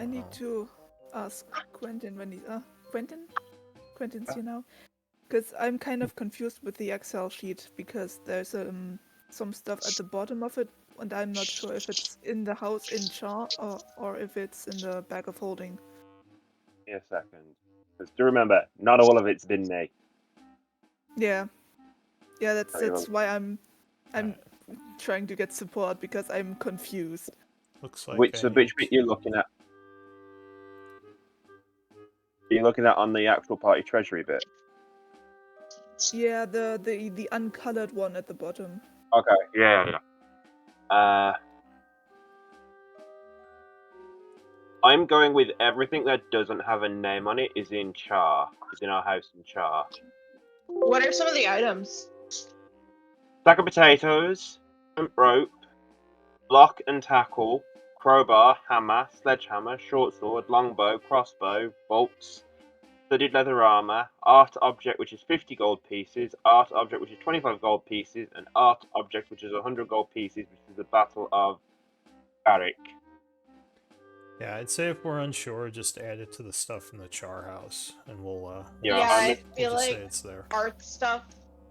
I need to ask Quentin when Quentin's here now, because I'm kind of confused with the Excel sheet because there's some stuff at the bottom of it, and I'm not sure if it's in the house in char or if it's in the bag of holding. Give me a second. Because do remember, not all of it's been me. Yeah, that's Sorry, well, why I'm trying to get support because I'm confused. Looks like which bit you're looking at? Are you looking at on the actual party treasury bit? Yeah, the uncolored one at the bottom. Okay, yeah. I'm going with everything that doesn't have a name on it is in char. Is in our house in char. What are some of the items? Sack of potatoes, rope, block and tackle, crowbar, hammer, sledgehammer, short sword, longbow, crossbow, bolts, studded leather armor, art object which is 50 gold pieces, art object which is 25 gold pieces, and art object which is 100 gold pieces, which is the Battle of Carrick. Yeah, I'd say if we're unsure, just add it to the stuff in the char house, and we'll Yeah, I feel just like say it's there. art stuff.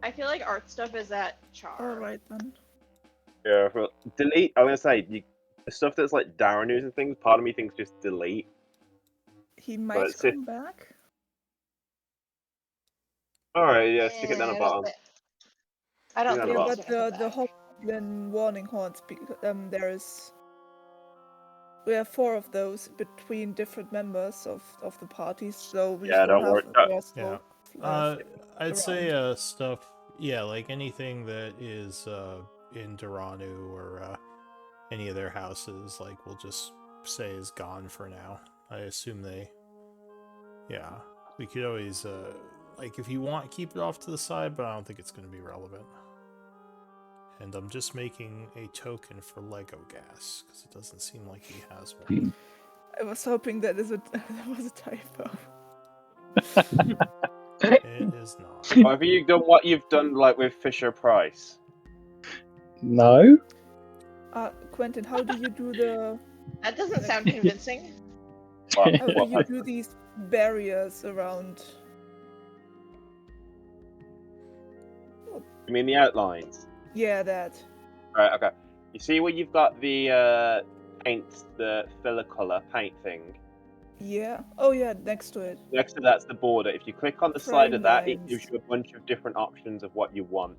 I feel like art stuff is at char. All right then. Yeah, delete. I'm gonna say the stuff that's like Darren news and things. Part of me thinks just delete. He might come back. All right, yeah, stick it down the bottom. I don't think. Yeah, but the Hobgoblin warning horns. We have 4 of those between different members of the parties, so we still don't have worry. the rest Yeah. I'd around. say stuff. Yeah, like anything that is in Duranu or any of their houses, like we'll just say is gone for now. I assume they. Yeah, we could always like if you want, keep it off to the side, but I don't think it's going to be relevant. And I'm just making a token for Lego gas because it doesn't seem like he has one. I was hoping that was a typo. It is not. Have you done what you've done like with Fisher Price? No. Quentin, how do you do the? That doesn't sound convincing. How do you do these barriers around? You mean the outlines? Yeah, that. Right. Okay. You see where you've got the paint, the filler color paint thing. Yeah. Oh yeah, next to it. Next to that's the border. If you click on the side of that, it gives you a bunch of different options of what you want.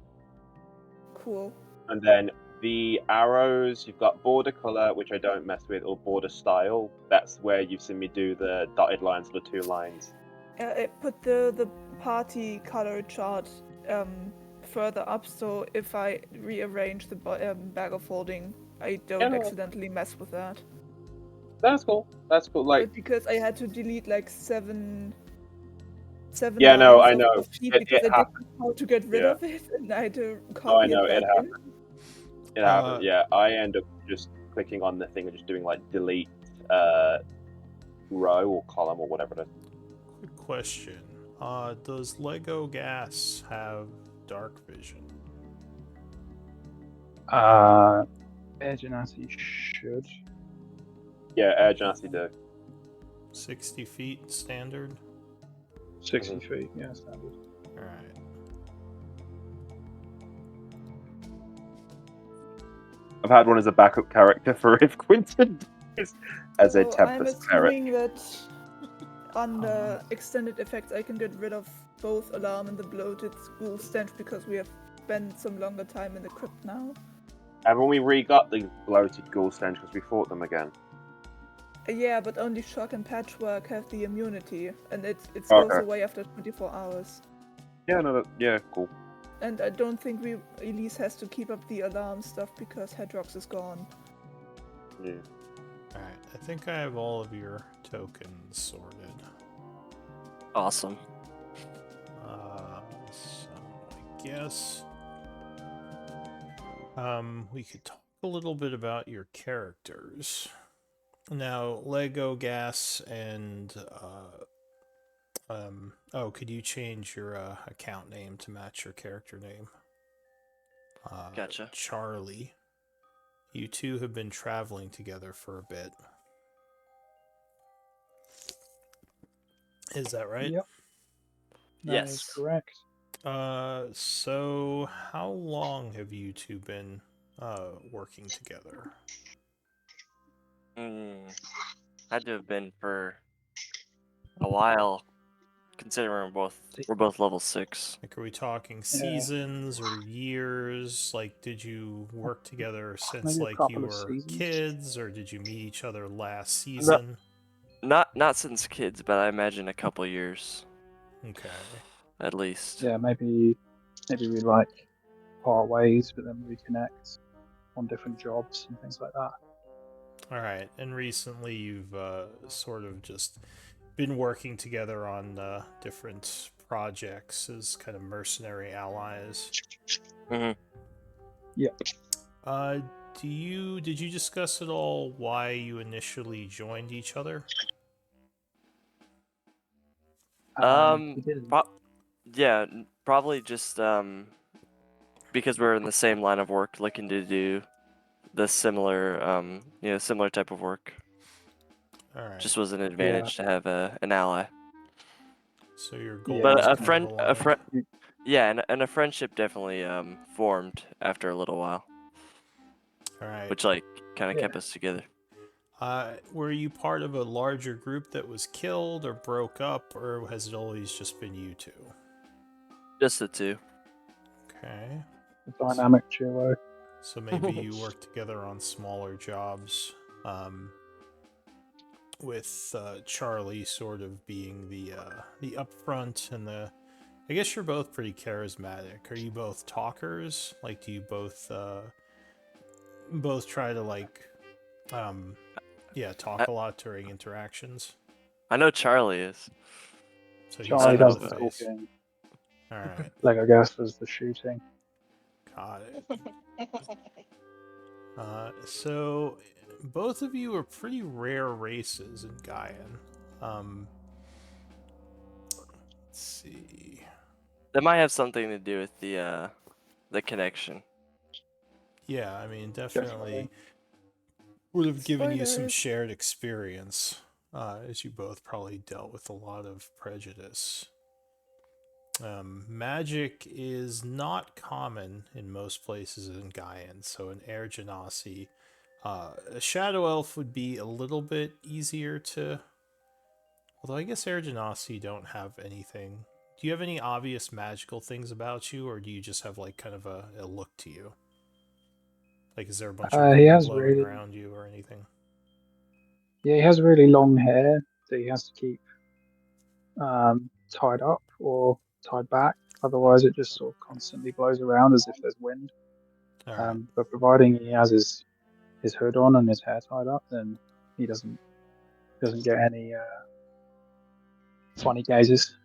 Cool. And then the arrows, you've got border color, which I don't mess with, or border style. That's where you've seen me do the dotted lines, the 2 lines. I put the party color chart further up, so if I rearrange the bag of holding, I don't accidentally mess with that. That's cool. That's cool. Like but because I had to delete like seven. Yeah, no, I lines know. of sheet because I didn't know how to get rid of it, and I had to copy it back in. It happens. Yeah, I end up just clicking on the thing and just doing like delete row or column or whatever it is. Quick question: does Lego Gas have dark vision? Air Genasi should. Yeah, Air Genasi do. 60 feet standard? 60 feet, yeah, standard. Alright. I've had one as a backup character for if Quinton dies as a Tempest cleric. I'm assuming that on the extended effects I can get rid of both Alarm and the bloated ghoul stench because we have spent some longer time in the crypt now. Haven't we re-got the bloated ghoul stench because we fought them again? Yeah, but only Shock and Patchwork have the immunity, and it goes away after 24 hours. Yeah, no, yeah, cool. And I don't think Elise has to keep up the alarm stuff because Hedrox is gone. Yeah. Alright, I think I have all of your tokens sorted. Awesome. So I guess we could talk a little bit about your characters. Now, Lego Gas and could you change your account name to match your character name? Gotcha. Charlie, you two have been traveling together for a bit. Is that right? Yep. That is Yes. correct. So how long have you two been working together? Had to have been for a while, considering we're both level 6. Like, are we talking Yeah. seasons or years? Like, did you work together since Maybe a like couple you of were seasons. kids, or did you meet each other last No, season? not since kids, but I imagine a couple years Okay. at least. Yeah, maybe we like part ways, but then reconnect on different jobs and things like that. All right. And recently, you've sort of just been working together on different projects as kind of mercenary allies. hmm Uh, did you discuss at all why you initially joined each other? We didn't. Pro- yeah, probably just because we're in the same line of work, looking to do the similar type of work. All right. Just was an advantage to have an ally. So your goal Yeah, was But kind of aligned. yeah, and a friendship definitely formed after a little while, All right. which like kind of Yeah. kept us together. Were you part of a larger group that was killed or broke up, or has it always just been you two? Just the two. Okay. A dynamic duo. So maybe you work together on smaller jobs, with Charlie sort of being the upfront and the. I guess you're both pretty charismatic. Are you both talkers? Like, do you both try to talk I, a lot during interactions? I know Charlie is. So he's Charlie kind does of the the face. talking. All right, Lego Gas does the shooting. got it. So both of you are pretty rare races in Gaian. Let's see. That might have something to do with the connection. Yeah, I mean, definitely Definitely. would have given you some Spoilers. shared experience, as you both probably dealt with a lot of prejudice. Magic is not common in most places in Gaian, so an Air Genasi, a Shadow Elf would be a little bit easier to. Although I guess Air Genasi don't have anything. Do you have any obvious magical things about you, or do you just have like kind of a look to you? Like, is there a bunch of He wind has blowing really, around you or anything? yeah, he has really long hair that he has to keep tied up or tied back. Otherwise, it just sort of constantly blows around as if there's wind. All right. But providing he has his hood on and his hair tied up, then he doesn't get any funny gazes.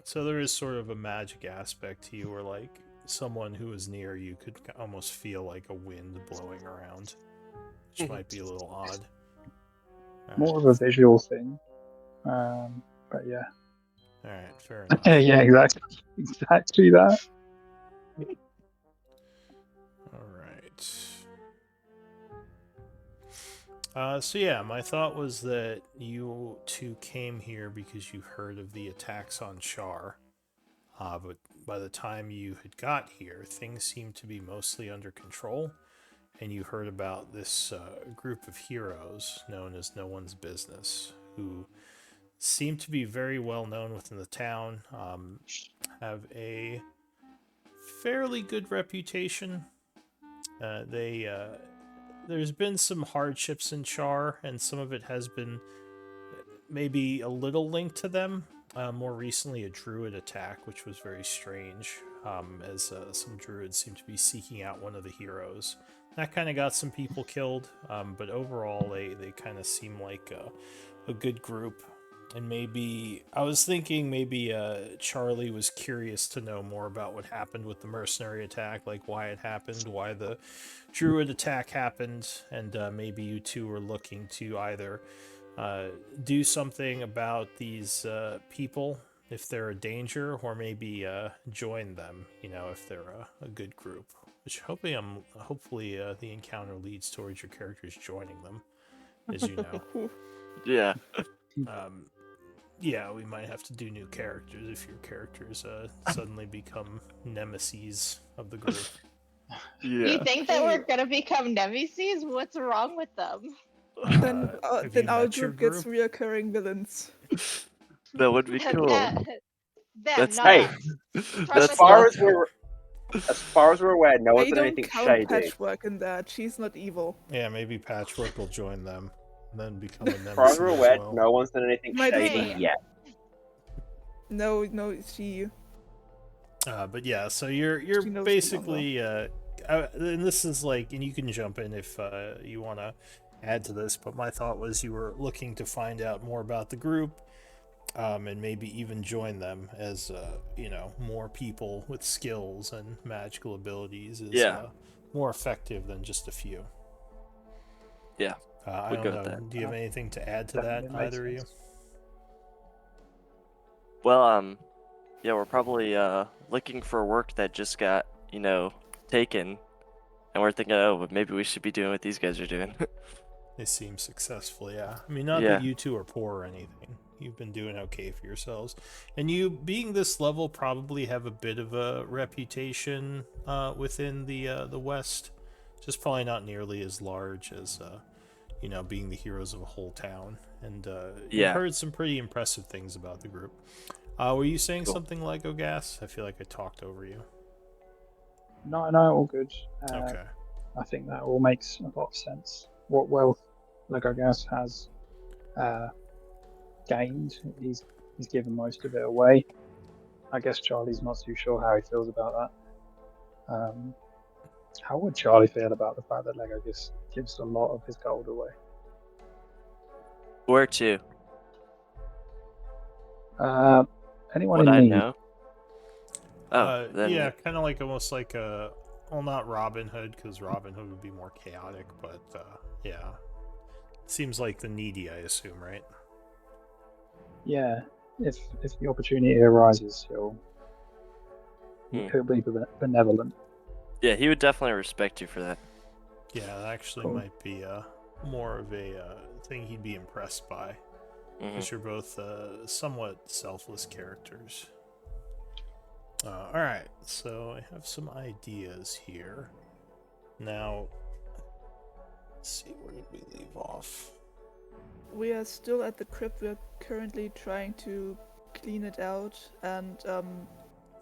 So there is sort of a magic aspect to you, where like someone who is near you could almost feel like a wind blowing around, which might be a little odd. All More right. of a visual thing. But yeah. All right, fair enough. Yeah, exactly that. All right. So yeah, my thought was that you two came here because you heard of the attacks on Char. But by the time you had got here, things seemed to be mostly under control, and you heard about this group of heroes known as No One's Business, who seem to be very well known within the town, have a fairly good reputation. There's been some hardships in Char, and some of it has been maybe a little linked to them. More recently, a druid attack, which was very strange, as some druids seem to be seeking out one of the heroes. That kind of got some people killed, but overall, they kind of seem like a good group. And maybe I was thinking maybe Charlie was curious to know more about what happened with the mercenary attack, like why it happened, why the druid attack happened, and maybe you two were looking to either do something about these people if they're a danger, or maybe join them, if they're a good group. Which hopefully the encounter leads towards your characters joining them, as you know. Yeah. Um, yeah, we might have to do new characters if your characters suddenly become nemesis of the group. You think that we're gonna become nemesis? What's wrong with them? Then Have you our met your group gets reoccurring villains. That would be cool. Them, That's not Hey, us. What's wrong That's with far them? as we're as far as we're aware, no one's I done don't anything count shady. Patchwork in that. She's not evil. Yeah, maybe Patchwork will join them, and then become a As far as nemesis we're as aware, well. no one's done anything Might shady be. yet. No, she. But yeah, so you're She knows the number. basically and this is like, and you can jump in if you want to add to this, but my thought was you were looking to find out more about the group, and maybe even join them as more people with skills and magical abilities is more effective than just a few. Yeah, I we'll don't go know. with that. Do you have anything to add to that, Definitely makes either of you? sense. Well, yeah, we're probably looking for work that just got, taken, and we're thinking, oh, but maybe we should be doing what these guys are doing. They seem successful, yeah. I mean, not Yeah. that you two are poor or anything. You've been doing okay for yourselves. And you, being this level, probably have a bit of a reputation within the West. Just probably not nearly as large as, being the heroes of a whole town. And you've Yeah. heard some pretty impressive things about the group. Were you saying Cool. something like Ogas? I feel like I talked over you. No, all good. Okay. I think that all makes a lot of sense. What wealth Legogas has gained, he's given most of it away. I guess Charlie's not too sure how he feels about that. How would Charlie feel about the fact that Legogas gives a lot of his gold away? Where to? Anyone Would in I need? know? Oh, then Yeah, kind of like almost like a, well, not Robin Hood, because Robin Hood would be more chaotic, but yeah, seems like the needy, I assume, right? Yeah, if the opportunity arises, he'll be benevolent. Yeah, he would definitely respect you for that. Yeah, that actually Cool. might be more of a thing he'd be impressed by, because you're both somewhat selfless characters. All right, so I have some ideas here. Now, let's see, where did we leave off? We are still at the crypt. We're currently trying to clean it out and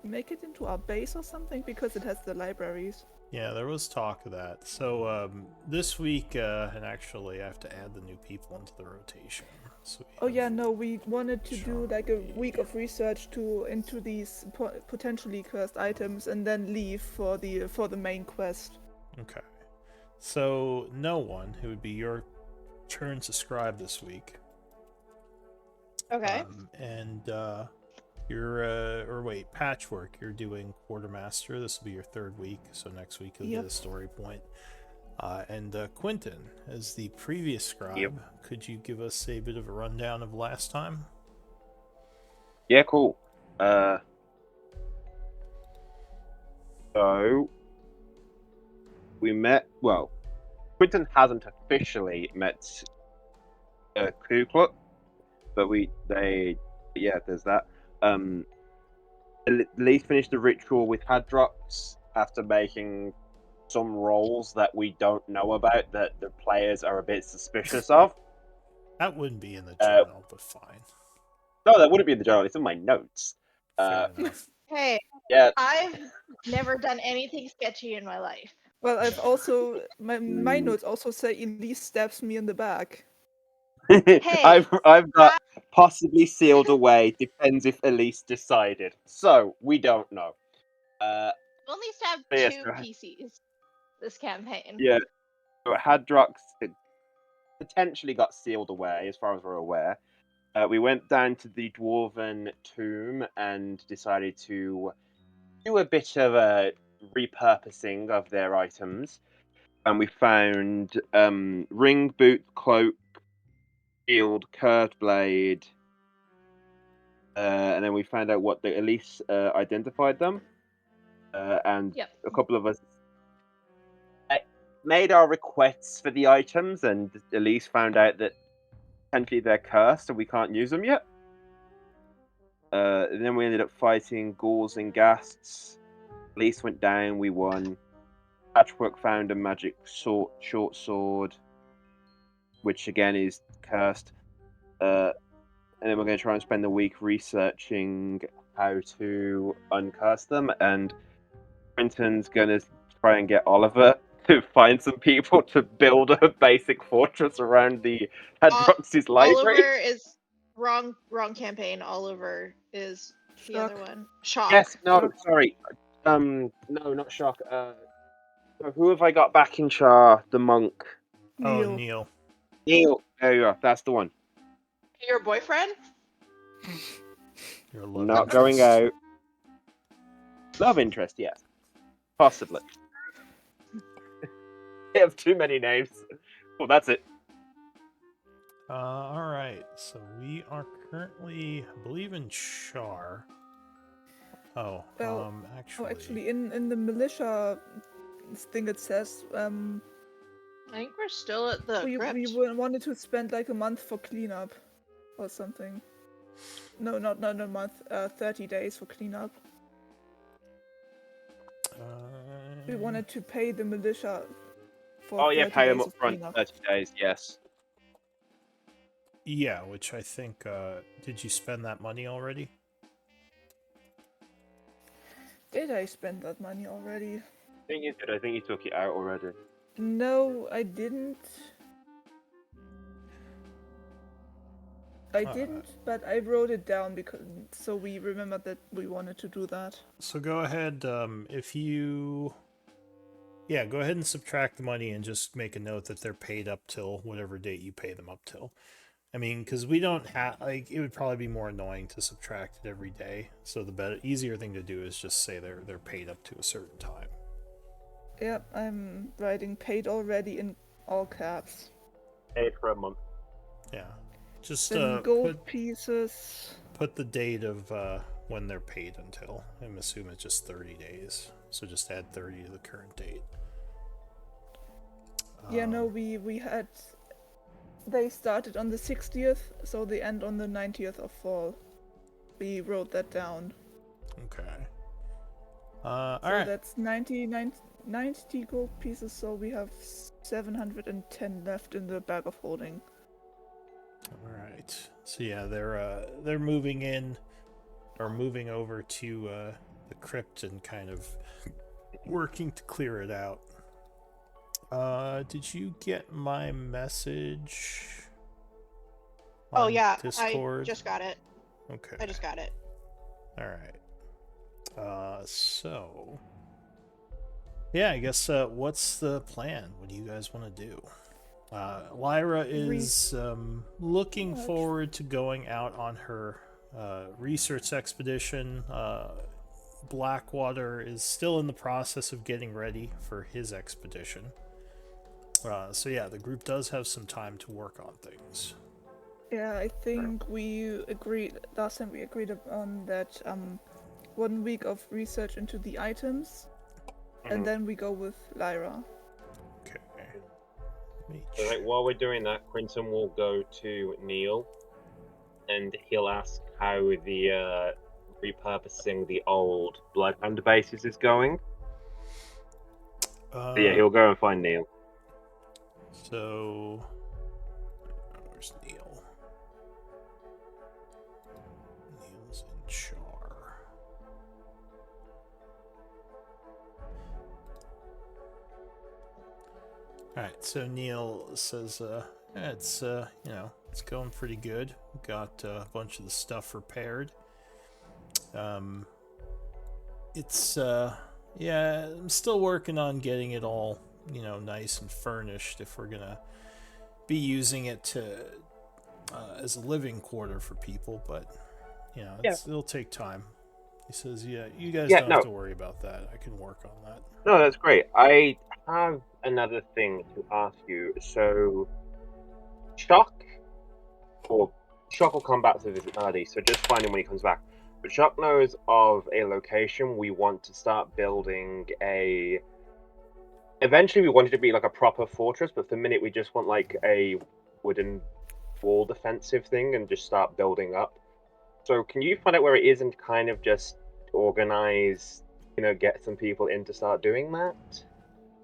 make it into our base or something because it has the libraries. Yeah, there was talk of that. So this week, and actually I have to add the new people into the rotation. So Oh yeah, no, we wanted to do like a Charlie. week of research into these potentially cursed items and then leave for the main quest. Okay. So no one, it would be your turn to scribe this week. Okay. And you're or wait, Patchwork, you're doing Quartermaster. This will be your third week, so next week will be Yep. the story point. And Quentin, as the previous scribe, Yep. could you give us a bit of a rundown of last time? Yeah, cool. So we met. Well, Quentin hasn't officially met Ku Klux, but there's that. Lee finished the ritual with Hadrox after making some roles that we don't know about that the players are a bit suspicious of. That wouldn't be in the journal, but fine. No, that wouldn't be in the journal. It's in my notes. Fair enough. Hey, Yeah. I've never done anything sketchy in my life. Well, I've also my notes also say Elise stabs me in the back. I've got possibly sealed away. Depends if Elise decided. So we don't know. I've only stabbed Yes, 2 go ahead. PCs this campaign. Yeah. So Hadrox potentially got sealed away, as far as we're aware. We went down to the Dwarven tomb and decided to do a bit of a repurposing of their items. And we found ring, boot, cloak, shield, curved blade. And then we found out what Elise identified them. And Yep. a couple of us made our requests for the items, and Elise found out that potentially they're cursed and we can't use them yet. And then we ended up fighting ghouls and ghasts. Police went down, we won. Patchwork found a magic short sword, which again is cursed. And then we're going to try and spend the week researching how to uncurse them. And Quentin's going to try and get Oliver to find some people to build a basic fortress around the Hadroxy's library. Oliver is wrong campaign. Oliver is the Shock. other one. Shock. Yes, no, sorry. No, not Shock. Who have I got back in Char? The monk. Oh, Neil. Neil. Neil. There you are. That's the one. Your boyfriend? Your love Not interest. going out. Love interest, yes. Possibly. You have too many names. Well, that's it. All right. So we are currently, I believe, in Char. Oh, Well, actually. Oh, actually, in the militia thing it says I think we're still at the we crypt. wanted to spend like a month for cleanup or something. No, not a month. 30 days for cleanup. We wanted to pay the militia for. Oh, yeah, 30 pay them days up of front. cleanup. 30 days, yes. Yeah, which I think. Did you spend that money already? Did I spend that money already? I think you did. I think you took it out already. No, I didn't. I Alright. didn't, but I wrote it down because so we remembered that we wanted to do that. So go ahead. If you. Yeah, go ahead and subtract the money and just make a note that they're paid up till whatever date you pay them up till. I mean, because we don't have, like, it would probably be more annoying to subtract it every day. So the easier thing to do is just say they're paid up to a certain time. Yep, I'm writing paid already in all caps. Paid for a month. Yeah, just Then gold pieces. put the date of when they're paid until. I'm assuming it's just 30 days. So just add 30 to the current date. Yeah, no, we had. They started on the 60th, so they end on the 90th of fall. We wrote that down. Okay. So Alright. that's 90 gold pieces, so we have 710 left in the bag of holding. Alright. So yeah, they're moving in or moving over to the crypt and kind of working to clear it out. Did you get my message? Oh on yeah, Discord? I just got it. Okay. I just got it. Alright. So yeah, I guess what's the plan? What do you guys want to do? Lyra is looking forward to going out on her research expedition. Blackwater is still in the process of getting ready for his expedition. So yeah, the group does have some time to work on things. Yeah, I think we agreed last time. We agreed on that 1 week of research into the items, and then we go with Lyra. Okay. So, like, while we're doing that, Quentin will go to Neil, and he'll ask how the repurposing the old Bloodhound bases is going. So, yeah, he'll go and find Neil. So where's Neil? Neil's in Char. Alright, so Neil says it's it's going pretty good. Got a bunch of the stuff repaired. It's yeah, I'm still working on getting it all, nice and furnished if we're gonna be using it to as a living quarter for people, but it'll take time. He says, yeah, you guys don't have to worry about that. I can work on that. No, that's great. I have another thing to ask you. So, Shock will come back to visit Maddie, so just find him when he comes back. But Shock knows of a location we want to start building Eventually, we want it to be like a proper fortress, but for the minute, we just want like a wooden wall defensive thing and just start building up. So can you find out where it is and kind of just organize, get some people in to start doing that?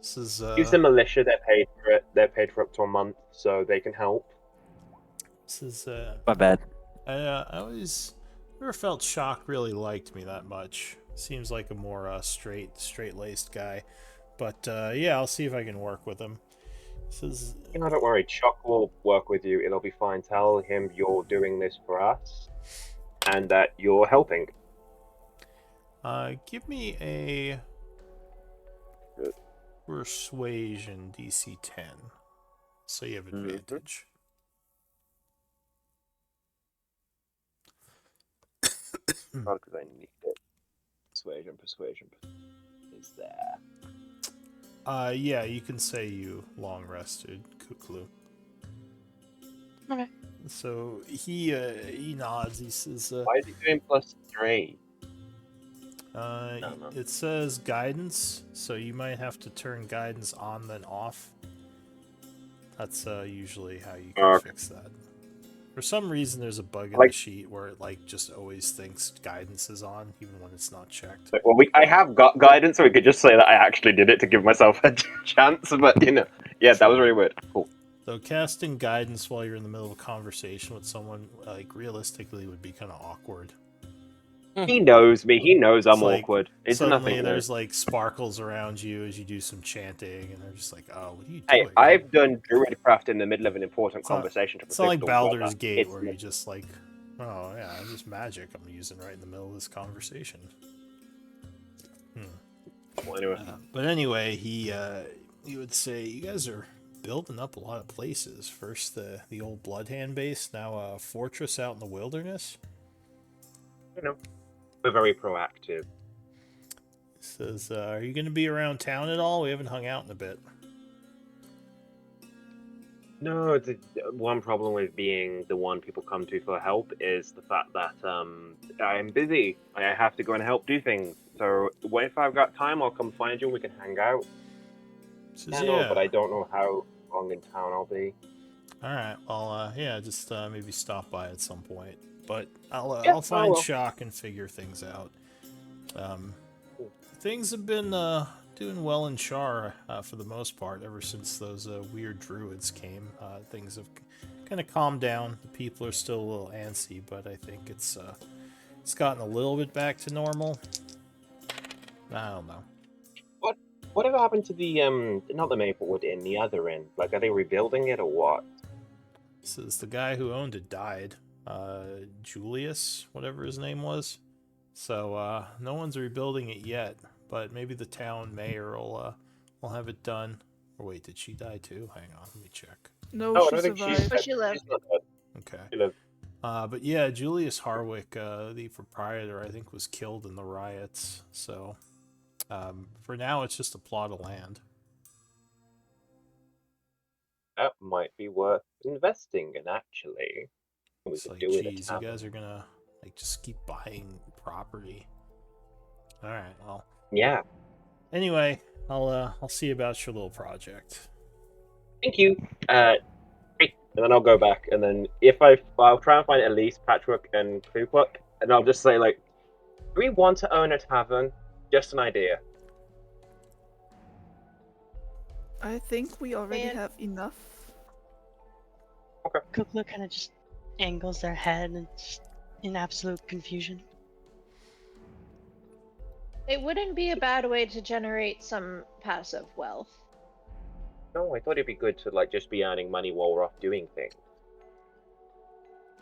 This is Use the militia. They're paid for it. They're paid for up to a month, so they can help. this is My bad. I always never felt Shock really liked me that much. Seems like a more straight-laced guy. But yeah, I'll see if I can work with him. This is Don't worry. Chuck will work with you. It'll be fine. Tell him you're doing this for us, and that you're helping. give me a persuasion DC 10, so you have advantage. Not because I need it. Persuasion is there. Yeah, you can say you long rested, Kuklu. Okay. So he nods. He says, Why is he doing +3? No. It says guidance, so you might have to turn guidance on then off. That's usually how you can fix that. For some reason, there's a bug in the sheet where it just always thinks guidance is on, even when it's not checked. Well, I have got guidance, so we could just say that I actually did it to give myself a chance. But yeah, that was really weird. Cool. So casting guidance while you're in the middle of a conversation with someone, realistically, would be kind of awkward. He knows me. He knows I'm It's awkward. It's suddenly nothing. There's sparkles around you as you do some chanting, and they're just like, "Oh, what are you doing?" Hey, I've done Druidcraft in the middle of an important conversation. It's not like the Baldur's weather. Gate where you just oh yeah, it's just magic I'm using right in the middle of this conversation. Well, anyway. But anyway, he would say, "You guys are building up a lot of places. First the old Bloodhand base, now a fortress out in the wilderness." We're very proactive. He says, "Are you going to be around town at all? We haven't hung out in a bit." No, the one problem with being the one people come to for help is the fact that I'm busy. I have to go and help do things. So if I've got time, I'll come find you and we can hang out. Says, But I don't know how long in town I'll be. All right. Well, yeah, just maybe stop by at some point. But I'll find Shock and figure things out. Things have been doing well in Char for the most part ever since those weird druids came. Things have kind of calmed down. The people are still a little antsy, but I think it's gotten a little bit back to normal. I don't know. Whatever happened to the not the Maplewood Inn, the other inn? Like, are they rebuilding it or what? This is the guy who owned it died. Julius, whatever his name was. So no one's rebuilding it yet, but maybe the town mayor will have it done. Or wait, did she die too? Hang on, let me check. No, I she don't think survived. But she lived. She's not dead. Okay. She lived. But yeah, Julius Harwick, the proprietor, I think was killed in the riots. So for now, it's just a plot of land. That might be worth investing in, actually. It's like, geez, you guys are gonna just keep buying property. All right, well. Yeah. Anyway, I'll see about your little project. Thank you. And then I'll go back, and then I'll try and find Elise, Patchwork, and Klukluk, and I'll just say, do we want to own a tavern? Just an idea. I think we already have enough. Okay. Kuklu kind of just angles their head and just in absolute confusion. It wouldn't be a bad way to generate some passive wealth. No, I thought it'd be good to just be earning money while we're off doing things.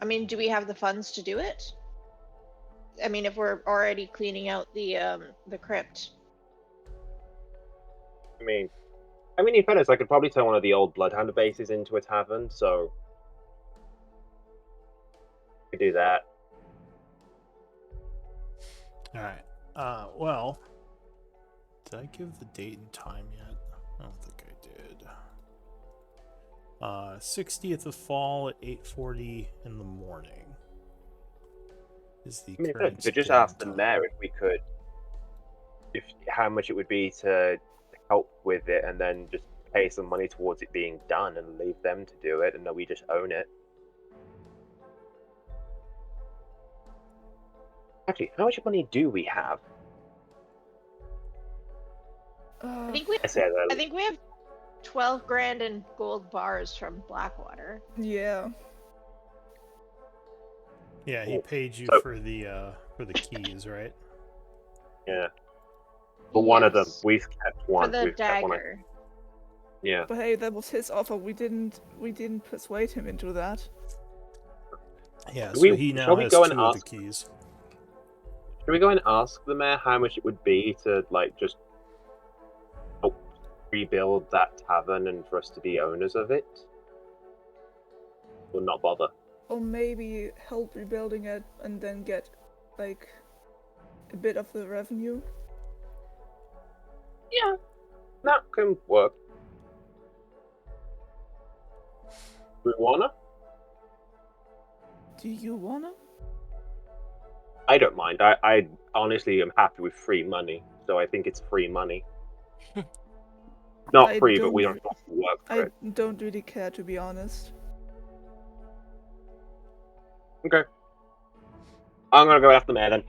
I mean, do we have the funds to do it? I mean, if we're already cleaning out the crypt. I mean, in fairness, I could probably turn one of the old Bloodhound bases into a tavern, so we could do that. All right. Well, did I give the date and time yet? I don't think I did. 60th of fall at 8:40 in the morning is the current so just date ask and the time. mayor if we could, how much it would be to help with it, and then just pay some money towards it being done and leave them to do it, and then we just own it. Actually, how much money do we have? I Uh, think we I said I think we have 12 grand in gold bars from Blackwater. yeah. Yeah, he Oh, paid you so- for the keys, right? Yeah. For one of them, Yes. we've kept one. For the We've kept one. dagger. Yeah. But hey, that was his offer. We didn't persuade him into that. Yeah, Do so we- he shall now we has go and 2 of the ask- keys. Should we go and ask the mayor how much it would be to like just help rebuild that tavern and for us to be owners of it? Or not bother? Or maybe help rebuilding it and then get like a bit of the revenue. Yeah, that can work. We wanna? Do you wanna? I don't mind. I honestly am happy with free money, so I think it's free money. Not I free, but don't we don't re- have to work for I it. don't really care, to be honest. Okay. I'm gonna go and ask the mayor then.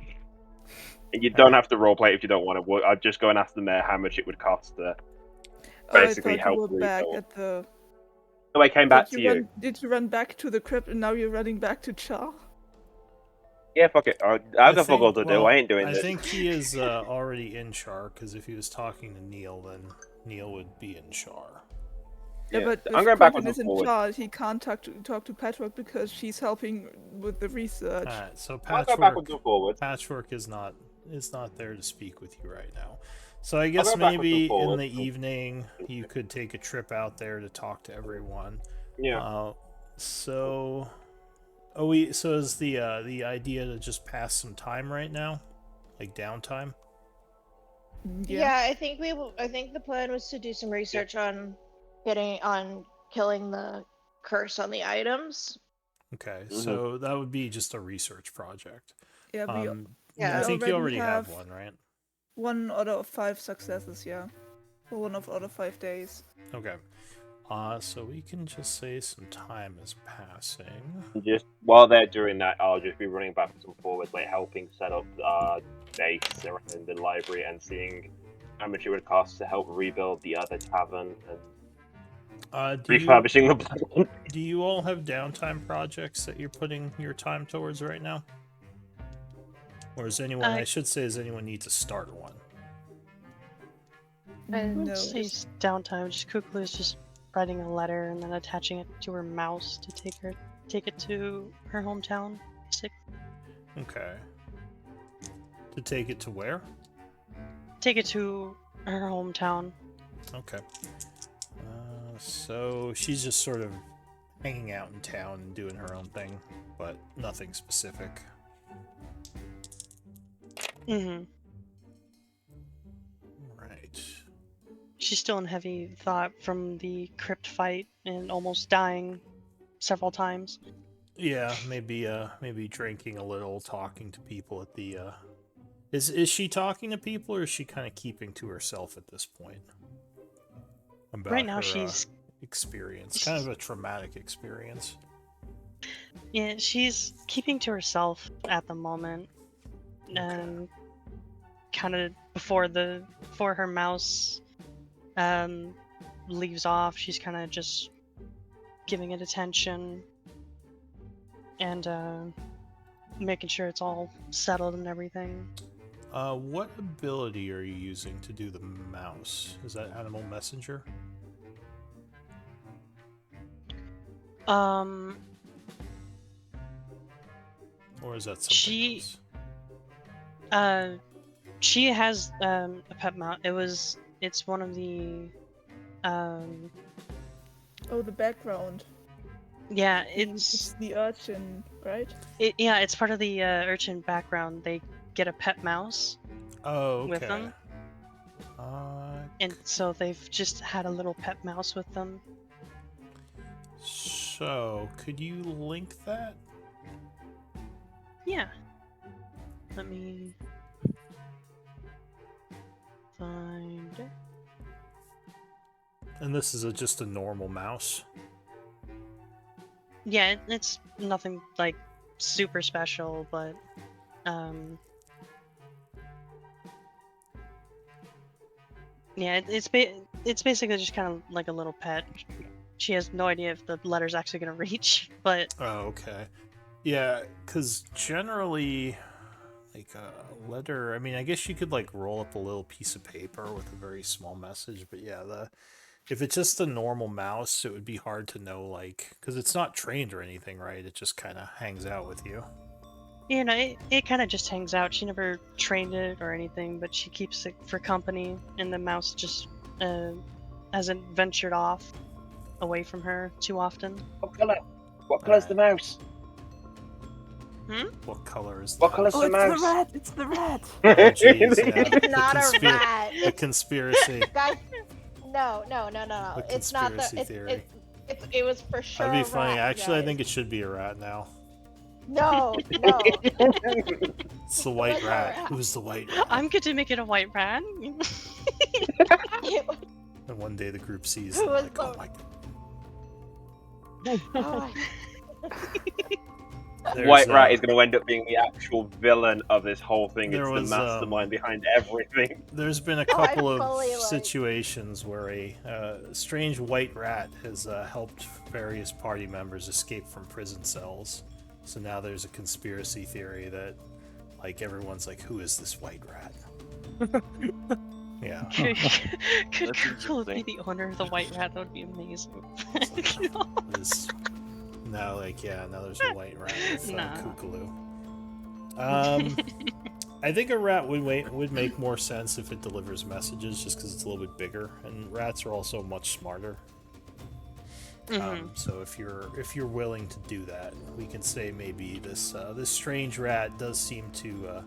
And you don't have to roleplay if you don't want to. I'll just go and ask the mayor how much it would cost to basically I thought help you were back rebuild. at the. So I came back Did to you you. did you run back to the crypt and now you're running back to Char? Yeah, fuck it. I got fuck all to do. I ain't doing I this. think he is already in Char, because if he was talking to Neil, then Neil would be in Char. Yeah, but I'm if going Quentin backwards is and in forwards. charge, he can't talk to Patchwork because she's helping with the research. Alright, so I'll go backwards and forwards. Patchwork is not there to speak with you right now. So I guess go backwards and maybe in forwards. the evening you could take a trip out there to talk to everyone. Yeah. So is the idea to just pass some time right now, like downtime? Yeah, I think the plan was to do some research on killing the curse on the items. Okay, Mm-hmm. so that would be just a research project. Yeah, Yeah. I think you already already have have- one, right? 1 out of 5 successes, yeah. For 1 out of 5 days. Okay. So we can just say some time is passing. Just while they're doing that, I'll just be running backwards and forwards, like helping set up base around the library and seeing how much it would cost to help rebuild the other tavern and refurbishing the plant. Do you all have downtime projects that you're putting your time towards right now? Or is anyone, I should say, does anyone need to start one? I would No. say downtime. Just quickly is just writing a letter and then attaching it to her mouse to take it to her hometown. Okay. To take it to where? Take it to her hometown. Okay. So she's just sort of hanging out in town and doing her own thing, but nothing specific. Mm-hmm. Right. She's still in heavy thought from the crypt fight and almost dying several times. Yeah, maybe drinking a little, talking to people at the Is she talking to people, or is she kind of keeping to herself at this point? About Right now her, she's experience, kind of a traumatic experience. yeah, she's keeping to herself at the moment. And kind of before her mouse leaves off, she's kind of just giving it attention and making sure it's all settled and everything. What ability are you using to do the mouse? Is that Animal Messenger? Or is that something else? She has a pet mouse. It's one of the Oh, the background. yeah, It's it's the urchin, right? it's part of the urchin background. They get a pet mouse, Oh, okay. with them? and so they've just had a little pet mouse with them. So, could you link that? Yeah. Let me find it. And this is just a normal mouse? Yeah, it's nothing like super special, but Yeah, it's basically just kind of like a little pet. She has no idea if the letter's actually gonna reach, but Oh, okay. Yeah, because generally, like a letter. I mean, I guess you could like roll up a little piece of paper with a very small message, but yeah, if it's just a normal mouse, it would be hard to know, like, because it's not trained or anything, right? It just kind of hangs out with you. you know, it kind of just hangs out. She never trained it or anything, but she keeps it for company, and the mouse just hasn't ventured off away from her too often. What colour? What colour's the mouse? What color is What the colour's house? the mouse? rat! It's the rat! Oh, jeez, yeah. It's not a rat. The conspiracy. Guys, no. The It's not the. conspiracy theory. It was for sure. That'd be a funny. rat, Actually, I guys. think it should be a rat now. No. It's the white Like a rat. rat. Who's the white rat? I'm good to make it a white rat. It was- And one day the group sees Who them was like, oh the- my oh, There's, White Rat is going to end up being the actual villain of this whole thing. There It's was, the mastermind behind everything. There's been a Oh, I couple of fully, like- situations where a strange white rat has helped various party members escape from prison cells. So now there's a conspiracy theory that, like, everyone's like, who is this white rat? Yeah. Could That's Google be interesting. the owner of the white rat? That would be amazing. There's, now, like, yeah, now there's a white rat with Nah. Kookaloo. I think a rat would make more sense if it delivers messages, just because it's a little bit bigger, and rats are also much smarter. So if you're willing to do that, we can say maybe this strange rat does seem to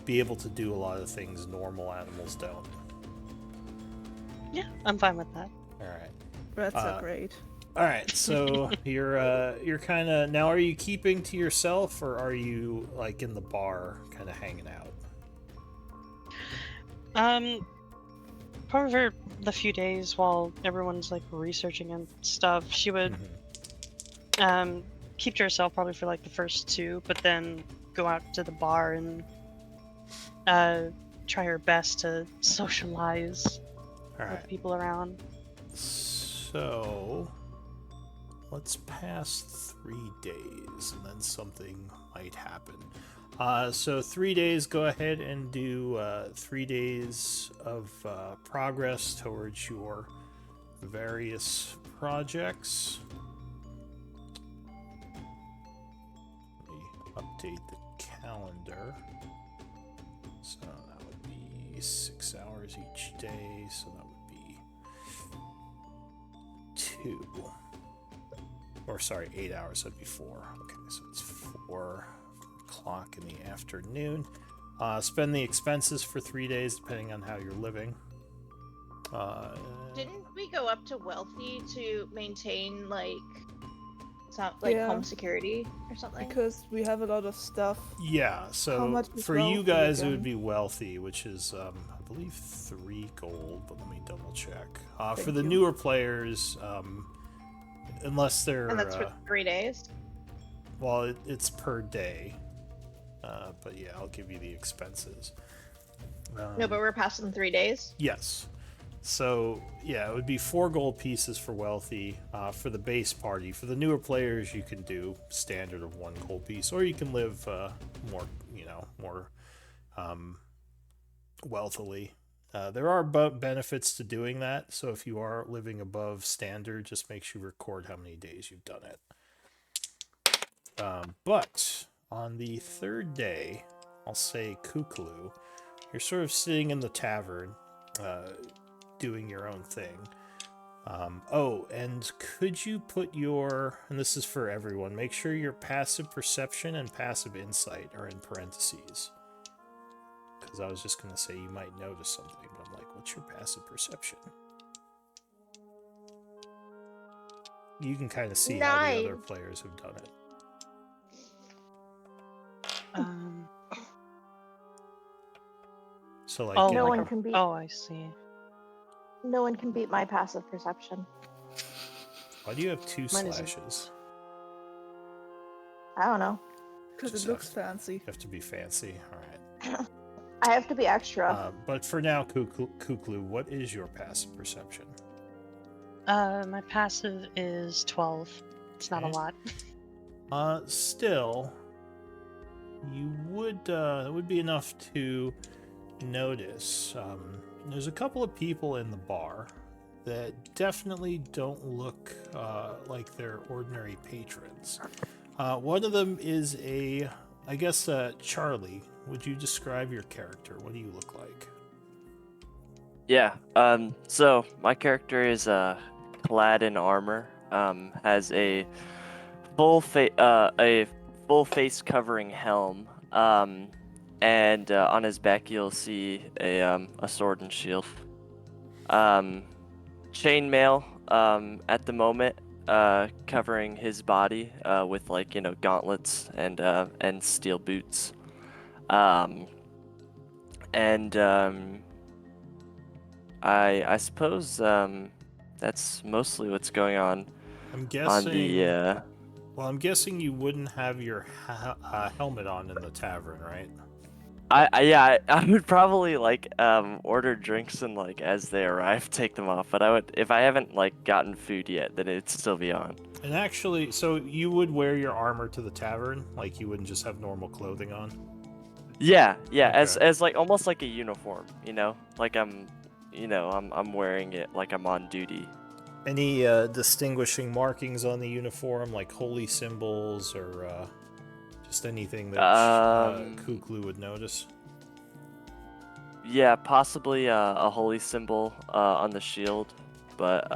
be able to do a lot of things normal animals don't. Yeah, I'm fine with that. All right. Rats are great. All right, so you're kind of now. Are you keeping to yourself, or are you like in the bar, kind of hanging out? Probably for the few days while everyone's like researching and stuff, she would keep to herself probably for like the first 2, but then go out to the bar and try her best to socialize All with right. people around. So let's pass 3 days, and then something might happen. So 3 days. Go ahead and do 3 days of progress towards your various projects. Let me update the calendar. So that would be 6 hours each day. So that would be 2. Or sorry, 8 hours. That'd be 4. Okay, so it's 4 o'clock in the afternoon. Spend the expenses for 3 days, depending on how you're living. didn't we go up to wealthy to maintain like Yeah. home security or something? Because we have a lot of stuff. Yeah, How so much is for you wealthy guys, it again? would be wealthy, which is, I believe, 3 gold, but let me double check. For Thank the you. newer players, unless they're, And that's for 3 days. well, it's per day. But yeah, I'll give you the expenses. No, but we're passing 3 days. Yes. So, yeah, it would be 4 gold pieces for wealthy for the base party. For the newer players, you can do standard of 1 gold piece, or you can live more wealthily. There are benefits to doing that, so if you are living above standard, just make sure you record how many days you've done it. But on the 3rd day, I'll say Kookaloo, you're sort of sitting in the tavern, doing your own thing. Oh, and could you put your, and this is for everyone, make sure your passive perception and passive insight are in parentheses. Because I was just going to say you might notice something, but I'm like, what's your passive perception? You can kind of see how the other 9. players have done it. So like, Oh, No like one a- can beat. oh, I see. No one can beat my passive perception. why do you have 2 Mine isn't. slashes? I don't know. Because Just it looks fancy. You have to be fancy. All right. I have to be extra. But for now, Kuklu, what is your passive perception? My passive is 12. It's not a Okay. lot. Still, you would it would be enough to notice. There's a couple of people in the bar that definitely don't look like they're ordinary patrons. One of them is Charlie. Would you describe your character? What do you look like? Yeah. So my character is clad in armor. Has a full face covering helm. And on his back you'll see a sword and shield. Chainmail at the moment covering his body with gauntlets and steel boots. I suppose that's mostly what's going on I'm guessing. the Well, I'm guessing you wouldn't have your helmet on in the tavern, right? I would probably order drinks and as they arrive take them off, but I would, if I haven't gotten food yet, then it'd still be on. And actually, so you would wear your armor to the tavern, like you wouldn't just have normal clothing on? Yeah, as Okay. almost like a uniform, like I'm wearing it like I'm on duty. Any distinguishing markings on the uniform, like holy symbols or just anything that Kuklu would notice? Yeah, possibly a holy symbol on the shield, but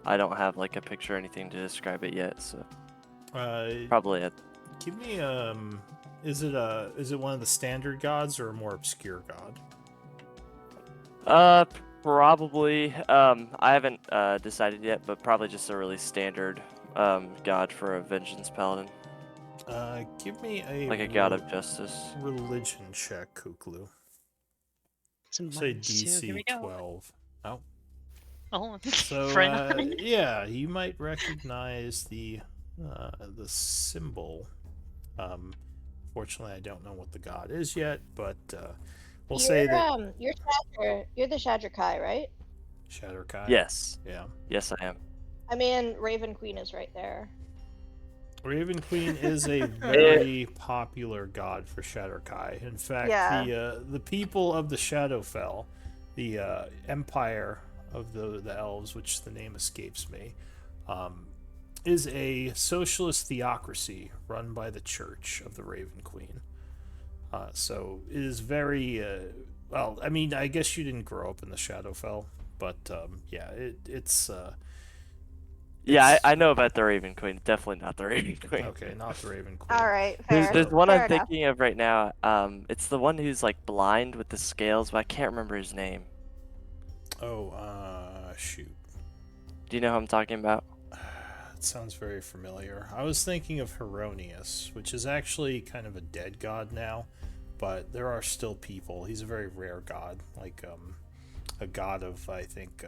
I don't have a picture or anything to describe it yet, so probably it. Give me is it one of the standard gods or a more obscure god? Probably. I haven't decided yet, but probably just a really standard god for a vengeance paladin. Give me a god of justice. Religion check, Kuklu. It's in Say -2. Here we DC go. 12. Oh. Oh, So right on. yeah, you might recognize the symbol. Fortunately, I don't know what the god is yet, but we'll say that You're the Shadra-kai, right? Shadra-kai. Yes. Yeah. Yes, I am. I mean, Raven Queen is right there. Raven Queen is a very popular god for Shadra-kai. In fact, the people of the Shadowfell, the empire of the elves, which the name escapes me, is a socialist theocracy run by the Church of the Raven Queen. So it is very well. I mean, I guess you didn't grow up in the Shadowfell, but yeah, it's. Yeah, I know about the Raven Queen. Definitely not the Raven Queen. Okay, not the Raven Queen. All right, fair. There's one fair I'm enough. thinking of right now. It's the one who's blind with the scales, but I can't remember his name. Oh, shoot. Do you know who I'm talking about? It sounds very familiar. I was thinking of Heronius, which is actually kind of a dead god now, but there are still people. He's a very rare god, like a god of, I think,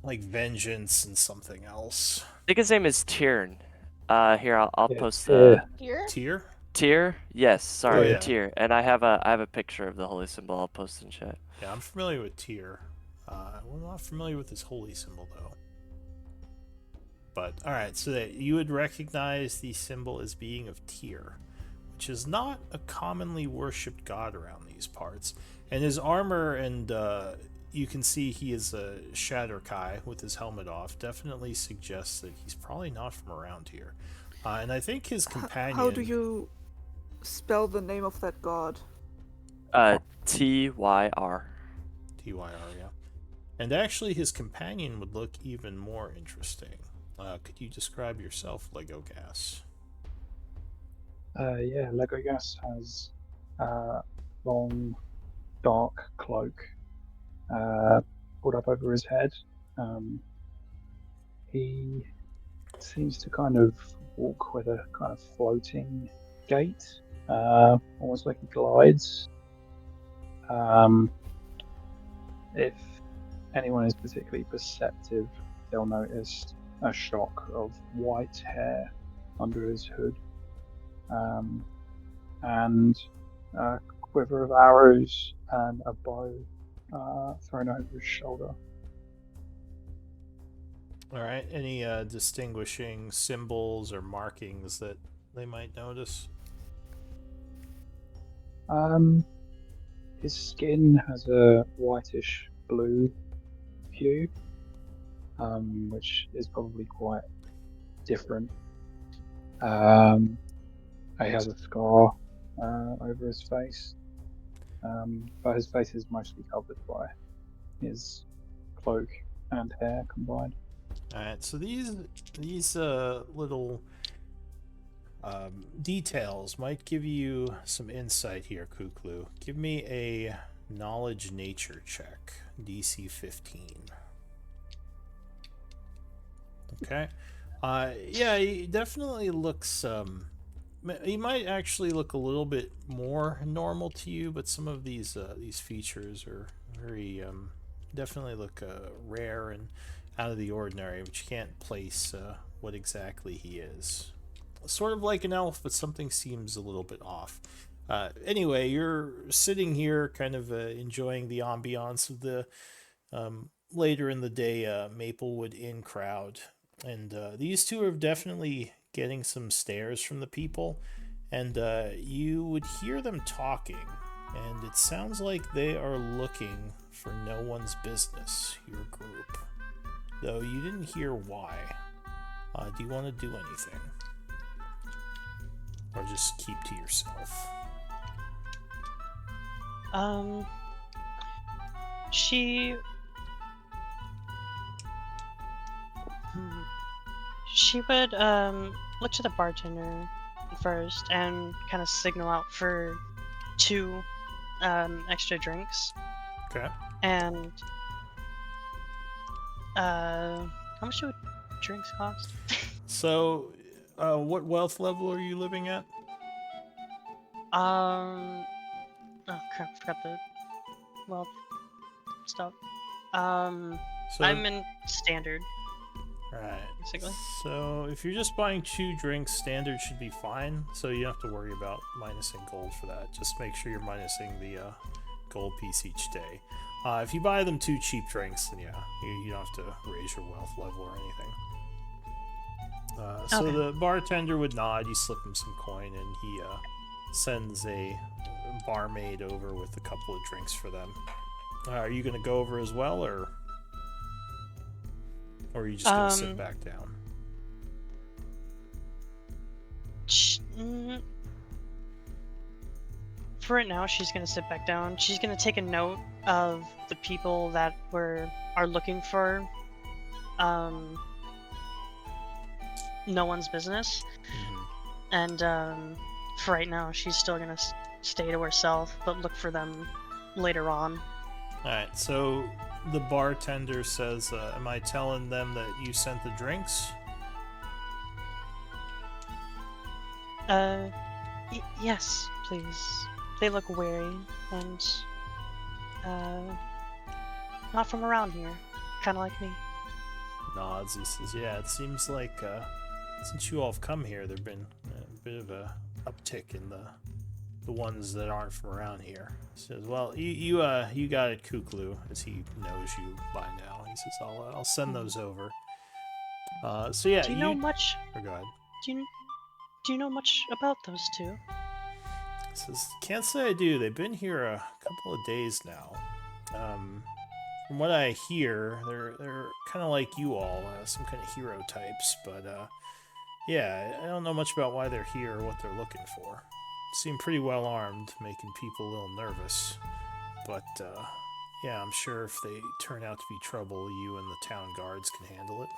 like vengeance and something else. I think his name is Tyrn. Here I'll Yeah, post Tyr. the Tyr? Tyr. Yes, sorry, Oh, yeah. Tyr. And I have a picture of the holy symbol. I'll post in chat. Yeah, I'm familiar with Tyr. I'm not familiar with his holy symbol, though. But, alright, so that you would recognize the symbol as being of Tyr, which is not a commonly worshipped god around these parts. And his armor, and you can see he is a Shadra-kai with his helmet off, definitely suggests that he's probably not from around here. And I think his companion... How do you spell the name of that god? Tyr. Tyr, yeah. And actually, his companion would look even more interesting. Could you describe yourself, Legogas? Yeah, Legogas has a long, dark cloak pulled up over his head. He seems to kind of walk with a kind of floating gait, almost like he glides. If anyone is particularly perceptive, they'll notice a shock of white hair under his hood. and a quiver of arrows and a bow thrown over his shoulder. All right. Any distinguishing symbols or markings that they might notice? His skin has a whitish blue hue, which is probably quite different. He has a scar over his face, but his face is mostly covered by his cloak and hair combined. All right. So these little details might give you some insight here, Kuklu. Give me a knowledge nature check, DC 15. Okay. Yeah, he definitely looks he might actually look a little bit more normal to you, but some of these features are very definitely look rare and out of the ordinary, but you can't place what exactly he is. Sort of like an elf, but something seems a little bit off. Anyway, you're sitting here kind of enjoying the ambiance of the later in the day Maplewood Inn crowd. And these two are definitely getting some stares from the people. And you would hear them talking. And it sounds like they are looking for no one's business, your group. Though you didn't hear why. Do you want to do anything? Or just keep to yourself? She would look to the bartender first and kind of signal out for 2 extra drinks. Okay. And how much do drinks cost? So, what wealth level are you living at? Oh crap! Forgot the wealth stuff. So, I'm in standard. Right. Basically. So if you're just buying 2 drinks, standard should be fine. So you don't have to worry about minusing gold for that. Just make sure you're minusing the gold piece each day. If you buy them 2 cheap drinks, then yeah, you don't have to raise your wealth level or anything. So Okay. the bartender would nod. You slip him some coin, and he sends a barmaid over with a couple of drinks for them. Are you gonna go over as well, or are you just gonna sit back down? For right now, she's gonna sit back down. She's gonna take a note of the people that are looking for no one's business, and for right now, she's still gonna stay to herself, but look for them later on. All right. So the bartender says, "Am I telling them that you sent the drinks?" Yes, please. They look weary and not from around here. Kind of like me. Nods. He says, "Yeah, it seems like since you all have come here, there've been a bit of a uptick in the ones that aren't from around here." He says, "Well, you got it, Kuklu, as he knows you by now." He says, "I'll send those over." So yeah, Do you know much? Oh, go ahead. Do you know much about those 2? He says, "Can't say I do. They've been here a couple of days now. From what I hear, they're kind of like you all, some kind of hero types. But yeah, I don't know much about why they're here or what they're looking for. Seem pretty well armed, making people a little nervous. But yeah, I'm sure if they turn out to be trouble, you and the town guards can handle it."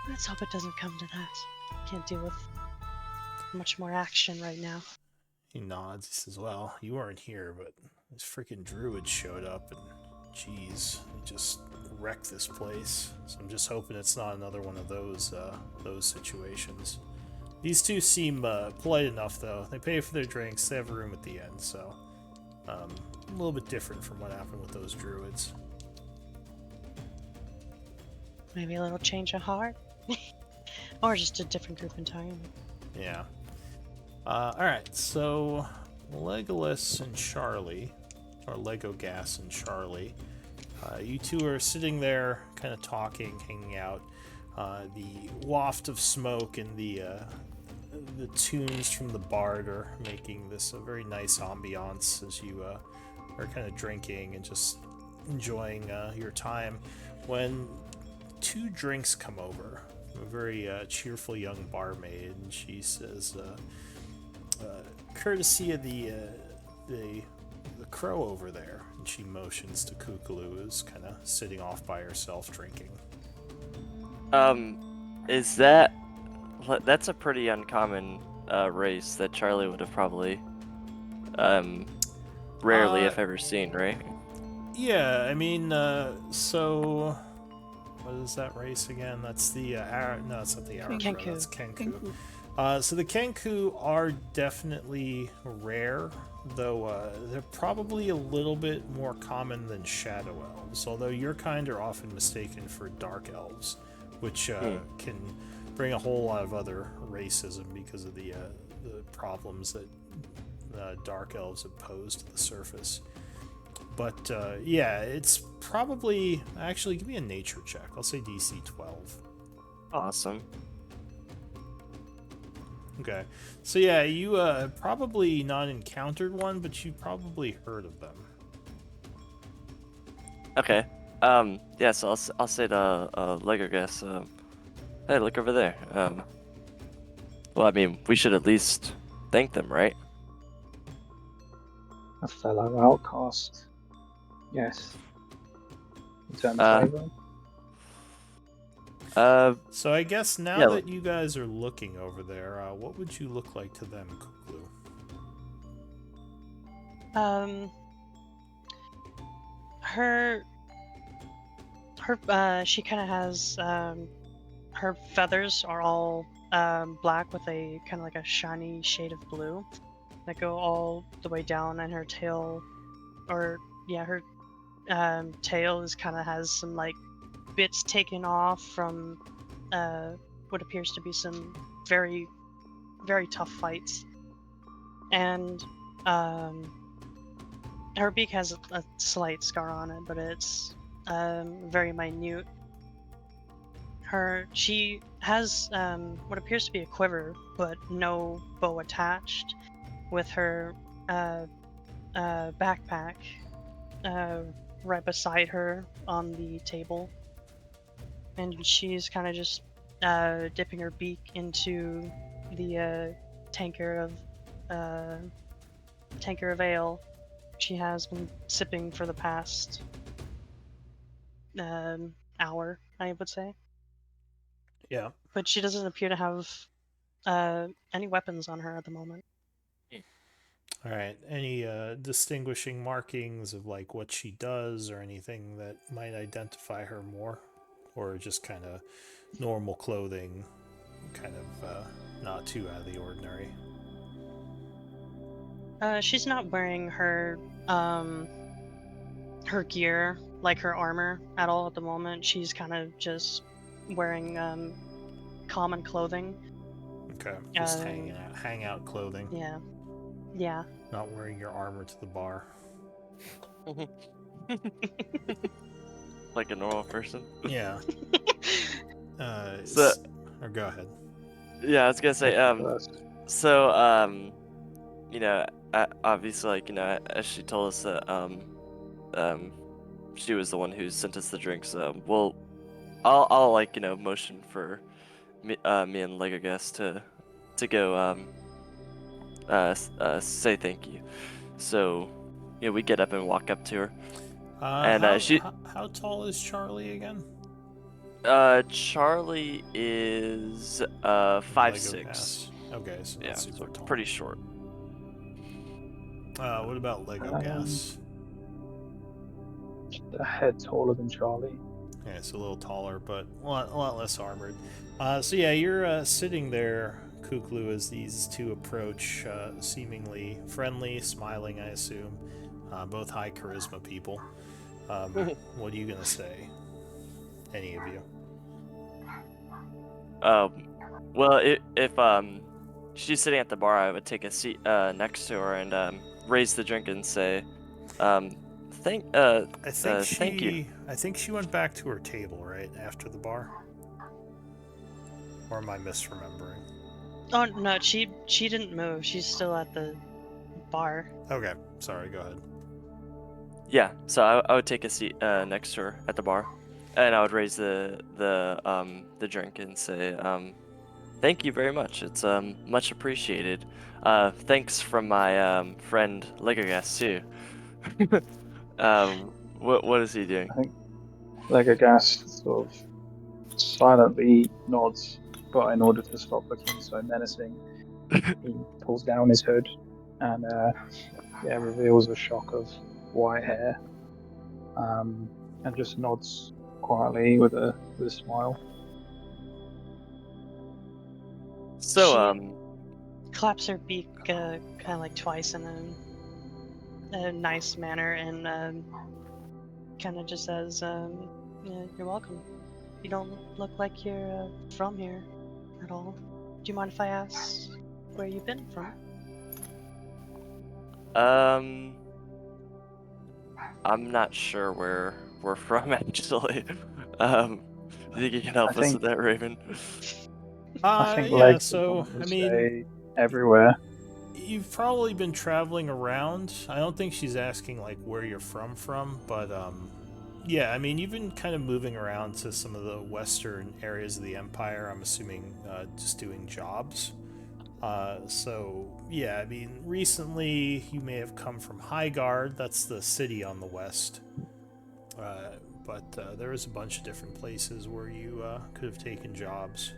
Let's hope it doesn't come to that. Can't deal with much more action right now. He nods. He says, "Well, you weren't here, but this freaking druid showed up, and geez, he just wrecked this place. So I'm just hoping it's not another one of those situations." These 2 seem polite enough, though. They pay for their drinks. They have a room at the end, so a little bit different from what happened with those druids. Maybe a little change of heart. Or just a different group entirely. Yeah. Alright, so Legolas and Charlie, or Legogas and Charlie, you two are sitting there kind of talking, hanging out. The waft of smoke and the tunes from the bard are making this a very nice ambiance as you are kind of drinking and just enjoying your time when 2 drinks come over. A very cheerful young barmaid, and she says, courtesy of the crow over there, and she motions to Kukulu, who's kind of sitting off by herself drinking. That's a pretty uncommon race that Charlie would have probably rarely, if ever, seen, right? Yeah, I mean, so what is that race again? That's the no, it's not the Arrow. Kenku. That's Kenku. So the Kenku are definitely rare, though they're probably a little bit more common than Shadow Elves, although your kind are often mistaken for Dark Elves, which can bring a whole lot of other racism because of the problems that Dark Elves have posed to the surface. But yeah, it's probably... Actually, give me a nature check. I'll say DC 12. Awesome. Okay. So yeah, you probably not encountered one, but you probably heard of them. Okay. Yeah, so I'll say to Legogas, hey, look over there. Well, I mean, we should at least thank them, right? A fellow outcast. Yes. Return the favor. So I guess now yeah, that you guys are looking over there, what would you look like to them, Kuklu? She kind of has her feathers are all black with a kind of like a shiny shade of blue that go all the way down, and her tail, her tail is kind of has some like bits taken off from what appears to be some very, very tough fights, and her beak has a slight scar on it, but it's very minute. She has what appears to be a quiver, but no bow attached, with her backpack right beside her on the table, and she's kind of just dipping her beak into the tankard of ale she has been sipping for the past hour, I would say. Yeah. But she doesn't appear to have any weapons on her at the moment. All right. Any distinguishing markings of like what she does or anything that might identify her more, or just kind of normal clothing, kind of not too out of the ordinary? She's not wearing her gear, like her armor, at all at the moment. She's kind of just wearing common clothing. Okay. Just hang out clothing. Yeah. Yeah. Not wearing your armor to the bar. Like a normal person. Yeah. So, or go ahead. Yeah, I was gonna say, so, you know, obviously, like, you know, as she told us that, she was the one who sent us the drinks. Well, I'll like, you know, motion for me and Legogas to go say thank you. So, you know, we get up and walk up to her. And how tall is Charlie again? Charlie is 5'6". Okay, so yeah, that's super tall. Pretty short. What about Legogas? A head taller than Charlie. Yeah, it's a little taller, but a lot less armored. So yeah, you're sitting there, Kuklu, as these two approach, seemingly friendly, smiling, I assume. Both high charisma people. What are you gonna say? Any of you? Well, if she's sitting at the bar, I would take a seat next to her and raise the drink and say, thank you. I think she went back to her table right after the bar. Or am I misremembering? Oh no, she didn't move. She's still at the bar. Okay, sorry. Go ahead. Yeah, so I would take a seat next to her at the bar, and I would raise the drink and say, thank you very much. It's much appreciated. Thanks from my friend Legogas too. What is he doing? I think Legogas sort of silently nods, but in order to stop looking so menacing, he pulls down his hood and reveals a shock of white hair, and just nods quietly with a smile. So She claps her beak kind of like twice in a nice manner and kind of just says, yeah, "You're welcome. You don't look like you're from here at all. Do you mind if I ask where you've been from?" I'm not sure where we're from actually. Do you think you can help us with that, Raven? I think Yeah, Legs so, would probably I mean, say everywhere. You've probably been traveling around. I don't think she's asking, like, where you're from, but, yeah, I mean, you've been kind of moving around to some of the western areas of the Empire, I'm assuming, just doing jobs. So, yeah, I mean, recently you may have come from Highguard, that's the city on the west. But there is a bunch of different places where you could have taken jobs.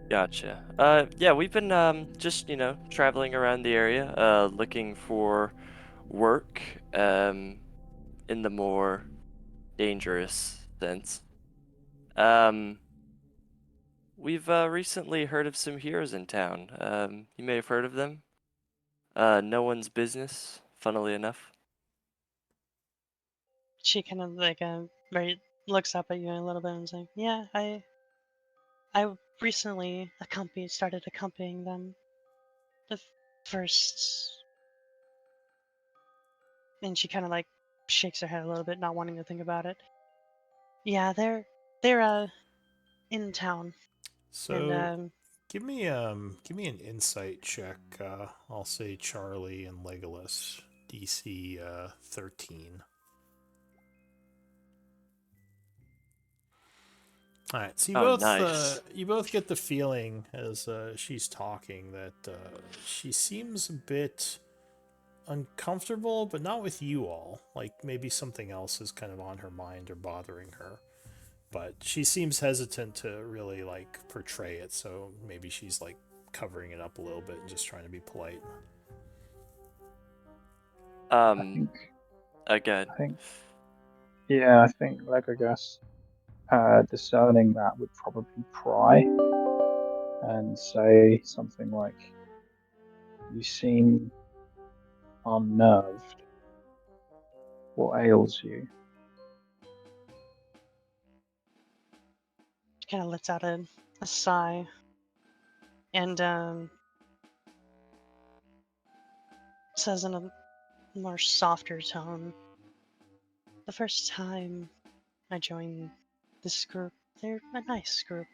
Gotcha. Yeah, we've been just traveling around the area, looking for work, in the more dangerous sense. We've recently heard of some heroes in town. You may have heard of them. No One's Business, funnily enough. She kind of like very looks up at you a little bit and saying, "Yeah, I recently started accompanying them. The first," and she kind of like shakes her head a little bit, not wanting to think about it. "Yeah, they're in town, So, and give me an insight check. I'll say Charlie and Legolas, DC 13. All right, so Nice. you both get the feeling as she's talking that she seems a bit uncomfortable, but not with you all. Like maybe something else is kind of on her mind or bothering her. But she seems hesitant to really like portray it, so maybe she's like covering it up a little bit and just trying to be polite. Again. I think Legogas, discerning that, would probably pry and say something like, "You seem unnerved. What ails you?" kind of lets out a sigh, and says in a more softer tone, "The first time I joined this group, they're a nice group.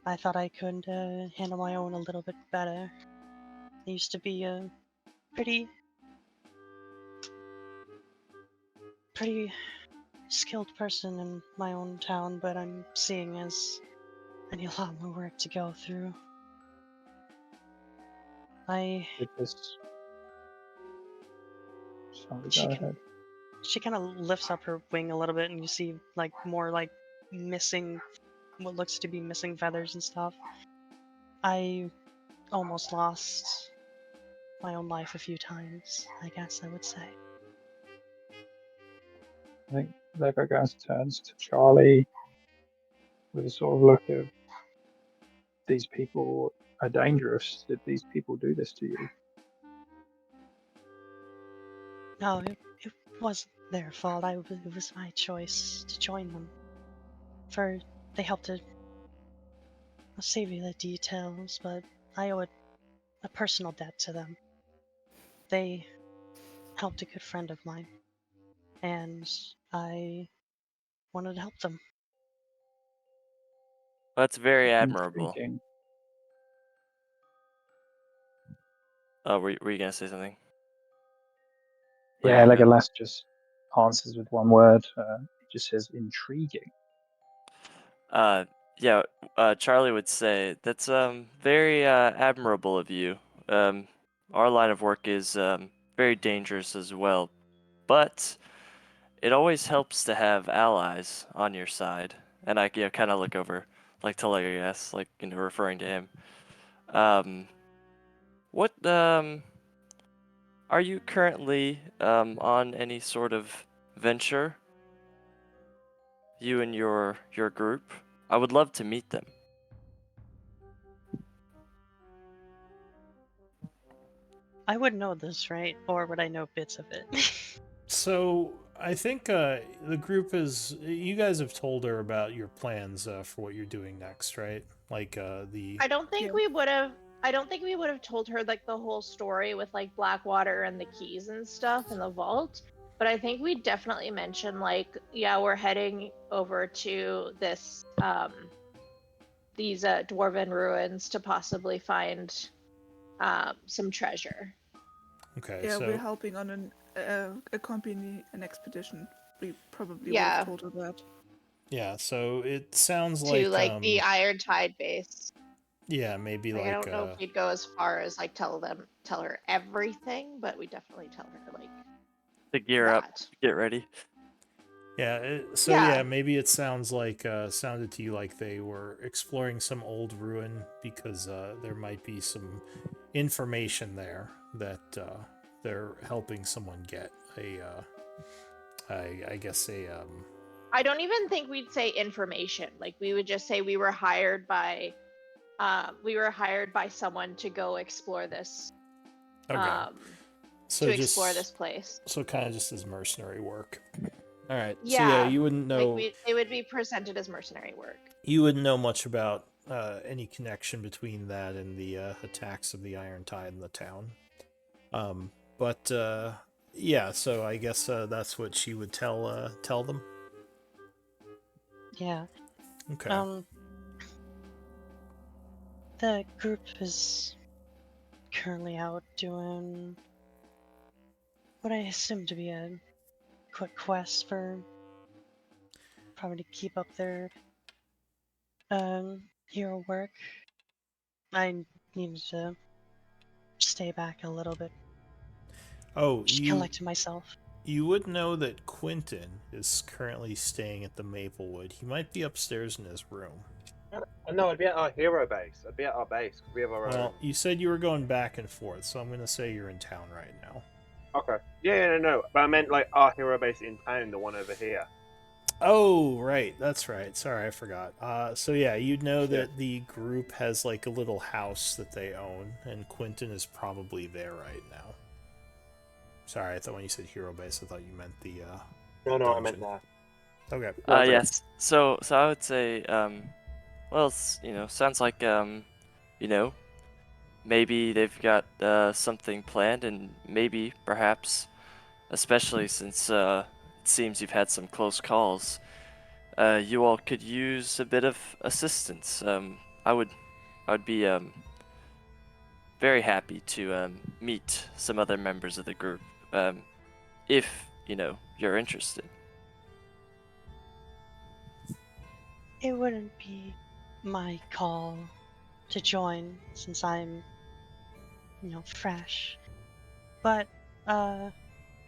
I thought I could handle my own a little bit better. I used to be a pretty skilled person in my own town, but I'm seeing as I need a lot more work to go through. Go ahead. She kind of lifts up her wing a little bit, and you see like more like missing, what looks to be missing feathers and stuff. I almost lost my own life a few times, I guess I would say." I think Legogas turns to Charlie with a sort of look of, "These people are dangerous. Did these people do this to you?" No, it wasn't their fault. It was my choice to join them. They helped to I'll save you the details, but I owe a personal debt to them. They helped a good friend of mine, and I wanted to help them. That's very admirable. Intriguing. Oh, were you gonna say something? Yeah, Legolas just answers with one word. It just says intriguing. Yeah, Charlie would say that's very admirable of you. Our line of work is very dangerous as well, but it always helps to have allies on your side. And I kind of look over, like to Legolas, like referring to him. What are you currently on any sort of venture? You and your group? I would love to meet them. I would know this, right? Or would I know bits of it? So I think the group is. You guys have told her about your plans for what you're doing next, right? Like the. I don't think Yeah. we would have. I don't think we would have told her like the whole story with like Blackwater and the keys and stuff in the vault. But I think we definitely mentioned like, yeah, we're heading over to this these dwarven ruins to possibly find some treasure. Okay. Yeah, so we're helping on an expedition. We probably would Yeah. have told her that. yeah. So it sounds To like the Iron Tide base. yeah, maybe Like, like I don't know if we'd go as far as like tell her everything, but we definitely tell her like To gear up, that. get ready. Yeah, so Yeah. yeah, maybe it sounds like sounded to you like they were exploring some old ruin because there might be some information there that they're helping someone get I guess I don't even think we'd say information. Like we would just say we were hired by someone to go explore this. okay. So to just explore this place. so kind of just as mercenary work. All right. Yeah. So yeah, you wouldn't know. Like it would be presented as mercenary work. You wouldn't know much about any connection between that and the attacks of the Iron Tide in the town. But yeah, so I guess that's what she would tell them. Yeah. Okay. The group is currently out doing what I assume to be a quick quest for probably to keep up their hero work. I need to stay back a little bit. Oh, Just collect myself. You would know that Quentin is currently staying at the Maplewood. He might be upstairs in his room. No, I'd be at our hero base. I'd be at our base because we have our Well, own. you said you were going back and forth, so I'm going to say you're in town right now. Okay. Yeah, no. But I meant like our hero base in town, the one over here. Oh, right. That's right. Sorry, I forgot. So yeah, you'd know that the group has like a little house that they own, and Quentin is probably there right now. Sorry, I thought when you said hero base, I thought you meant the. No, dungeon. I meant that. Okay. Yes. So I would say, well, sounds like, maybe they've got something planned, and maybe, perhaps, especially since it seems you've had some close calls, you all could use a bit of assistance. I would be very happy to meet some other members of the group, if you're interested. It wouldn't be my call to join since I'm, fresh, but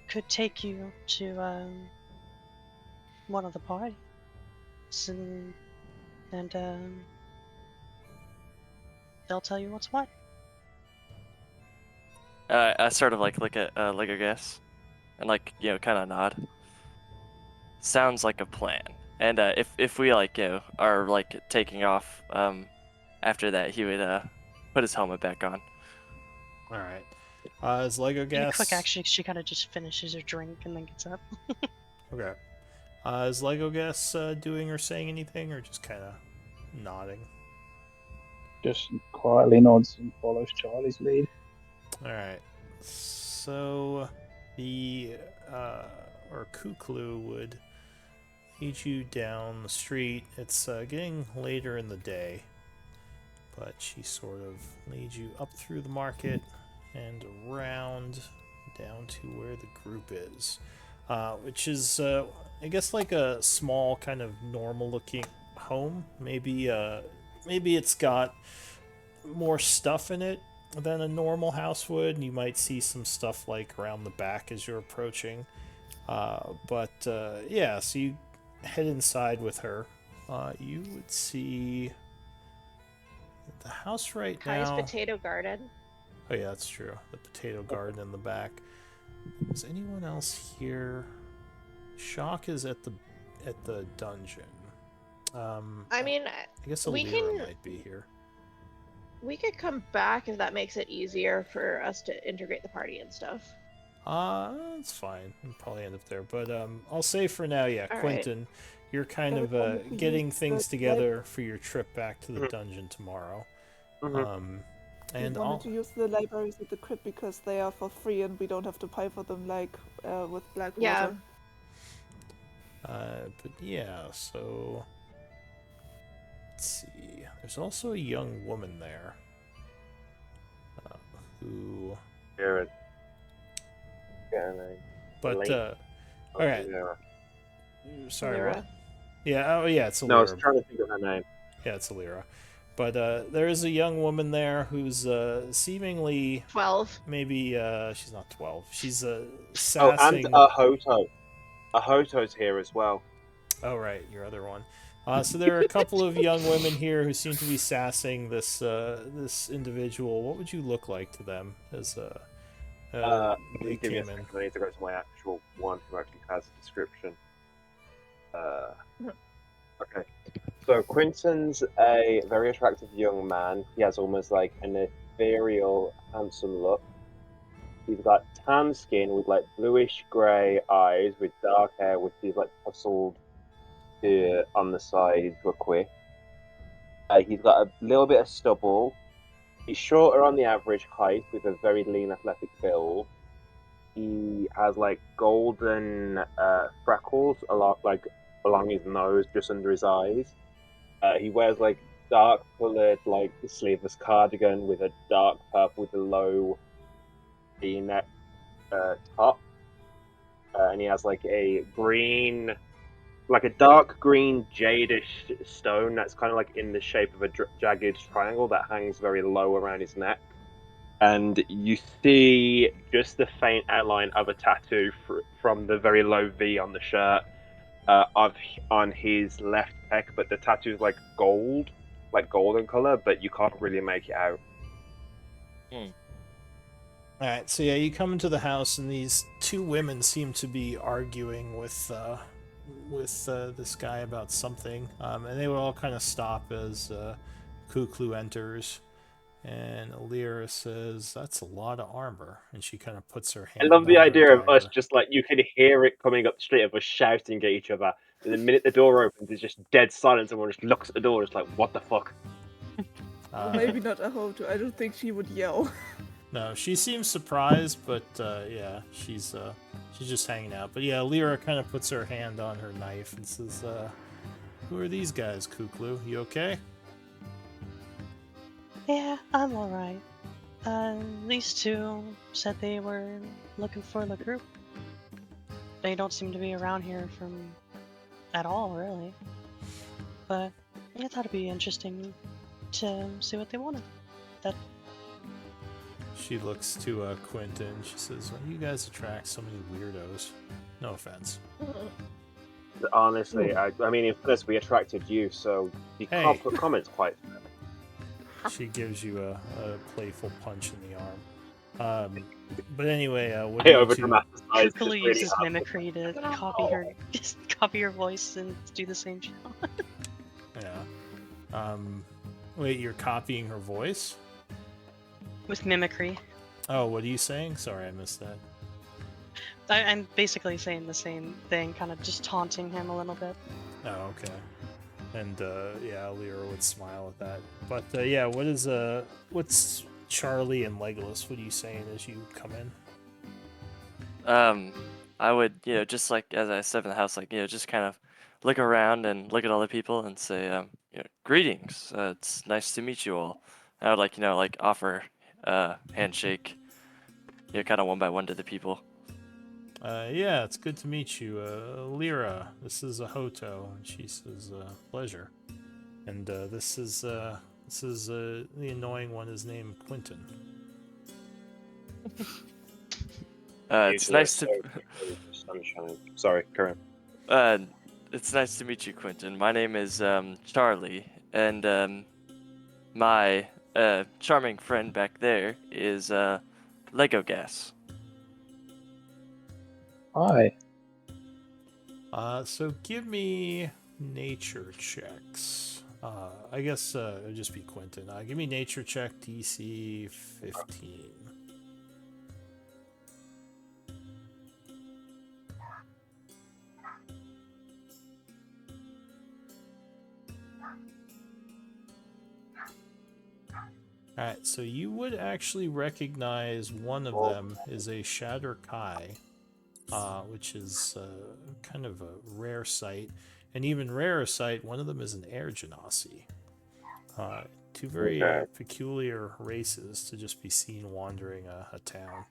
could take you to one of the parties and they'll tell you what's what. I sort of look at Legolas and kind of nod. Sounds like a plan. And if we are taking off after that, he would put his helmet back on. All right. Is Legolas? Quick, actually, she kind of just finishes her drink and then gets up. Okay. Is Legolas doing or saying anything, or just kind of nodding? just quietly nods and follows Charlie's lead. Alright. So the or Kuklu would lead you down the street. It's getting later in the day, but she sort of leads you up through the market and around down to where the group is, which is I guess like a small kind of normal looking home. Maybe it's got more stuff in it than a normal house would, and you might see some stuff like around the back as you're approaching. But yeah, so you head inside with her. You would see the house right Kai's now. potato garden. Oh yeah, that's true. The potato garden in the back. Is anyone else here? Shock is at the dungeon. I mean, I guess we Alira can- might be here. we could come back if that makes it easier for us to integrate the party and stuff. It's fine. We'll probably end up there. But I'll say for now, yeah, All right. Quentin, you're kind I of wanted to getting use things the together for your trip back to the Mhm. dungeon tomorrow. Mhm. And we wanted to use the libraries at the crypt because they are for free and we don't have to pay for them like with Blackwater. Yeah. But yeah, so let's see. There's also a young woman there who. Jared. Get her name. But Link. all right. Yeah. Sorry. Alira. What? Yeah. Oh yeah. It's Alira. No, I was trying to think of her name. Yeah, it's Alira. But there is a young woman there who's seemingly 12. maybe she's not 12. She's Oh, sassing. and Ahoto. Ahoto's here as well. Oh right, your other one. So there are a couple of young women here who seem to be sassing this this individual. What would you look like to them as they Give me a came in? second. I need to go to my actual one who actually has a description. Okay. So Quinton's a very attractive young man. He has almost like an ethereal, handsome look. He's got tan skin with like bluish grey eyes with dark hair, which is like tousled on the side into a quiff. He's got a little bit of stubble. He's shorter on the average height with a very lean, athletic build. He has like golden freckles along his nose, just under his eyes. He wears like dark coloured like sleeveless cardigan with a dark purple with a low V-neck top, and he has like a green, like a dark green jadish stone that's kind of like in the shape of a jagged triangle that hangs very low around his neck. And you see just the faint outline of a tattoo from the very low V on the shirt on his left pec, but the tattoo is like gold, like golden color, but you can't really make it out. Alright, so yeah, you come into the house and these two women seem to be arguing with this guy about something, and they would all kind of stop as Kuklu enters, and Alira says, "That's a lot of armor," and she kind of puts her hand. I love the on her idea of us dagger. just like, you can hear it coming up the street of us shouting at each other, and the minute the door opens, it's just dead silence. Everyone just looks at the door, just like, what the fuck? Well, maybe not Ahoto. I don't think she would yell. No, she seems surprised, but yeah, she's just hanging out. But yeah, Lyra kind of puts her hand on her knife and says, "Who are these guys, Kuklu? You okay?" Yeah, I'm alright. These two said they were looking for the group. They don't seem to be around here at all, really. But I thought it'd be interesting to see what they wanted. She looks to Quentin. She says, "Well, you guys attract so many weirdos. No offense." Honestly, I mean, in first we attracted you, so you Hey. can't put comments quite. She gives you a playful punch in the arm. But anyway, what I do you over two... dramatize. Kukulu uses mimicry to copy her voice and do the same shit. Yeah. Wait, you're copying her voice? With mimicry. Oh, what are you saying? Sorry, I missed that. I'm basically saying the same thing, kind of just taunting him a little bit. Oh, okay. And yeah, Lyra would smile at that. But yeah, what's Charlie and Legolas? What are you saying as you come in? I would, just like as I step in the house, like, just kind of look around and look at all the people and say, greetings. It's nice to meet you all. I would like offer handshake, kind of one by one to the people. Yeah, it's good to meet you, Lyra. This is Ahoto, and she says, pleasure. And this is the annoying one. Is named Quentin. It's nice to. Sunshine. Sorry, Karen. It's nice to meet you, Quentin. My name is Charlie, and my charming friend back there is Lego Gas. Hi. So give me nature checks. I guess it would just be Quentin. Give me nature check DC 15. Alright, so you would actually recognize one of them is a Shatter Kai, which is kind of a rare sight. And even rarer sight, one of them is an Air Genasi. Two very peculiar races to just be seen wandering a town.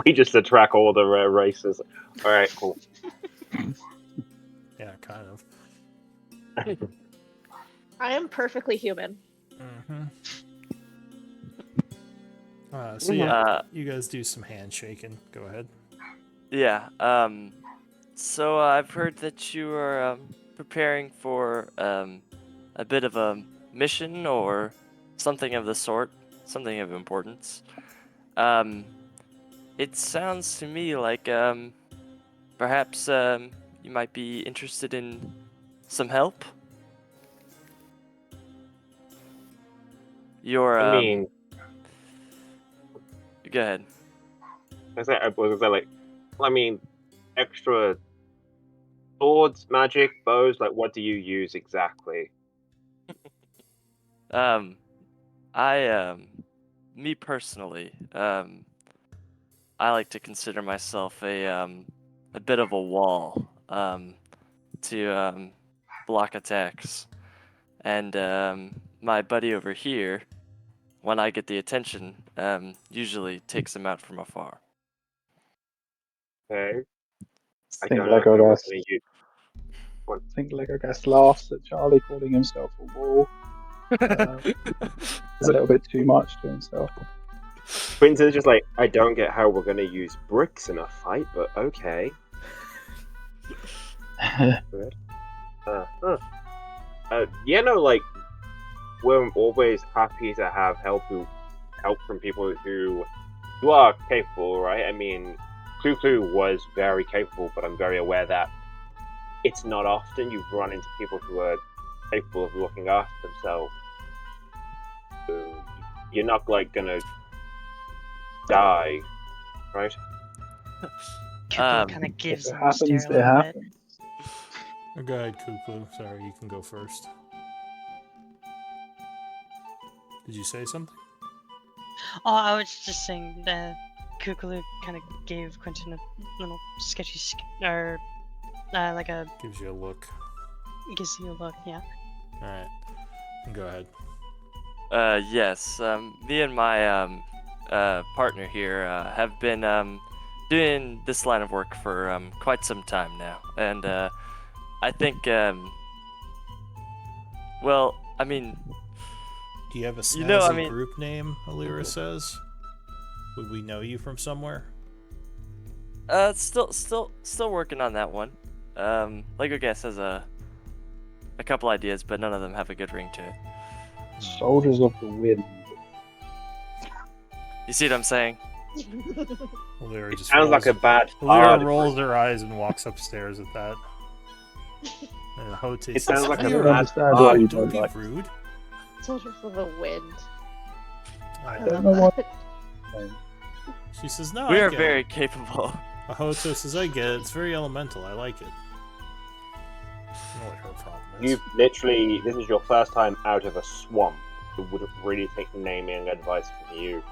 We just attract all the rare races. Alright, cool. Yeah, kind of. I am perfectly human. Mm-hmm. So yeah, you guys do some handshaking. Go ahead. Yeah. So I've heard that you are preparing for a bit of a mission or something of the sort, something of importance. It sounds to me like perhaps you might be interested in some help. You're. I mean, go ahead. I mean, extra swords, magic, bows. Like, what do you use exactly? Me personally, I like to consider myself a bit of a wall, to block attacks, and my buddy over here, when I get the attention, usually takes them out from afar. Okay. I think Legogas laughs at Charlie calling himself a wall. It's a little bit too much to himself. Quentin's just like, I don't get how we're gonna use bricks in a fight, but okay. Good. We're always happy to have help from people who are capable, right? I mean, Klu was very capable, but I'm very aware that it's not often you run into people who are capable of looking after themselves. So you're not gonna die, right? Kuklu kind of gives If it him a stare happens, a it little bit. happens. Go ahead, Kuklu. Sorry, you can go first. Did you say something? Oh, I was just saying that Kuklu kind of gave Quentin a little sketchy, like a Gives you a look. gives you a look, yeah. All right, go ahead. Yes. Me and my partner here have been doing this line of work for quite some time now, and I think well, I mean, Do you have a snazzy I mean- group name? Alira says. Would we know you from somewhere? still working on that one. Lego Gas has a couple ideas, but none of them have a good ring to it. Soldiers of the Wind. You see what I'm saying? Alira It just sounds like a rolls- bad Alira bard. rolls her eyes and walks upstairs at that. And Hote It sounds like a I don't "Alira, understand why you don't don't be like. rude. Soldiers of the Wind. I I don't love know that. She says, no, We I are get very it. capable. Ahoto says, I get it. It's very elemental. I like it. I know what her problem is. You've literally, this is your first time out of a swamp. I wouldn't really take naming advice from you.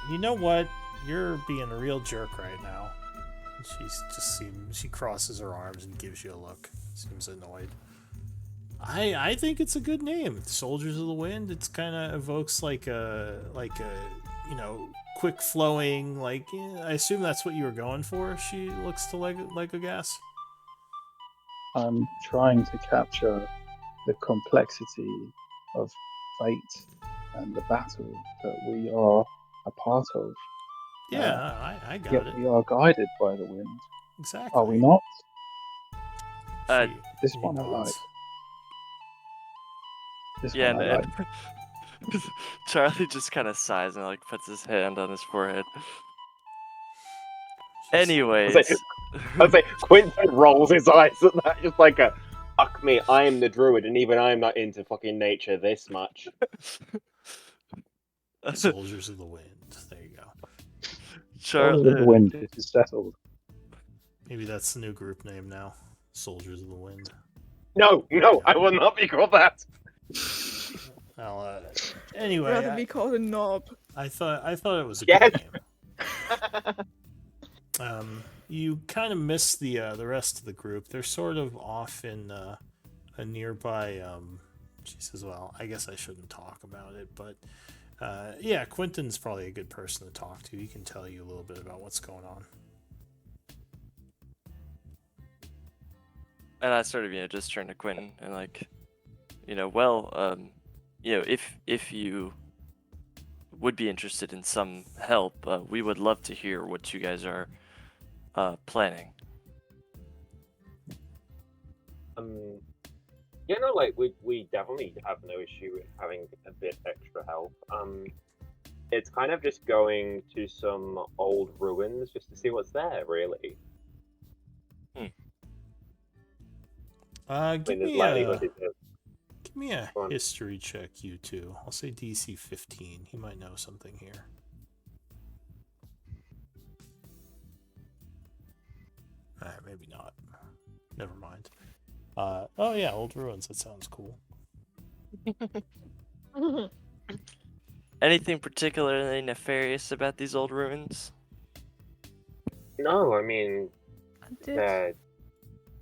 You know what? You're being a real jerk right now. She crosses her arms and gives you a look. Seems annoyed. I think it's a good name. Soldiers of the Wind. It's kind of evokes like a quick flowing, like, I assume that's what you were going for. She looks to Legogas. I'm trying to capture the complexity of fate and the battle that we are a part of. Yeah, I got Yet it. we are guided by the wind. Exactly. Are we not? This She one I nods. like. This Yeah, one I and like. Charlie just kind of sighs and like puts his hand on his forehead. She's- Anyways, I'd say Quentin rolls his eyes at that, just like a fuck me, I am the druid, and even I'm not into fucking nature this much. Soldiers of the Wind. There you go. Soldiers of the Wind, it is settled. Maybe that's the new group name now. Soldiers of the Wind. No, I will not be called that. Well, anyway, Rather be called a knob. I thought it was a Yes. good name. You kind of miss the rest of the group. They're sort of off in a nearby. She says, "Well, I guess I shouldn't talk about it, but yeah, Quentin's probably a good person to talk to. He can tell you a little bit about what's going on." And I sort of, just turn to Quentin and like, if you would be interested in some help, we would love to hear what you guys are planning. Like we definitely have no issue with having a bit extra help. It's kind of just going to some old ruins just to see what's there, really. Give there's me likelihood is that- give me a Go on. history check, you two. I'll say DC 15. He might know something here. Alright, maybe not. Never mind. Oh yeah, old ruins. That sounds cool. Anything particularly nefarious about these old ruins? No, I mean they're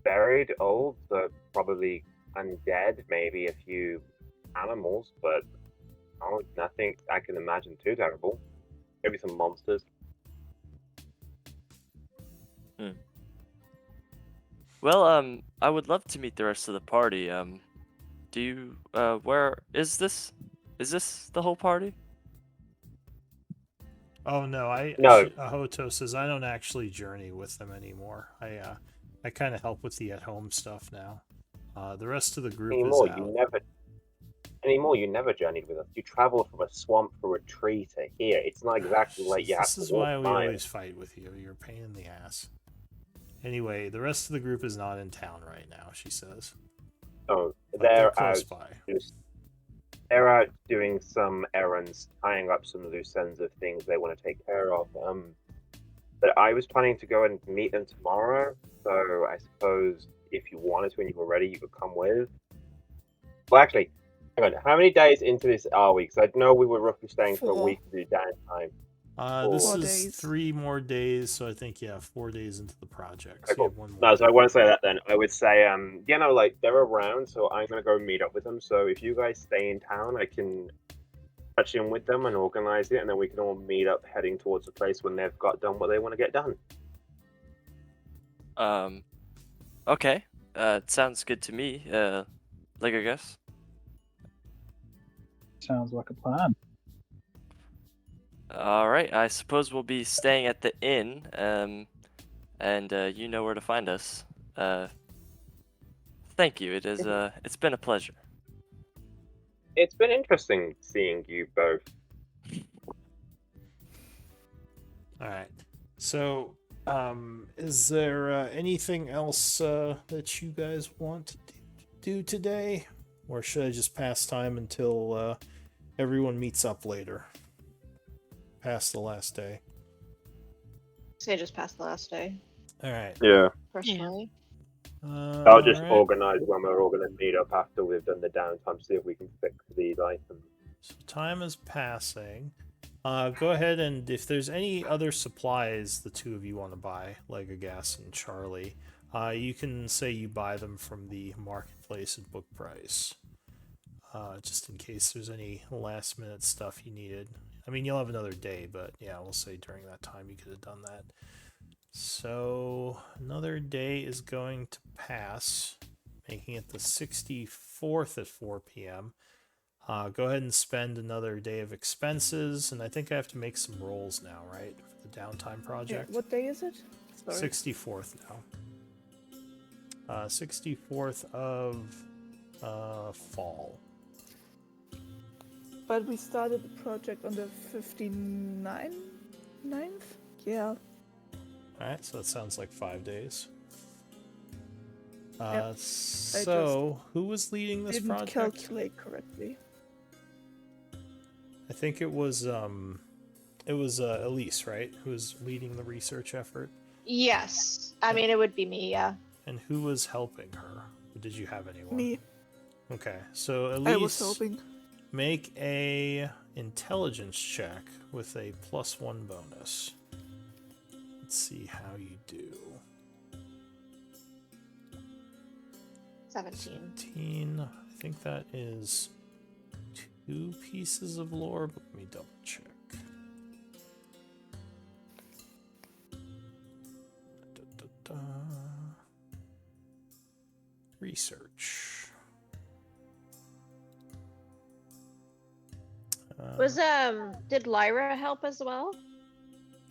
buried, old, so probably undead, maybe a few animals, but nothing I can imagine too terrible. Maybe some monsters. Well, I would love to meet the rest of the party. Do you, where is this? Is this the whole party? Oh no, No. Ahoto says I don't actually journey with them anymore. I kind of help with the at-home stuff now. The rest of the group is out. You never journeyed with us. You traveled from a swamp through a tree to here. It's not exactly like you have This to is walk why we miles. always fight with you. You're a pain in the ass. Anyway, the rest of the group is not in town right now, she says. Oh, But they're close out. by. They're out doing some errands, tying up some loose ends of things they want to take care of. But I was planning to go and meet them tomorrow, so I suppose if you wanted to and you were ready, you could come with. Well, actually, hang on. How many days into this are we? Because I know we were roughly staying for a 4. week to do downtime. This 4 is days. 3 more days, so I think 4 days into the project. Okay, So you have cool. 1 more. No, so I won't say that then. I would say, they're around, so I'm gonna go meet up with them. So if you guys stay in town, I can touch in with them and organize it, and then we can all meet up heading towards the place when they've got done what they want to get done. Okay. It sounds good to me. I guess. Sounds like a plan. All right. I suppose we'll be staying at the inn. And you know where to find us. Thank you. It's been a pleasure. It's been interesting seeing you both. All right. So, is there anything else that you guys want to do today? Or should I just pass time until everyone meets up later? Past the last day. Say just past the last day, All right. Yeah. personally. I'll just alright. organise when we're all going to meet up after we've done the downtime, see if we can fix these items. So time is passing. Go ahead and if there's any other supplies the two of you want to buy, Legogas and Charlie, you can say you buy them from the marketplace at book price. Just in case there's any last minute stuff you needed. I mean, you'll have another day, but yeah, we'll say during that time you could have done that. So another day is going to pass, making it the 64th at 4 p.m. Go ahead and spend another day of expenses, and I think I have to make some rolls now, right? For the downtime Yeah, project. what day is it? Sorry. 64th now. 64th of fall. But we started the project on the 9th? Yeah. Alright, so that sounds like 5 days. Yep, So, who was leading this Didn't project? calculate correctly. I think it was Elise, right? Who was leading the research effort? Yes. I mean, it would be me, yeah. And who was helping her? Or did you have anyone? Me. Okay, so I was Elise, hoping. make a intelligence check with a +1 bonus. Let's see how you do. 17. 17. I think that is 2 pieces of lore, but let me double check. Research. Did Lyra help as well?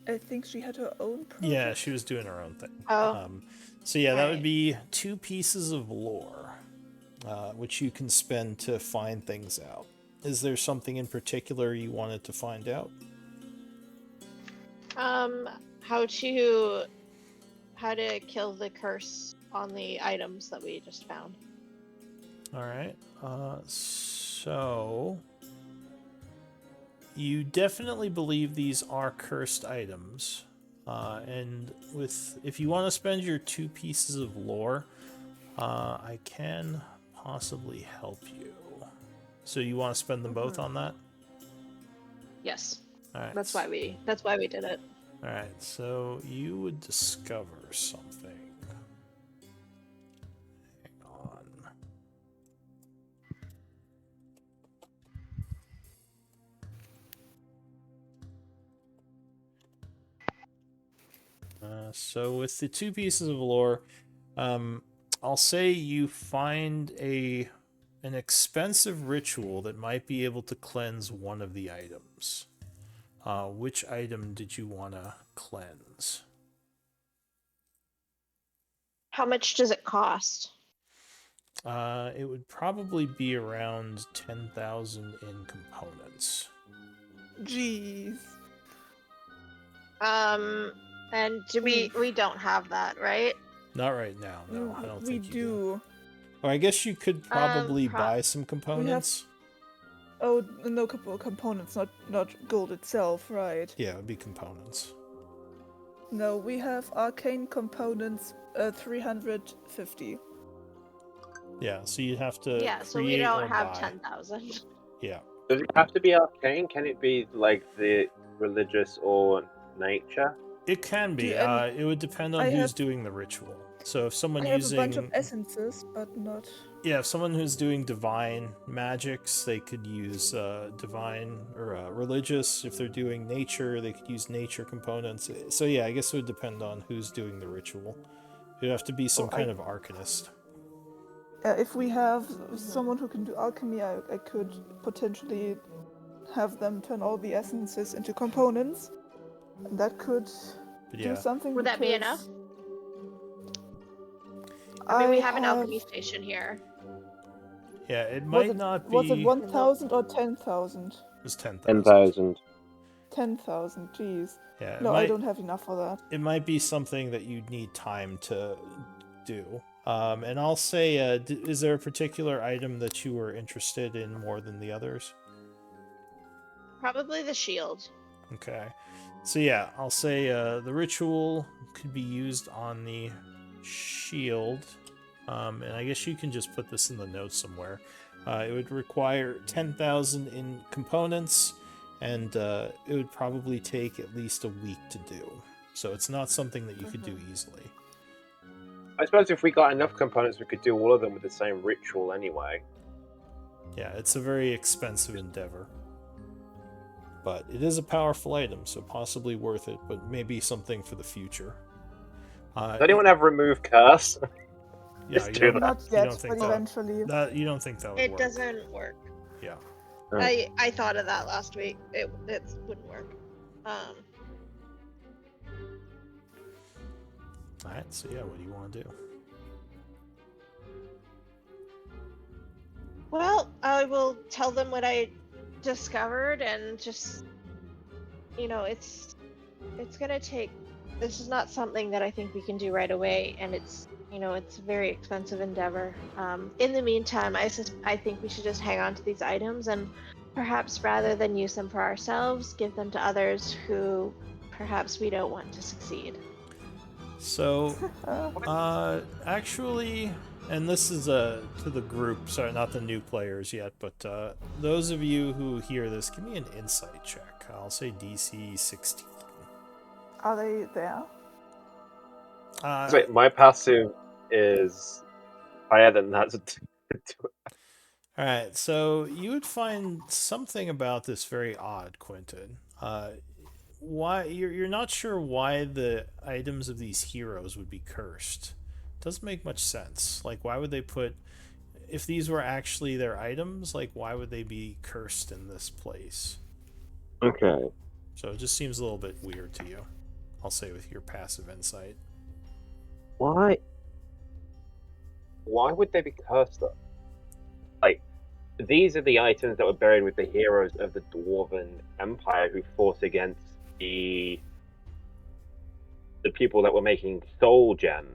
I think she had her own project. Yeah, she was doing her own thing. Oh. So yeah, that would Right. be 2 pieces of lore, which you can spend to find things out. Is there something in particular you wanted to find out? How to kill the curse on the items that we just found. All right. So you definitely believe these are cursed items, and if you want to spend your 2 pieces of lore, I can possibly help you. So you want to spend them both on that? Yes. All right. That's why we did it. All right. So you would discover something. Hang on. So with the 2 pieces of lore, I'll say you find an expensive ritual that might be able to cleanse one of the items. Which item did you want to cleanse? How much does it cost? It would probably be around 10,000 in components. Jeez. And we don't have that, right? Not right now, no. I don't We think you do. do. Or I guess you could probably pro- buy some components. Oh, no components, not gold itself, right? Yeah, it would be components. No, we have arcane components, 350. Yeah, so you'd have to Yeah, so we create don't or have buy. 10,000. Yeah. Does it have to be arcane? Can it be like the religious or nature? It can be. Do any- It would depend on I who's have- doing the ritual. So if someone I have using a bunch of essences, but not. yeah, if someone who's doing divine magics, they could use divine or religious. If they're doing nature, they could use nature components. So yeah, I guess it would depend on who's doing the ritual. It'd have to be some Well, kind of arcanist. If we have someone who can do alchemy, I could potentially have them turn all the essences into components. And that could But do yeah, something. Would that be because enough? I mean, we have an have- alchemy station here. yeah, it Was might it, not be. was it 1,000 or 10,000? It's 10,000. 10,000. 10,000, jeez. Yeah, it No, I might, don't have enough for that. it might be something that you'd need time to do. And I'll say, is there a particular item that you were interested in more than the others? Probably the shield. Okay. So yeah, I'll say the ritual could be used on the shield. and I guess you can just put this in the notes somewhere. It would require 10,000 in components, and it would probably take at least a week to do. So it's not something that you could do easily. I suppose if we got enough components, we could do all of them with the same ritual anyway. Yeah, it's a very expensive endeavor. But it is a powerful item, so possibly worth it, but maybe something for the future. Does anyone have remove curse? Yeah, Just you do don't, Not you yet, don't think but that, eventually. you don't think that would It work? doesn't work. Yeah. I thought of that last week. It wouldn't work. Alright, so yeah, what do you want to do? Well, I will tell them what I discovered, and just, it's gonna take. This is not something that I think we can do right away, and it's a very expensive endeavor. In the meantime, I think we should just hang on to these items, and perhaps rather than use them for ourselves, give them to others who perhaps we don't want to succeed. So, actually, and this is to the group, sorry, not the new players yet, but those of you who hear this, give me an insight check. I'll say DC 16. Are they there? Wait, my passive is higher than that. Alright, so you would find something about this very odd, Quentin. Why you're not sure why the items of these heroes would be cursed. Doesn't make much sense. Like, why would they put, if these were actually their items, like, why would they be cursed in this place? Okay. So it just seems a little bit weird to you, I'll say, with your passive insight. Why would they be cursed though? Like, these are the items that were buried with the heroes of the Dwarven Empire who fought against the people that were making soul gems.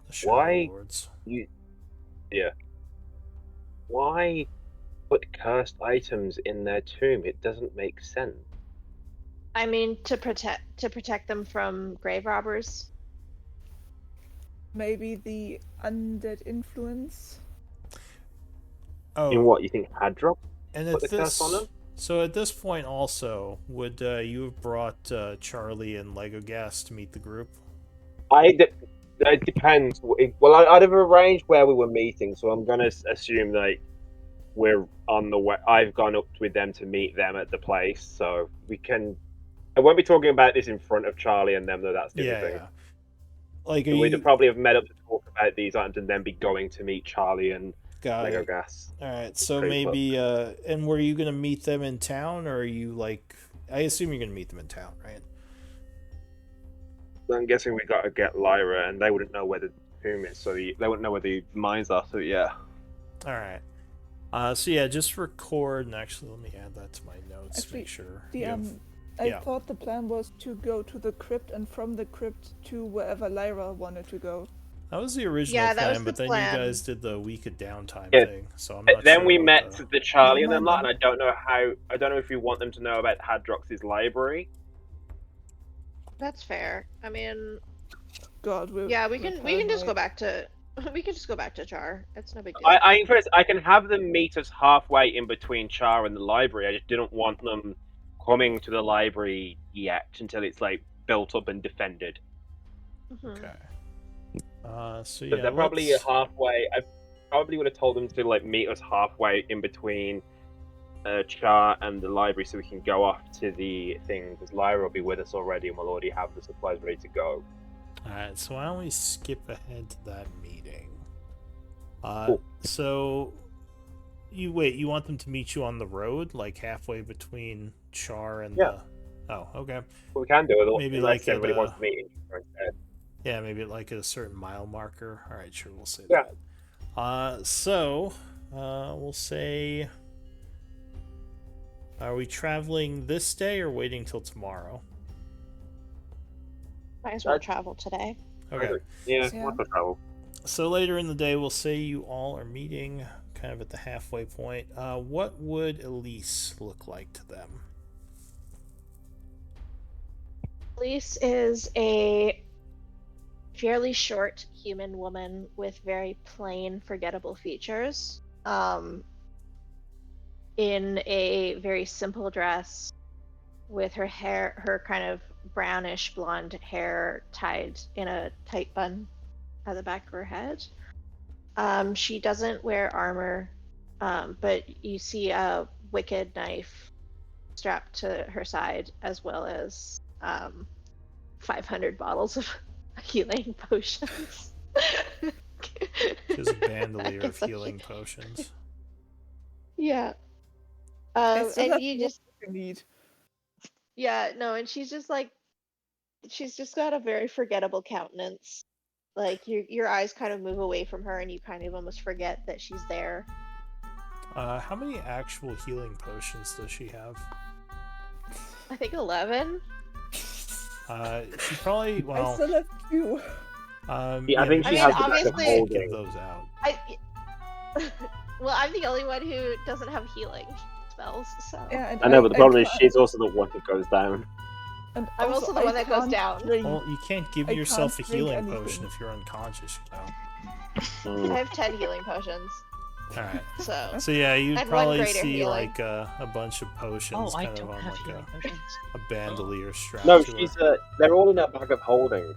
The Shadow Why Lords. Why put cursed items in their tomb? It doesn't make sense. I mean, to protect them from grave robbers. Maybe the undead influence? Oh, In what you think Hadrock and put at the curse on this, them? so at this point also, would you have brought Charlie and Legogas to meet the group? It depends. Well, I'd have arranged where we were meeting, so I'm gonna assume that we're on the way. I've gone up with them to meet them at the place, so we can. I won't be talking about this in front of Charlie and them, though. That's the other thing. Yeah. Like, We'd probably have met up to talk about these items and then be going to meet Charlie and got it. Legogas. Alright, so Pretty maybe, and were you going to meet them in town, or are you, like, I assume you're going to meet them in town, right? I'm guessing we got to get Lyra, and they wouldn't know where the tomb is, so they wouldn't know where the mines are, so yeah. Alright. So yeah, just record, and actually let me add that to my notes, Actually, make sure. I thought the plan was to go to the crypt, and from the crypt to wherever Lyra wanted to go. That was the original Yeah, that plan, was the but then plan. you guys did the week of downtime Yeah. thing, so I'm not Then sure we what met the Charlie and them lot, and I don't know if we want them to know about Hadrox's library. That's fair. I mean, God, we can just go back to Char. It's no big deal. I can have them meet us halfway in between Char and the library. I just didn't want them coming to the library yet until it's like built up and defended. Okay. So But yeah, they're probably let's- halfway. I probably would have told them to like meet us halfway in between Char and the library, so we can go off to the thing. Because Lyra will be with us already, and we'll already have the supplies ready to go. Alright, so why don't we skip ahead to that meeting? Cool. So you want them to meet you on the road, like halfway between Char and Yeah. the. Oh, okay. What we can do it. Maybe unless like at everybody a- wants to meet instead. Yeah, maybe like at a certain mile marker. All right, sure, we'll say Yeah. that. So we'll say, are we traveling this day or waiting till tomorrow? Might as well travel today. Okay. Yeah, Yeah. what's the trouble? So later in the day, we'll say you all are meeting kind of at the halfway point. What would Elise look like to them? Elise is a fairly short human woman with very plain, forgettable features. In a very simple dress, with her kind of brownish blonde hair tied in a tight bun at the back of her head. She doesn't wear armor, but you see a wicked knife strapped to her side, as well as 500 bottles of healing potions. Just a bandolier of healing potions. Yeah. I still And have you more just, you need. yeah, no, and she's just like, she's just got a very forgettable countenance. Like your eyes kind of move away from her, and you kind of almost forget that she's there. How many actual healing potions does she have? I think 11. She probably, I well, still have 2. Yeah, I think I she mean, has the bag of obviously- can't holding. give those out. Well, I'm the only one who doesn't have healing spells, so Yeah, and I know, but the problem is can't- she's also the one who goes down. and I'm also the I one that goes can't down. drink. Well, you can't give I yourself can't a drink healing anything. potion if you're unconscious, you know. Mm. I have 10 healing potions. Alright. So So yeah, you'd And one probably greater see healing. like a bunch of potions Oh, I kind of don't on have like healing potions. a bandolier strapped No, to she's her. they're all in that bag of holding.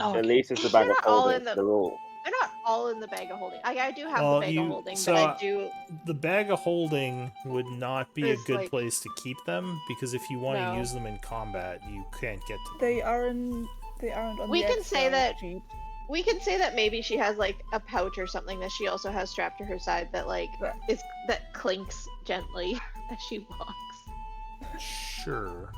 Oh, At okay. least it's the bag They're of not all holding. in the- They're all. they're not all in the bag of holding. I do have Well, the bag you- of holding, so, but I do. The bag of holding would not be a It's good like- place to keep them because if you want No. to use them in combat, you can't get to them. They aren't on We the can say Excel that- sheet. We can say that maybe she has like a pouch or something that she also has strapped to her side that like Right. that clinks gently as she walks. Sure.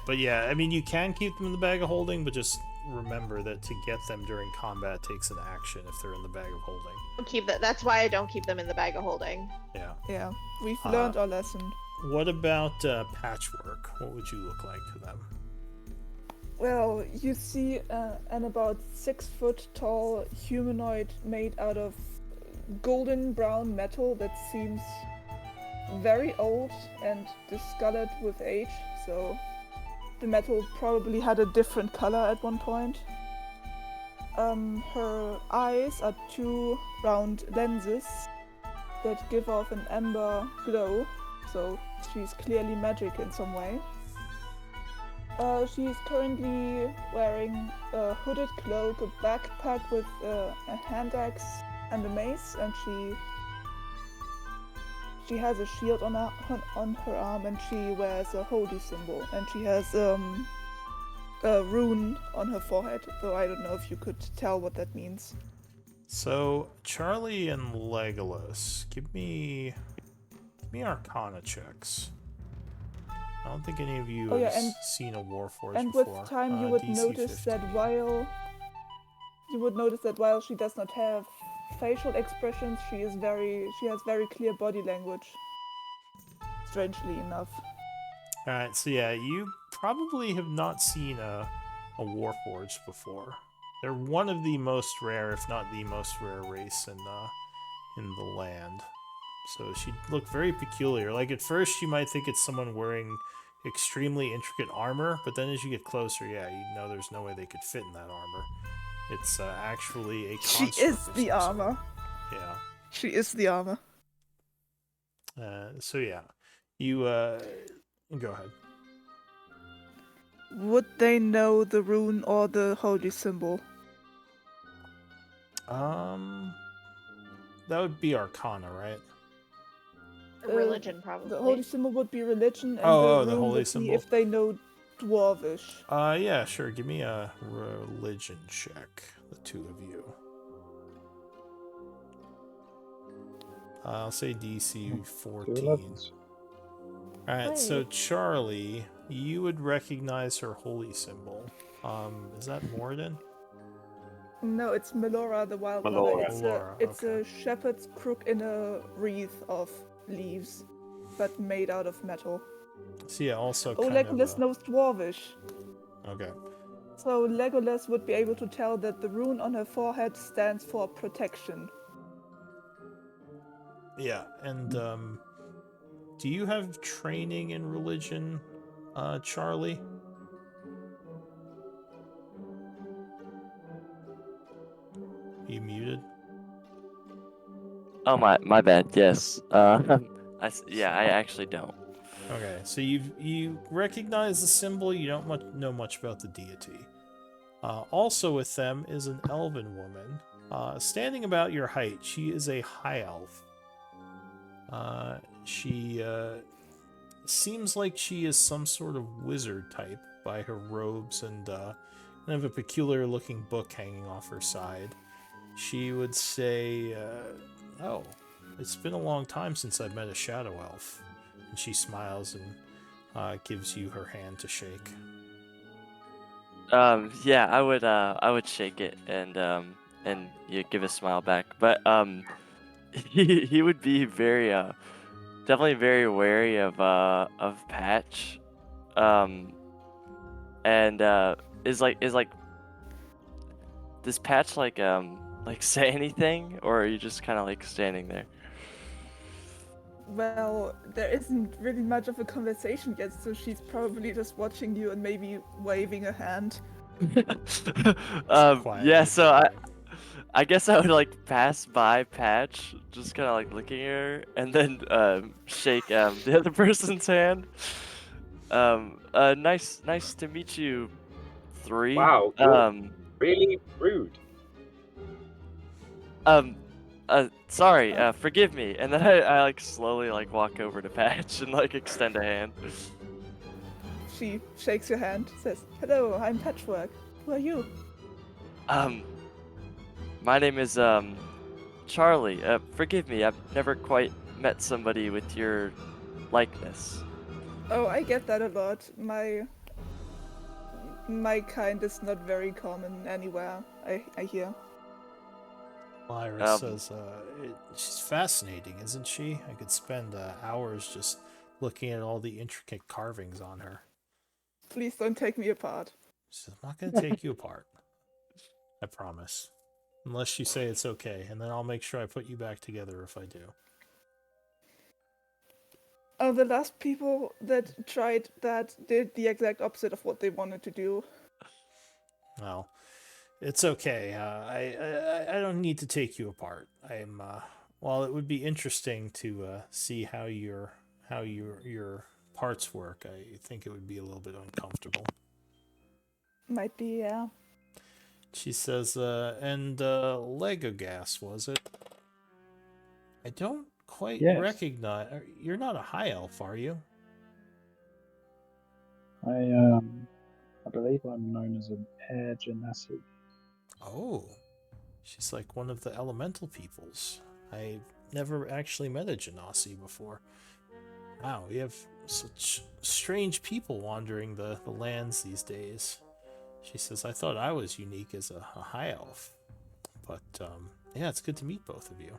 But yeah, I mean, you can keep them in the bag of holding, but just remember that to get them during combat takes an action if they're in the bag of holding. Don't keep that. That's why I don't keep them in the bag of holding. Yeah. Yeah, we've learned our lesson. What about Patchwork? What would you look like to them? Well, you see an about 6 foot tall humanoid made out of golden brown metal that seems very old and discolored with age, so the metal probably had a different color at one point. Her eyes are 2 round lenses that give off an amber glow, so she's clearly magic in some way. She's currently wearing a hooded cloak, a backpack with a hand axe and a mace, and she has a shield on her arm, and she wears a holy symbol, and she has a rune on her forehead, though I don't know if you could tell what that means. So, Charlie and Legolas, give me Arcana checks. I don't think any of you Oh, yeah, have and- seen a Warforged And before. with time, you would DC notice 15. that while she does not have facial expressions, she has very clear body language. Strangely enough. Alright, so yeah, you probably have not seen a Warforged before. They're one of the most rare, if not the most rare race in the land. So she'd look very peculiar. Like at first you might think it's someone wearing extremely intricate armor, but then as you get closer, yeah, you know there's no way they could fit in that armor. It's actually a She construct is of the some sort. armor. Yeah. She is the armor. So yeah, you go ahead. Would they know the rune or the holy symbol? That would be Arcana, right? Religion, probably. The holy symbol would be religion, and Oh, the the rune holy would be symbol. if they know dwarvish. Yeah, sure. Give me a religion check, the two of you. I'll say DC 2 14. 11s. Alright, so Charlie, you would recognize her holy symbol. Is that Moradin? No, it's Melora the Wildmother. Melora. It's Melora, a shepherd's crook in a wreath of leaves, but made out of metal. So yeah, also Oh, kind Legolas of knows dwarvish. Okay. So Legolas would be able to tell that the rune on her forehead stands for protection. Yeah, and do you have training in religion, Charlie? you muted? Oh my bad. Yes. Yeah, I actually don't. Okay, so you recognize the symbol. You don't know much about the deity. Also with them is an elven woman, standing about your height. She is a high elf. She seems like she is some sort of wizard type by her robes and kind of a peculiar looking book hanging off her side. She would say, oh, it's been a long time since I've met a shadow elf. And she smiles and gives you her hand to shake. Yeah, I would shake it and you give a smile back. But he would be very definitely very wary of Patch. And is like does Patch like say anything, or are you just kind of like standing there? Well, there isn't really much of a conversation yet, so she's probably just watching you and maybe waving a hand. Yeah, so I guess I would like pass by Patch, just kind of like looking at her, and then shake the other person's hand. Nice to meet you, 3. Wow, you're really rude. Sorry, forgive me. And then I like slowly like walk over to Patch and like extend a hand. She shakes your hand, says, "Hello, I'm Patchwork. Who are you?" My name is Charlie. Forgive me, I've never quite met somebody with your likeness. Oh, I get that a lot. My kind is not very common anywhere, I hear. Lyra says, she's fascinating, isn't she? I could spend hours just looking at all the intricate carvings on her. Please don't take me apart. She says, I'm not going to take you apart. I promise. Unless you say it's okay, and then I'll make sure I put you back together if I do. Oh, the last people that tried that did the exact opposite of what they wanted to do. Well, it's okay. I don't need to take you apart. While it would be interesting to see how your parts work, I think it would be a little bit uncomfortable. Might be, yeah. She says, and Legogas, was it? I don't quite recognize. You're not a high elf, are you? I believe I'm known as an air genasi. Oh, she's like one of the elemental peoples. I've never actually met a genasi before. Wow, we have such strange people wandering the lands these days. She says, I thought I was unique as a high elf. But, yeah, it's good to meet both of you.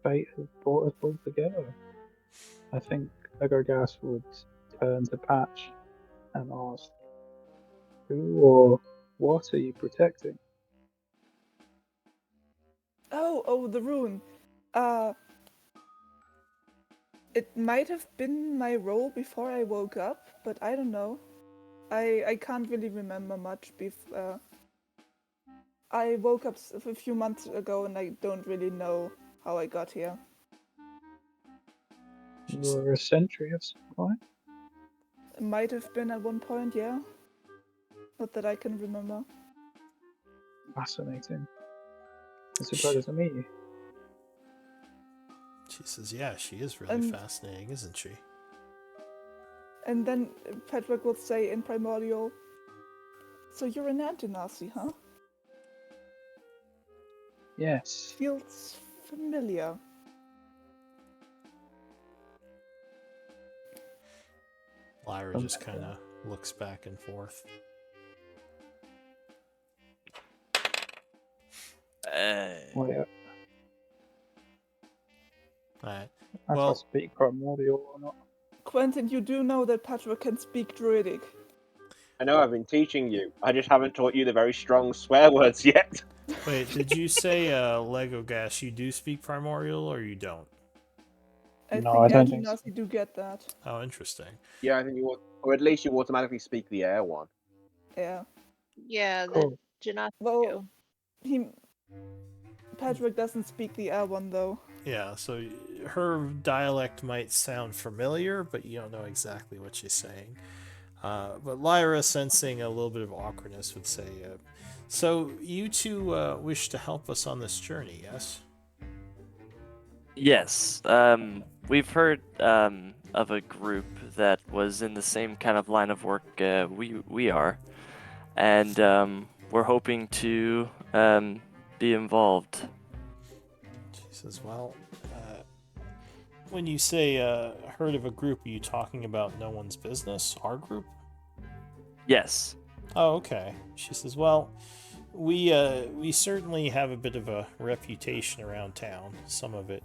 Fate has brought us all together. I think Legogas would turn to Patch and ask, who or what are you protecting? Oh, the rune. It might have been my role before I woke up, but I don't know. I can't really remember much. I woke up a few months ago and I don't really know how I got here. You were a sentry of some kind? It might have been at one point, yeah. Not that I can remember. Fascinating. It's a pleasure to meet you. She says, yeah, she is really fascinating, isn't she? And then Patrick will say in Primordial, so you're an anti-Nazi, huh? Yes. Feels familiar. Lyra just kind of looks back and forth. Well, Alright. I speak Primordial or not. Quentin, you do know that Patrick can speak Druidic. I know, I've been teaching you. I just haven't taught you the very strong swear words yet. Wait, did you say, Legogas, you do speak Primordial, or you don't? I think anti-Nazi do get that. Oh, interesting. Yeah, I think or at least you automatically speak the air one. Yeah. Yeah, the Genasi do. Patchwork doesn't speak the L1 though. Yeah, so her dialect might sound familiar, but you don't know exactly what she's saying. But Lyra, sensing a little bit of awkwardness, would say, so you two wish to help us on this journey, yes? Yes. We've heard of a group that was in the same kind of line of work we are, and we're hoping to be involved. She says, well, when you say heard of a group, are you talking about No One's Business, our group? Yes. Oh, okay. She says, well, we certainly have a bit of a reputation around town. Some of it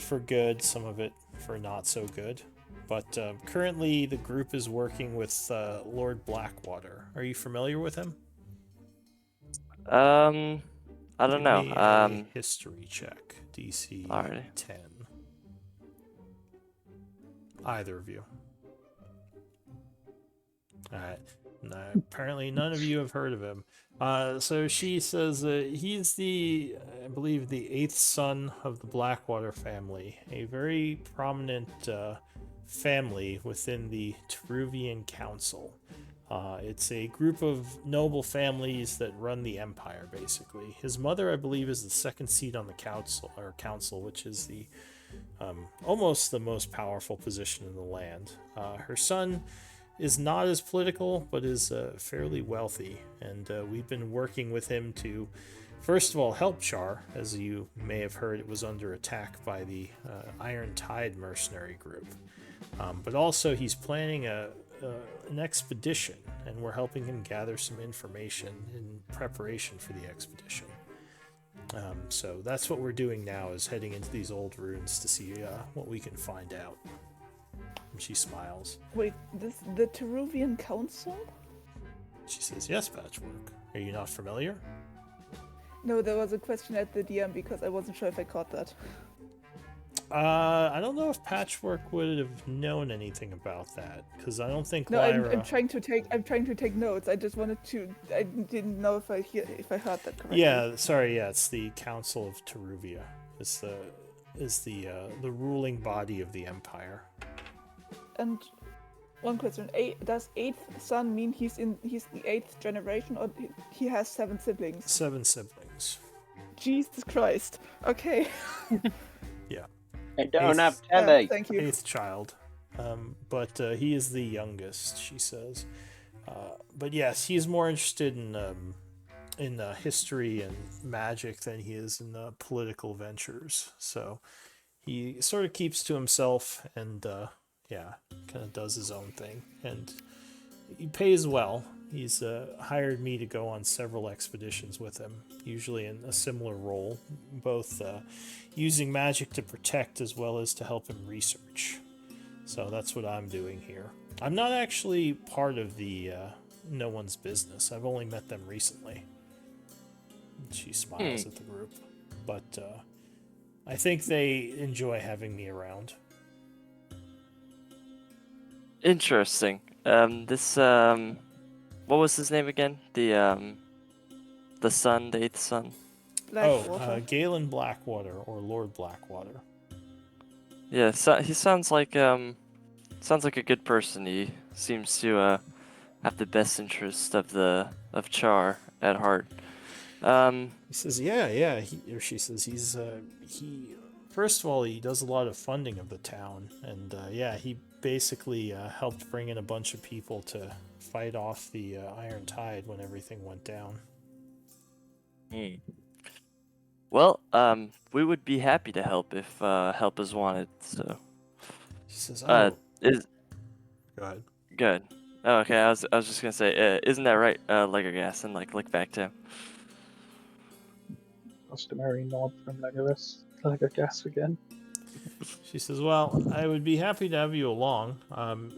for good, some of it for not so good. But currently, the group is working with Lord Blackwater. Are you familiar with him? I don't know. Give me a history check. DC Alrighty. 10. Either of you. Alright. No, apparently none of you have heard of him. So she says he's I believe, the 8th son of the Blackwater family, a very prominent family within the Teruvian Council. It's a group of noble families that run the empire, basically. His mother, I believe, is the second seat on the council, which is the almost the most powerful position in the land. Her son is not as political, but is fairly wealthy, and we've been working with him to, first of all, help Char. As you may have heard, it was under attack by the Iron Tide mercenary group. But also, he's planning an expedition, and we're helping him gather some information in preparation for the expedition. So that's what we're doing now, is heading into these old ruins to see what we can find out. And she smiles. Wait, the Teruvian Council? She says, yes, Patchwork. Are you not familiar? No, there was a question at the DM because I wasn't sure if I caught that. I don't know if Patchwork would have known anything about that, because I don't think No, Lyra... I'm trying to take notes. I just wanted to. I didn't know if I heard that correctly. Yeah, sorry. Yeah, it's the Council of Teruvia. Is the ruling body of the Empire. And one question: does 8th son mean he's the 8th generation, or he has 7 siblings? 7 siblings. Jesus Christ. Okay. Yeah. I don't have Yeah, telly. thank you. 8th child. But he is the youngest, she says. But yes, he's more interested in history and magic than he is in political ventures. So he sort of keeps to himself and kind of does his own thing. And he pays well. He's hired me to go on several expeditions with him, usually in a similar role, both using magic to protect as well as to help him research. So that's what I'm doing here. I'm not actually part of the No One's Business. I've only met them recently. She smiles at the group. But I think they enjoy having me around. Interesting. What was his name again? The son, the 8th son. Blackwater. Galen Blackwater, or Lord Blackwater. Yeah, so he sounds like a good person. He seems to have the best interest of Char at heart. He says, she says he first of all, he does a lot of funding of the town, and he basically helped bring in a bunch of people to fight off the Iron Tide when everything went down. Well, we would be happy to help if help is wanted. So She says, Go ahead. Good. Oh, okay, I was just gonna say, isn't that right, Legolas, and look back to him. Customary nod from Legolas again. She says, well, I would be happy to have you along.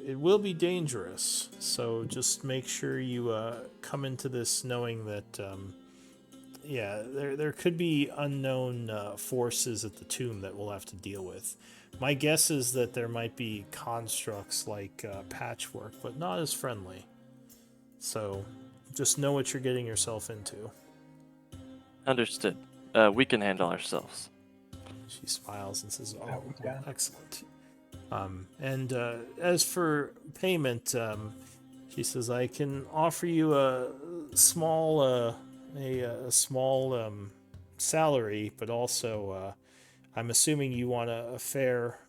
It will be dangerous, so just make sure you come into this knowing that, there could be unknown forces at the tomb that we'll have to deal with. My guess is that there might be constructs like Patchwork, but not as friendly. So just know what you're getting yourself into. Understood. We can handle ourselves. She smiles and says, Yeah, "Oh, we can." excellent." And as for payment, she says, "I can offer you a small, salary, but also, I'm assuming you want a fair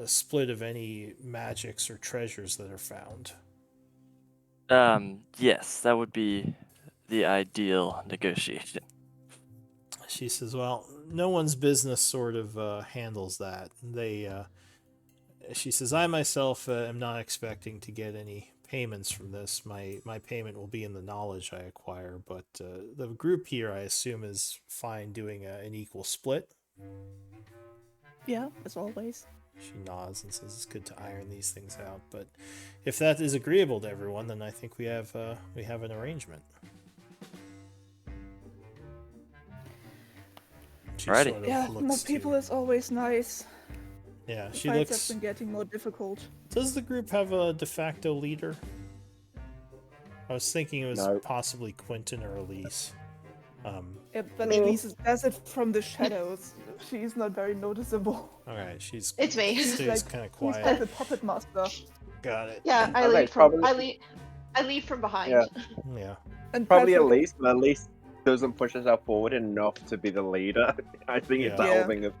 split of any magics or treasures that are found." Yes, that would be the ideal negotiation. She says, "Well, no one's business sort of handles that. She says, I myself am not expecting to get any payments from this. My payment will be in the knowledge I acquire, but the group here, I assume, is fine doing an equal split." Yeah, as always. She nods and says, "It's good to iron these things out, but if that is agreeable to everyone, then I think we have an arrangement." She Alrighty. sort of Yeah, looks more people to- is always nice. Yeah, she Fights looks. have been getting more difficult. Does the group have a de facto leader? I was thinking it was No. possibly Quentin or Elise. Yeah, but Me. Elise does it from the shadows. She's not very noticeable. Alright, she's It's me. stays Like, kind of She's quiet. like the puppet master. Got it. Yeah, I Okay, lead from probably- I lead from behind. Yeah. Yeah. And Probably Patrick, Elise, but Elise doesn't push herself forward enough to be the leader. I think it's that Yeah. whole thing of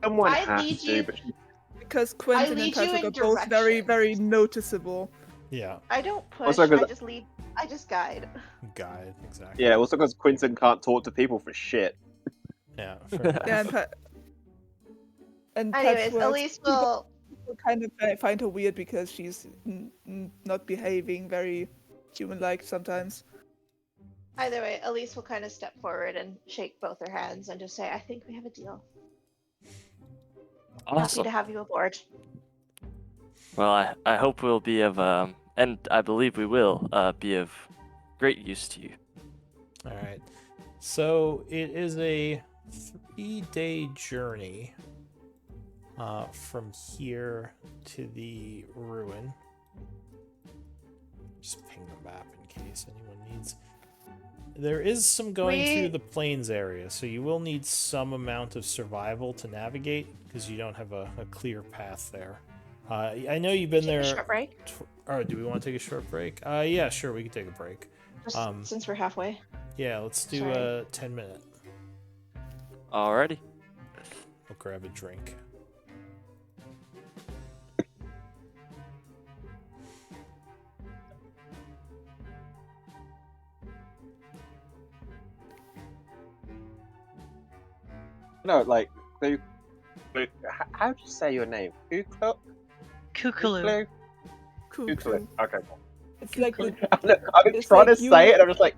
someone I has lead to, you- but she because Quentin lead and you Patrick in are both very, directions. very noticeable. Yeah. I don't push. Also 'cause- I just lead. I just guide. Guide, exactly. yeah, also because Quinton can't talk to people for shit. Yeah. Fair enough. Yeah, and Anyways, Patchworks, Elise will. people kind of find her weird because she's not behaving very human-like sometimes. Either way, Elise will kind of step forward and shake both her hands and just say, "I think we have a deal. Happy Awesome. to have you aboard." Well, I hope we'll be of and I believe we will be of great use to you. Alright. So it is a 3-day journey from here to the ruin. Just ping the map in case anyone needs. There is some going through the plains area, so you will need some amount of survival to navigate because you don't have a clear path there. I know you've been Take a there. short break, Or do we want to take a short break? Yeah, sure, we can take a break. just Um, since we're halfway. Yeah, let's do Sorry. a 10-minute. Alrighty. We'll grab a drink. No, like, how do you say your name? Kuklu? Kukulu. Kuklu. Okay. It's like the, I've been It's trying like to you- say it, and I'm just like,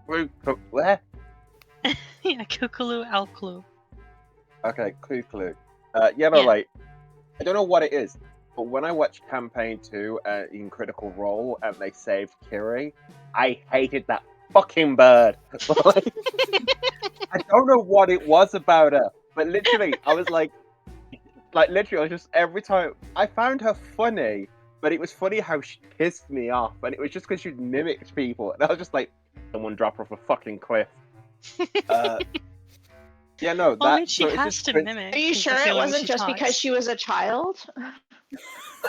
where? Yeah, Kukulu Alklu. Okay, Kuklu. Yeah, no, Yeah. like, I don't know what it is, but when I watched Campaign 2 in Critical Role and they saved Kiri, I hated that fucking bird. Like, I don't know what it was about her, but literally, I was like, literally, I was just, every time, I found her funny, but it was funny how she pissed me off, and it was just because she mimicked people, and I was just like, someone drop her off a fucking cliff. Yeah, no, Well, I that. mean, she so it's has just to Quin- mimic. Are you 'cause sure that's the it only way wasn't she just because talks. she was a child?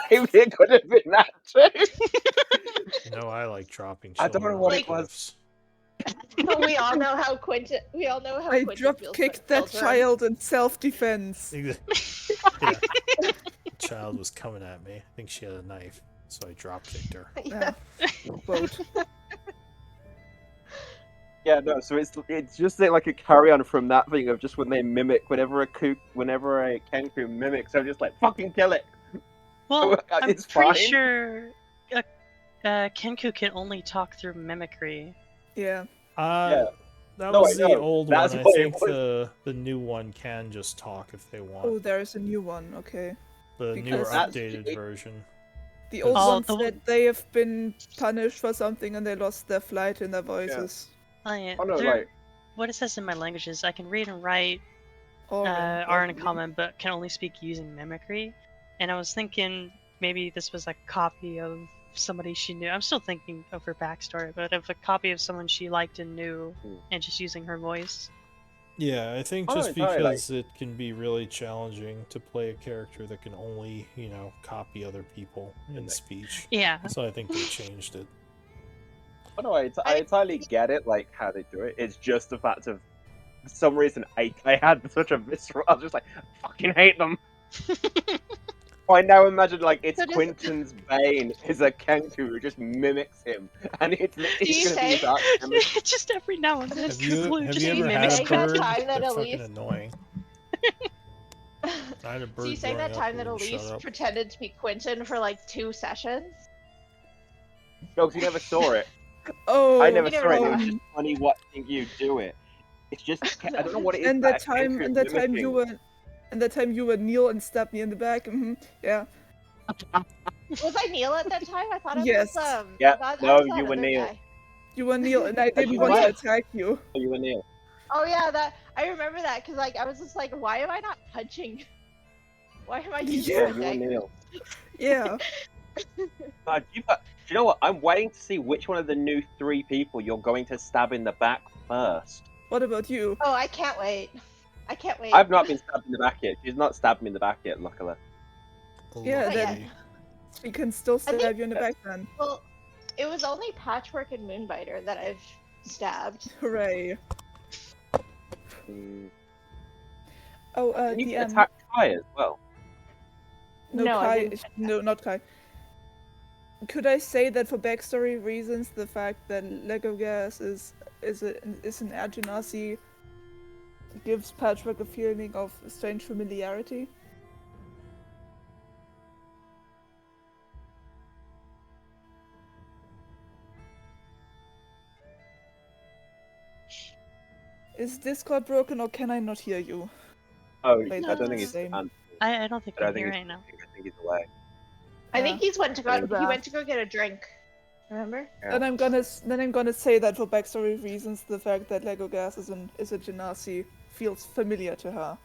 Maybe it could have been that too. You know, I like dropping I don't know children what off it was. cliffs. But we all know how Quentin. We all know how I Quentin drop feels kicked about that children. child in self-defense. Yeah. Child was coming at me. I think she had a knife, so I drop kicked her. Yeah. Quote. Yeah, no. So it's just like a carry on from that thing of just when they mimic whenever a Kenku mimics, I'm just like fucking kill it. Well, I'm It's pretty fine. sure Kenku can only talk through mimicry. Yeah. That No, was I the know. old That's one. I what it think the new one can just talk if they want. Oh, there is a new one. Okay. The newer because- updated version. The old Oh, ones the- said they have been punished for something and they lost their flight in their voices. Oh, yeah. Oh no, there- like What it says in my languages, I can read and write Or are in common, but can only speak using mimicry. And I was thinking maybe this was a copy of somebody she knew. I'm still thinking of her backstory, but of a copy of someone she liked and knew, and just using her voice. Yeah, I think Oh, just entirely. because it can be really challenging to play a character that can only, copy other people in speech. Yeah. So I think they changed it. By the way, I entirely get it, like how they do it. It's just the fact of, for some reason, I had such a visceral. I was just like, I fucking hate them. I now imagine like it's So does- Quentin's Bane is a Kenku who just mimics him, and it's you gonna be his say- arch nemesis. Just every now and then, Have you Clue just ever had mimics a saying that bird? time that They're fucking Elise- annoying. I had a bird So you saying that growing up time who that wouldn't shut Elise up. pretended to be Quentin for like 2 sessions? No, 'cause you never saw it. Oh, I never You saw it. It never was saw just funny watching you do it. It's just I don't know what it is. and about that time, Kenku and that time you mimicking. were, and that time you were Neil and stabbed me in the back. Yeah. Was I Neil at that time? I thought it Yes. was Yeah, I no, was that you were other Neil. guy. You were Neil, and I didn't you want to were. attack you. You were Neil. Oh yeah, that I remember that because like I was just like, why am I not punching? Why am I using Yeah, my You were dagger? Neil. Yeah. Do you know what? I'm waiting to see which one of the new 3 people you're going to stab in the back first. What about you? Oh, I can't wait. I can't wait. I've not been stabbed in the back yet. She's not stabbed me in the back yet, luckily. Yeah, Luckily. then we can still think- stab you in the back then. Well, it was only Patchwork and Moonbiter that I've stabbed. Hooray. Mm. Oh, Can you DM. attack Kai as well? No, No, I Kai. didn't. No, not Kai. Could I say that for backstory reasons, the fact that Legolas is an Air Genasi gives Patchwork a feeling of strange familiarity? Is Discord broken or can I not hear you? Oh, Wait, I don't that's think it's. insane. I don't think I don't I'm think here it's. right now. I think he's away. I think he went to Pretty go get a drink. Remember? Yeah. Then I'm gonna say that for backstory reasons, the fact that Legolas is a Genasi feels familiar to her.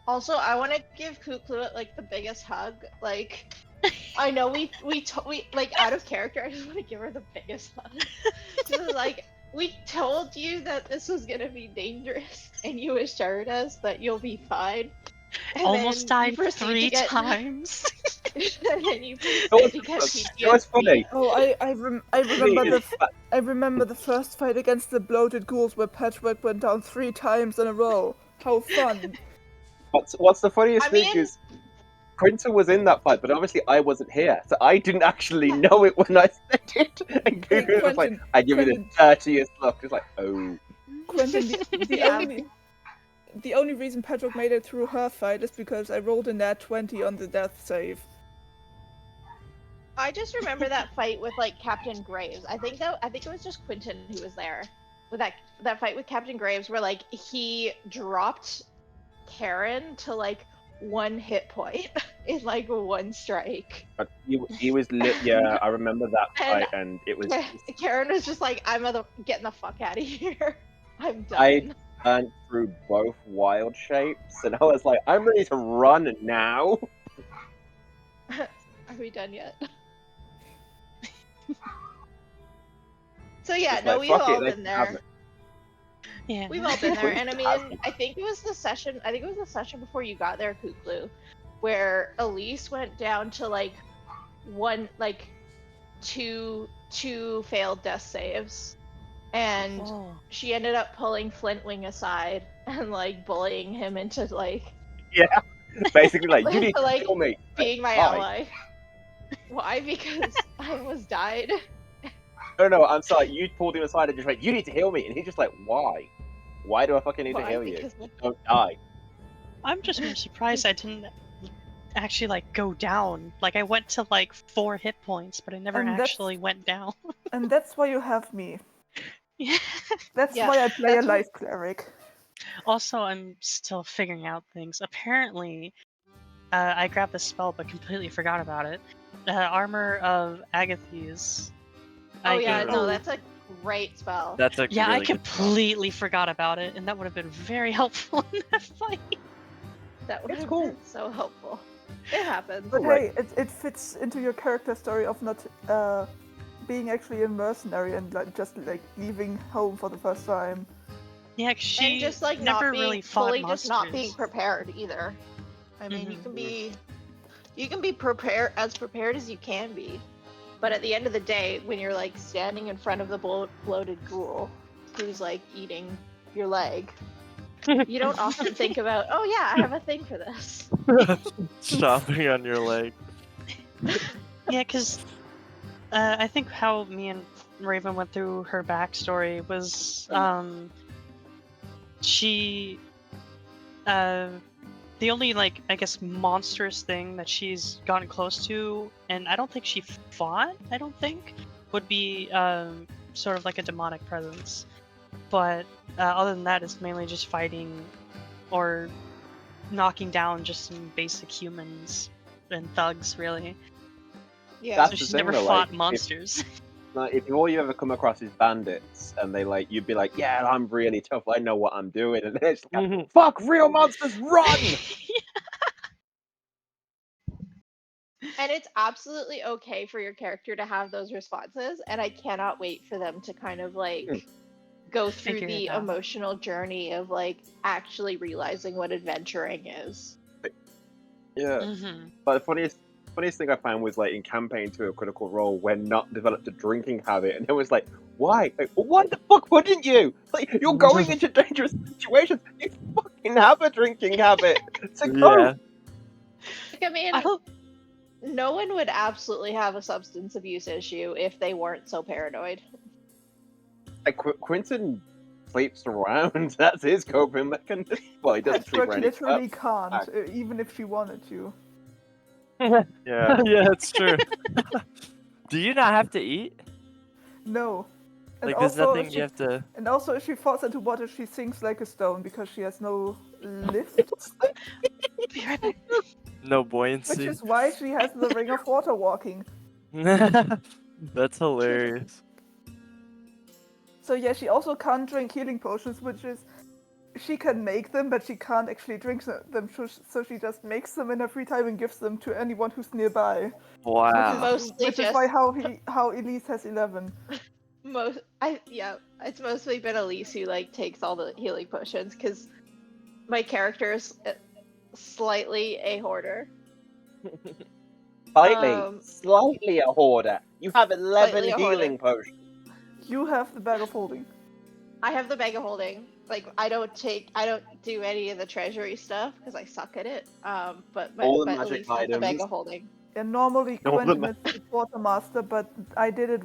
Also, I want to give Kuklu like the biggest hug. Like, I know we like out of character. I just want to give her the biggest hug. Just like we told you that this was gonna be dangerous, and you assured us that you'll be fine. And Almost then you died proceed to 3 get- times. and then you proceed It to get was funny. PTSD. Oh, I remember the first fight against the bloated ghouls where Patchwork went down 3 times in a row. How fun! What's the funniest I thing mean- is, Quinta was in that fight, but obviously I wasn't here, so I didn't actually know it when I said it. And Hey, Google was like, Quentin, I give you the Quentin. dirtiest look. It's like, oh. Quentin, Yeah. the only reason Patchwork made it through her fight is because I rolled a nat 20 on the death save. I just remember that fight with like Captain Graves. I think it was just Quentin who was there with that fight with Captain Graves, where like he dropped Karen to like 1 hit point in like 1 strike. But he was lit. Yeah, I remember that And- fight, and it was. Karen was just like, I'm getting the fuck out of here. I'm done. I turned through both wild shapes, and I was like, I'm ready to run now. Are we done yet? So yeah, It's no, like, we've fuck it, all they been can have there. it. Yeah. We've all been there, and I Have mean, I think it was the session before you got there, Kuklu, where Elise went down to like two failed death saves, and Oh. she ended up pulling Flintwing aside and like bullying him into like Yeah, basically, like, you need to Like, kill me. being my Why? ally. Why? Because I almost died. No, I'm sorry. You pulled him aside and just like, you need to heal me, and he's just like, why? Why do I fucking need to Why? heal you? Because Don't die. I'm just more surprised I didn't actually like go down. Like I went to like 4 hit points, but I never And that's- actually went down. And that's why you have me. Yeah. That's Yeah, why I play a that's why- life cleric. Also, I'm still figuring out things. Apparently, I grabbed this spell but completely forgot about it. Armor of Agathes. oh I yeah, gave- no, that's a great spell. That's a Yeah, really I good spell. completely forgot about it, and that would have been very helpful in that fight. That would It's have cool. been so helpful. It happens. But Right. hey, it fits into your character story of not being actually a mercenary and like just like leaving home for the first time. Yeah, 'cause she And just like never not being really fought fully, monsters. just not being prepared either. I mean, you can be prepared as you can be, but at the end of the day, when you're like standing in front of the bloated ghoul who's like eating your leg, you don't often think about, oh yeah, I have a thing for this. Chopping on your leg. Yeah, because I think how me and Raven went through her backstory was she the only like I guess monstrous thing that she's gotten close to, and I don't think she fought, would be sort of like a demonic presence. But other than that, it's mainly just fighting or knocking down just some basic humans and thugs, really. Yeah. That's So the she's thing, never though, fought like, monsters. if all you ever come across is bandits, and they like, you'd be like, yeah, I'm really tough. I know what I'm doing, and then it's like, fuck, real monsters, run! And it's absolutely okay for your character to have those responses, and I cannot wait for them to kind of like go through Figure the it out. emotional journey of like actually realizing what adventuring is. Yeah. Mm-hmm. But the funniest thing I found was like in Campaign 2 of Critical Role when Nott developed a drinking habit, and it was like, why? Like, why the fuck wouldn't you? Like, you're going into dangerous situations. You fucking have a drinking habit. So go. Yeah. Like, I mean, no one would absolutely have a substance abuse issue if they weren't so paranoid. Like, Quentin sleeps around. That's his coping mechanism. Well, he doesn't sleep Patchwork around. literally can't, even if she wanted to. Yeah. Yeah, it's true. Do you not have to eat? No. And Like, there's also, nothing you have to. And also, if she falls into water, she sinks like a stone because she has no lift. Be right back. No Which buoyancy. is why she has the ring of water walking. That's hilarious. So yeah, she also can't drink healing potions, which is... She can make them, but she can't actually drink them, so she just makes them in her free time and gives them to anyone who's nearby. Wow. Which is why how Elise has 11. It's mostly been Elise who like takes all the healing potions because my character is slightly a hoarder. Slightly a hoarder. You have 11 Slightly a healing potions. You have the bag of holding. I have the bag of holding. Like I don't do any of the treasury stuff because I suck at it. But All the but magic Elise has the bag items. of holding. And normally No, Quentin the is the quartermaster, but I did it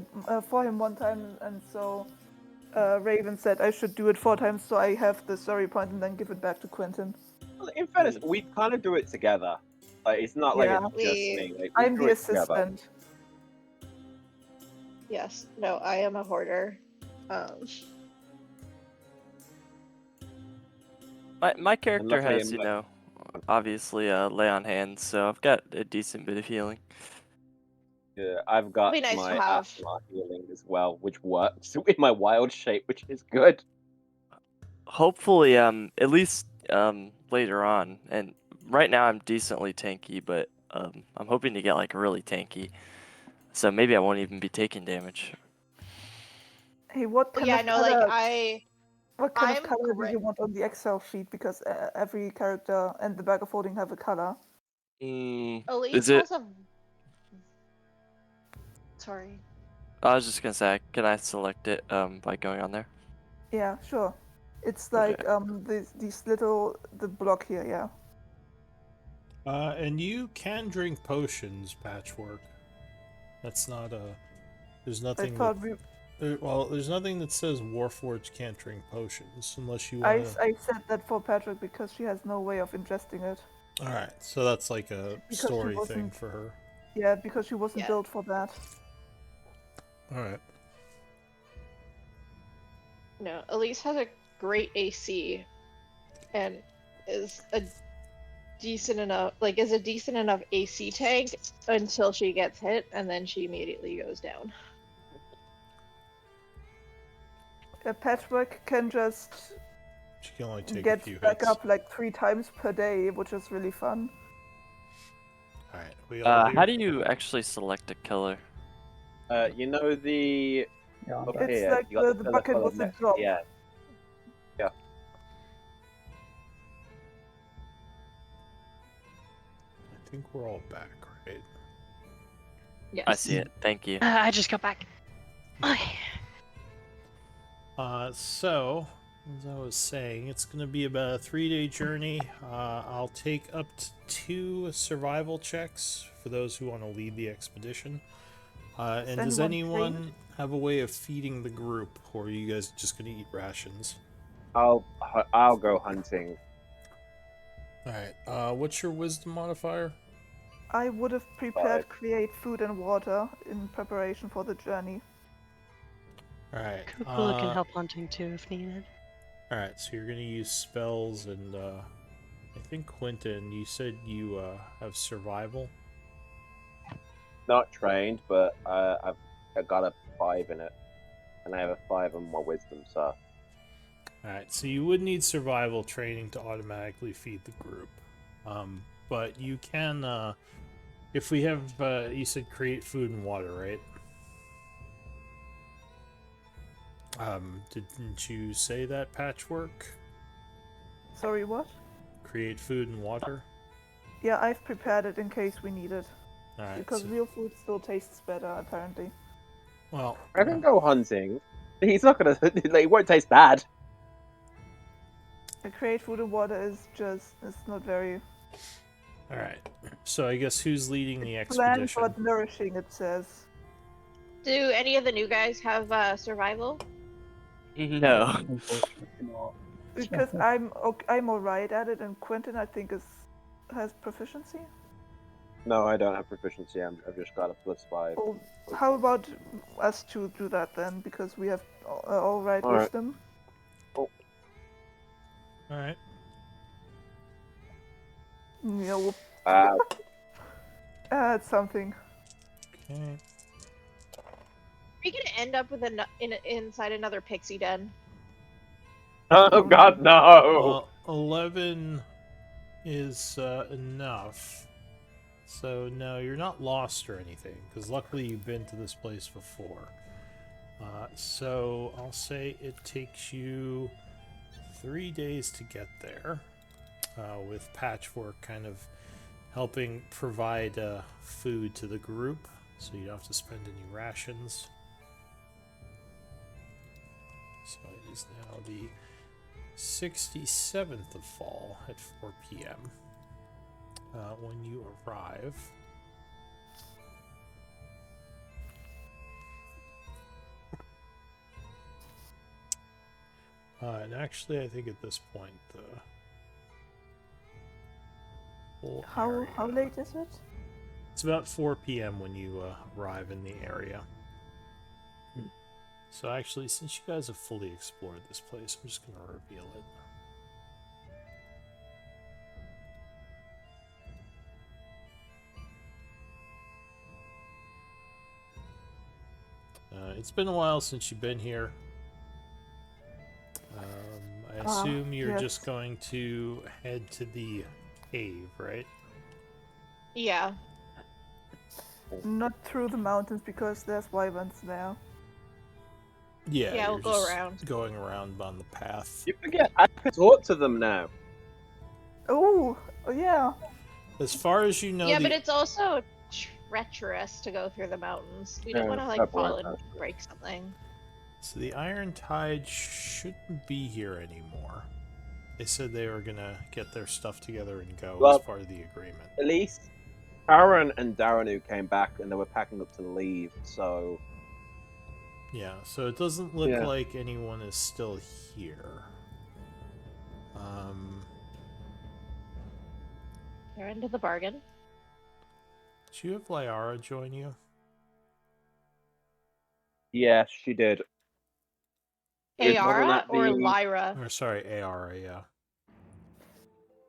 for him one time, and so Raven said I should do it 4 times, so I have the story point and then give it back to Quentin. Well, in fairness, we kind of do it together. Like, it's not like Yeah. it's just me. Like, we I'm do the it together. assistant. Yes. No, I am a hoarder. My character luckily has, I'm you like- know, obviously lay on hands, so I've got a decent bit of healing. Yeah, I've got Be nice my to have. Asmar healing as well, which works in my wild shape, which is good. Hopefully, at least later on. And right now I'm decently tanky, but I'm hoping to get like really tanky. So maybe I won't even be taking damage. Hey, what kind Yeah, of no, color, like what kind of I'm color do great. you want on the Excel sheet? Because every character and the bag of holding have a color. Elise Is it? has a. Sorry. I was just gonna say, can I select it by going on there? Yeah, sure. It's Okay. like these little the block here, yeah. And you can drink potions, Patchwork. That's not a. There's I nothing. thought Well, there's nothing that says Warforged can't drink potions unless you I want to. I said that for Patrick because she has no way of ingesting it. All right, so that's like a Because she story thing wasn't- for her. Yeah, because she wasn't Yeah. built for that. All right. No, Elise has a great AC, and is a decent enough AC tank until she gets hit, and then she immediately goes down. Patchwork can just She can only take a get few back hits. up like 3 times per day, which is really fun. All right. We all How do you actually select a killer? You know the Yeah, I'm up back. It's here. like You got the pillar bucket column with the next to drop. the end. I think we're all back, right? Yes. I see it. Thank you. I just got back. So, as I was saying, it's going to be about a 3-day journey. I'll take up to 2 survival checks for those who want to lead the expedition. And does anyone anyone have a way of feeding the group, or are you guys just going to eat rations? I'll go hunting. Alright, what's your wisdom modifier? I would have prepared create food and water in preparation for the journey. Alright. Kukula can help hunting too if needed. Alright, so you're going to use spells, and I think Quentin, you said you have survival? Not trained, but I got a 5 in it, and I have a 5 on my wisdom. So Alright, so you would need survival training to automatically feed the group. But you can, if we have, you said create food and water, right? Didn't you say that, Patchwork? Sorry, what? Create food and water? Yeah, I've prepared it in case we need it. Alright, Because so, real food still tastes better, apparently. well, I can go hunting. He's not gonna. It won't taste bad. The create food and water is just, it's not very alright. So I guess who's leading the bland expedition? but nourishing, it says. Do any of the new guys have survival? No. Unfortunately not. Because I'm alright at it, and Quentin, I think, has proficiency. No, I don't have proficiency. I've just got a +5. Well, how about us two do that then? Because we have alright Alright. wisdom. Alright. Yeah, we'll Uh, add something. Okay. Are we gonna end up with inside another pixie den? oh God, no! Well, 11 is enough. So, no, you're not lost or anything, because luckily you've been to this place before. So, I'll say it takes you 3 days to get there, with Patchwork kind of helping provide food to the group, so you don't have to spend any rations. So, it is now the 67th of fall at 4 p.m. When you arrive. And actually, I think at this point, the whole How area- late is it? It's about 4 p.m. when you arrive in the area. So actually, since you guys have fully explored this place, I'm just going to reveal it. It's been a while since you've been here. I assume you're yes. just going to head to the cave, right? Yeah. Not through the mountains because there's wyverns there. Yeah, Yeah, you're we'll go just around. going around on the path. You forget I can talk to them now. Oh, yeah. As far as you know, Yeah, the- but it's also treacherous to go through the mountains. We don't Yeah, want to fair like point, fall and actually. break something. So the Iron Tide shouldn't be here anymore. They said they were gonna get their stuff together and go Well- as part of the agreement. At least Aaron and Daranu came back and they were packing up to leave. So Yeah, so it doesn't look Yeah. like anyone is still here. They're into the bargain. Did you have Lyara join you? yes, she did. It wasn't Ayara at or the- Lyra? Or sorry, Ayara, yeah.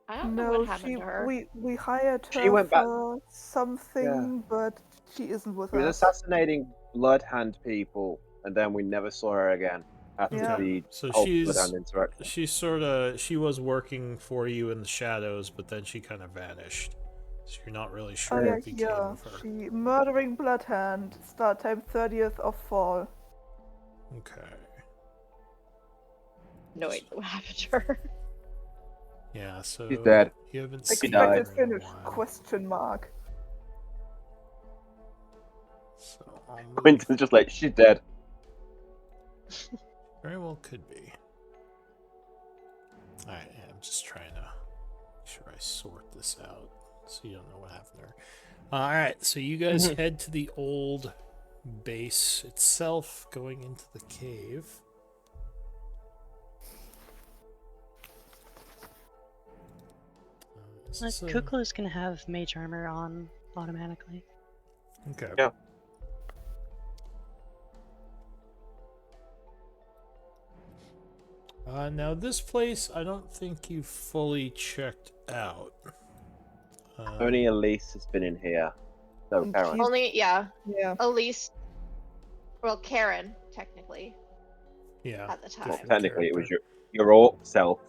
I don't know No, what happened to her. we hired her She went back- for something, but she isn't with She was us. assassinating Bloodhand people, and then we never saw her again after Yeah. the So whole she's Bloodhound interaction. she was working for you in the shadows, but then she kind of vanished. So you're not really Oh sure yeah, what became here. of her. She murdering Bloodhand. Start time 30th of fall. Okay. No idea what happened to her. Yeah, so She's dead. you haven't seen Expected her in a finish? while. Question mark. So I'll move. Quentin's just like, she's dead. Very well could be. Alright, yeah, I'm just trying to make sure I sort this out so you don't know what happened there. Alright, so you guys head to the old base itself, going into the cave. Is this a- Kukla is gonna have mage armor on automatically. Okay. Yeah. Now this place, I don't think you fully checked out. Only Elise has been in here. So, And Karen. she's- Only, yeah, Yeah. Elise. Well, Karen, technically, Yeah. at the time. Well, different technically, it was character. your orc self.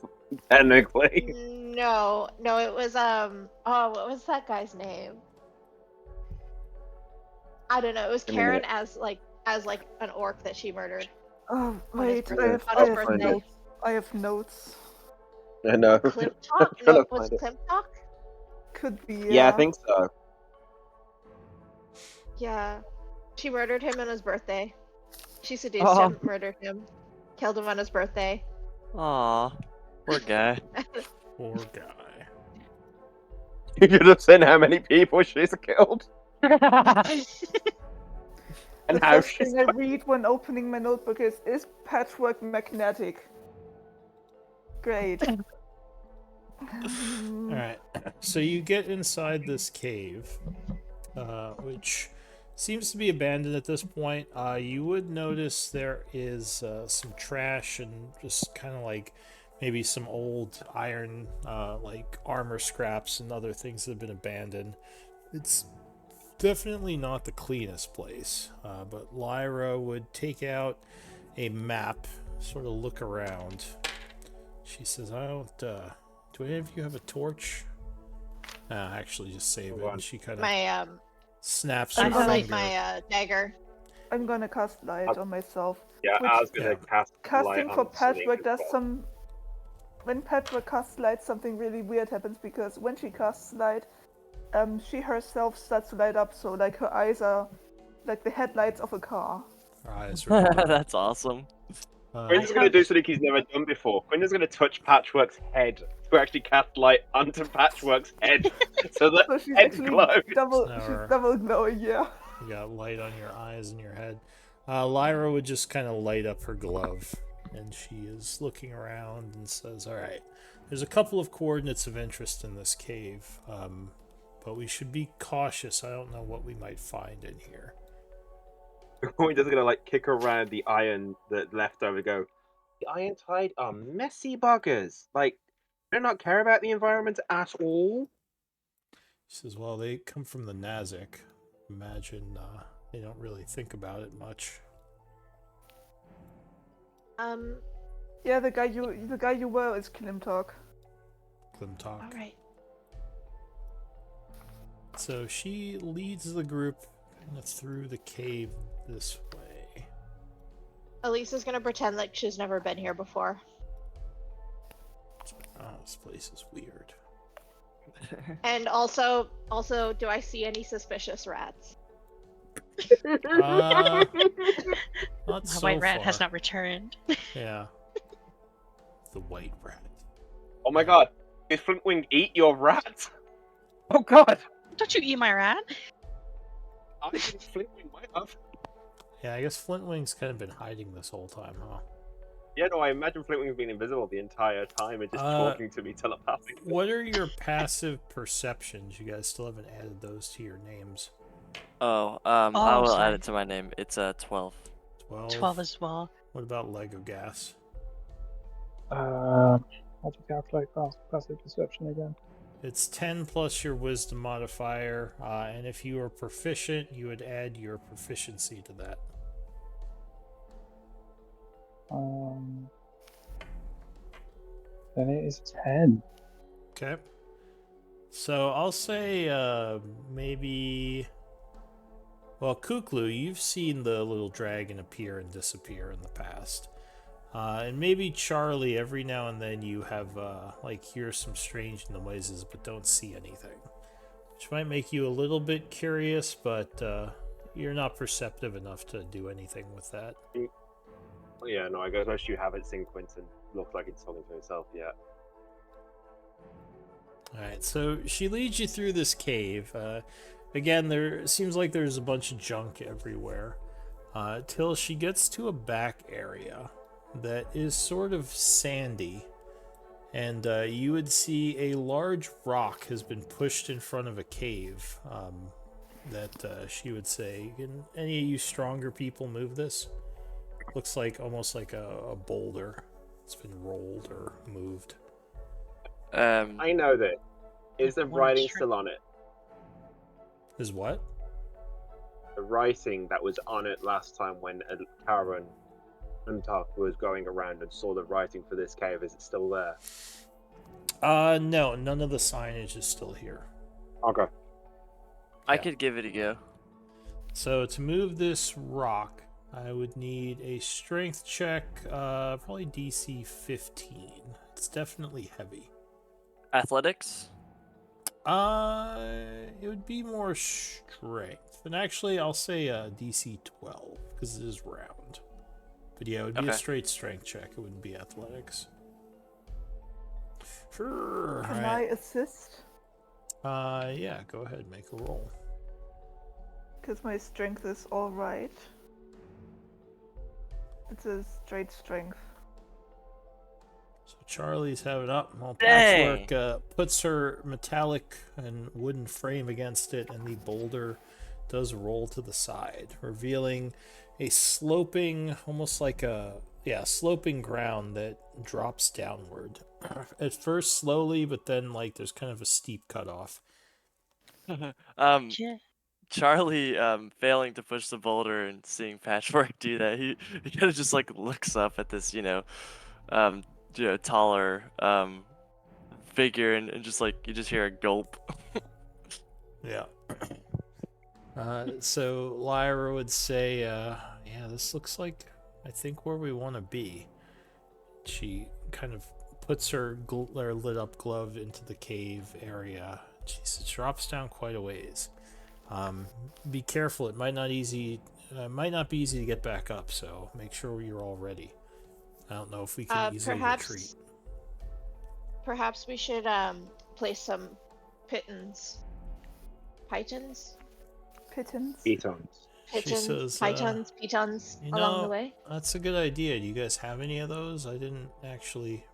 Technically. No, it was oh, what was that guy's name? I don't know. It was Give me a Karen minute. as an orc that she murdered. Oh On his wait, birthday. I have, On I his have birthday. notes. I have notes. I know. Clip I'm talk? trying No, to was find it it. Clip talk? Could be. Yeah, I think so. Yeah. She murdered him on his birthday. She seduced Oh. him, murdered him, killed him on his birthday. Aw, poor guy. Poor guy. You should have seen how many people she's killed. And The how first she's. thing I read when opening my notebook is patchwork magnetic? Great. Alright, so you get inside this cave, which seems to be abandoned at this point. You would notice there is some trash and just kind of like maybe some old iron, like armor scraps and other things that have been abandoned. It's definitely not the cleanest place, but Lyra would take out a map, sort of look around. She says, I don't, do any of you have a torch? Actually, just save it. And she kind of My snaps her I'm gonna- finger. my dagger. I'm gonna cast light on myself. Yeah, Which- I was gonna Yeah. cast Casting light for on Celine patchwork as does well. some. When patchwork casts light, something really weird happens because when she casts light, she herself starts to light up. So like her eyes are like the headlights of a car. Her eyes are dim. That's awesome. Quinton's gonna do something he's never done before. Quinton's gonna touch Patchwork's head to actually cast light onto Patchwork's head, so that So she's head actually glows. double. Now She's her- double glowing. Yeah. You got light on your eyes and your head. Lyra would just kind of light up her glove, and she is looking around and says, "Alright, there's a couple of coordinates of interest in this cave, but we should be cautious. I don't know what we might find in here." Quinton's gonna like kick around the iron that left over. Go. The Iron Tide are messy buggers. Like, they do not care about the environment at all. She says, "Well, they come from the Nazic. Imagine they don't really think about it much." Yeah, the guy you were is Klimtok. Klimtok. All right. So she leads the group kind of through the cave this way. Elise is gonna pretend like she's never been here before. Oh, this place is weird. And also, do I see any suspicious rats? Not The so white rat far. has not returned. Yeah. The white rat. Oh my god, did Flintwing eat your rat? Oh god! Don't you eat my rat? I think Flintwing might have. Yeah, I guess Flintwing's kind of been hiding this whole time, huh? Yeah, no, I imagine Flintwing's been invisible the entire time and just talking to me telepathically. What are your passive perceptions? You guys still haven't added those to your names. Oh, I will add sorry. it to my name. It's 12. 12. 12 as well. What about Lego Gas? How to calculate passive perception again? It's 10 plus your wisdom modifier, and if you are proficient, you would add your proficiency to that. Then it is 10. Okay. So I'll say maybe. Well, Kuklu, you've seen the little dragon appear and disappear in the past. And maybe Charlie, every now and then you have, like, hear some strange noises but don't see anything. Which might make you a little bit curious, but you're not perceptive enough to do anything with that. Well, yeah, no, I guess you haven't seen Quentin look like he's talking to himself yet. Alright, so she leads you through this cave. Again, there seems like there's a bunch of junk everywhere. Till she gets to a back area that is sort of sandy. And you would see a large rock has been pushed in front of a cave. That she would say, can any of you stronger people move this? Looks like almost like a boulder. It's been rolled or moved. I know that. Is the writing still on it? Is what? The writing that was on it last time when Karen Untuck was going around and saw the writing for this cave, is it still there? No, none of the signage is still here. Okay. I could give it a go. So to move this rock, I would need a strength check, probably DC 15. It's definitely heavy. Athletics? It would be more strength. And actually, I'll say DC 12, because it is round. But yeah, it would be a straight strength check. It wouldn't be athletics. Sure. Can I assist? Yeah, go ahead, make a roll. Because my strength is alright. It's a straight strength. So Charlie's having up. Well, Dang. Patchwork puts her metallic and wooden frame against it, and the boulder does roll to the side, revealing a sloping, almost like a sloping ground that drops downward. At first slowly, but then like there's kind of a steep cutoff. Yeah. Charlie failing to push the boulder and seeing Patchwork do that, he kind of just like looks up at this, taller figure and just like you just hear a gulp. Yeah. So Lyra would say, yeah, this looks like, I think, where we want to be. She kind of puts her lit up glove into the cave area. Jeez, it drops down quite a ways. Be careful, it might not be easy to get back up, so make sure you're all ready. I don't know if we can easily retreat. Perhaps we should place some pitons. Pitons? Pitons along the way. That's a good idea. Do you guys have any of those? I didn't actually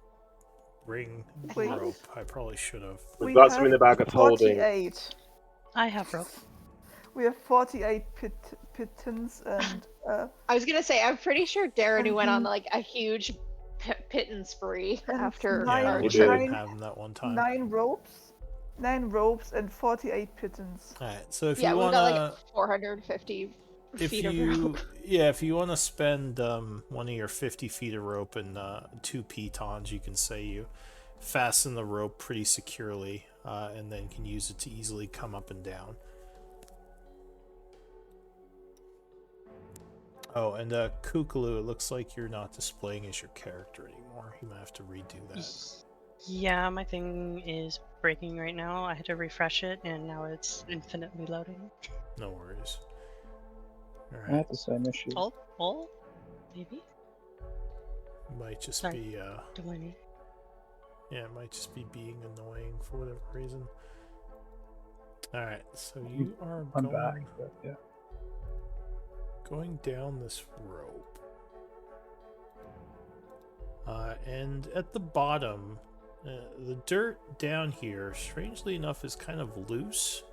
bring rope. I probably should have. We've got some in the bag of holding. 48. I have rope. We have 48 pitons and... I was gonna say, I'm pretty sure Darren went on like a huge pitton spree after our we trip. didn't have them that one time. 9 ropes and 48 pitons. Alright, so if Yeah, you we've want got to... like 450 feet of rope. Yeah, if you want to spend one of your 50 feet of rope and 2 pitons, you can say you fasten the rope pretty securely and then can use it to easily come up and down. Oh, and Kukulu, it looks like you're not displaying as your character anymore. You might have to redo that. Yeah, my thing is breaking right now. I had to refresh it, and now it's infinitely loading. No worries. I Alright. had the same issue. Oh, maybe? Might just Sorry. be Do I need? yeah, it might just be being annoying for whatever reason. Alright, so you are I'm back, but yeah. going down this rope. And at the bottom, the dirt down here, strangely enough, is kind of loose.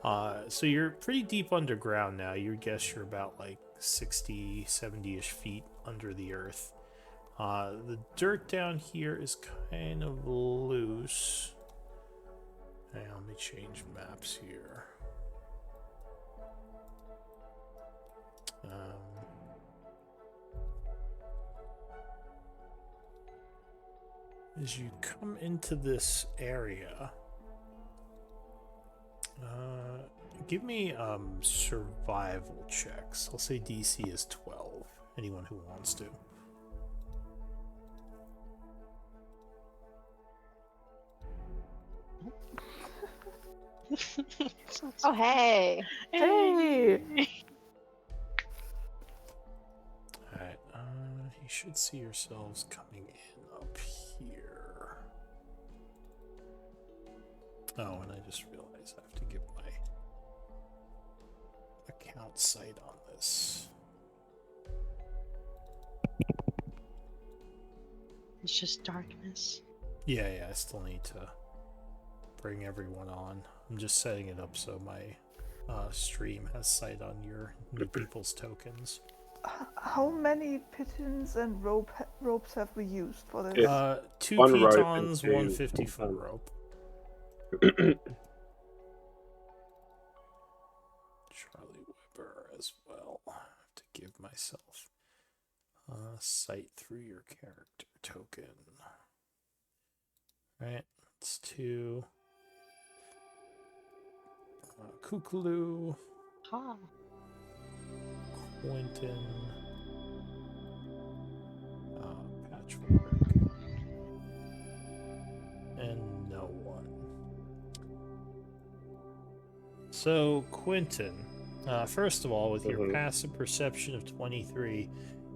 So you're pretty deep underground now. You guess you're about like 60, 70-ish feet under the earth. The dirt down here is kind of loose. Hang on, let me change maps here. As you come into this area, give me survival checks. I'll say DC is 12. Anyone who wants to. Oh, hey. Hey! Alright, you should see yourselves coming in up here. Oh, and I just realized I have to give my account site on this. It's just darkness. Yeah, I still need to bring everyone on. I'm just setting it up so my stream has sight on your new people's tokens. How many pitons and ropes have we used for this? 2 One rope pitons, and 1 two 50-foot rope. Charlie Weber as well. I have to give myself sight through your character token. Right, it's 2. Kukulu, Ha. Quentin, Patchwork, and no one. So, Quentin, first of all, with your passive perception of 23,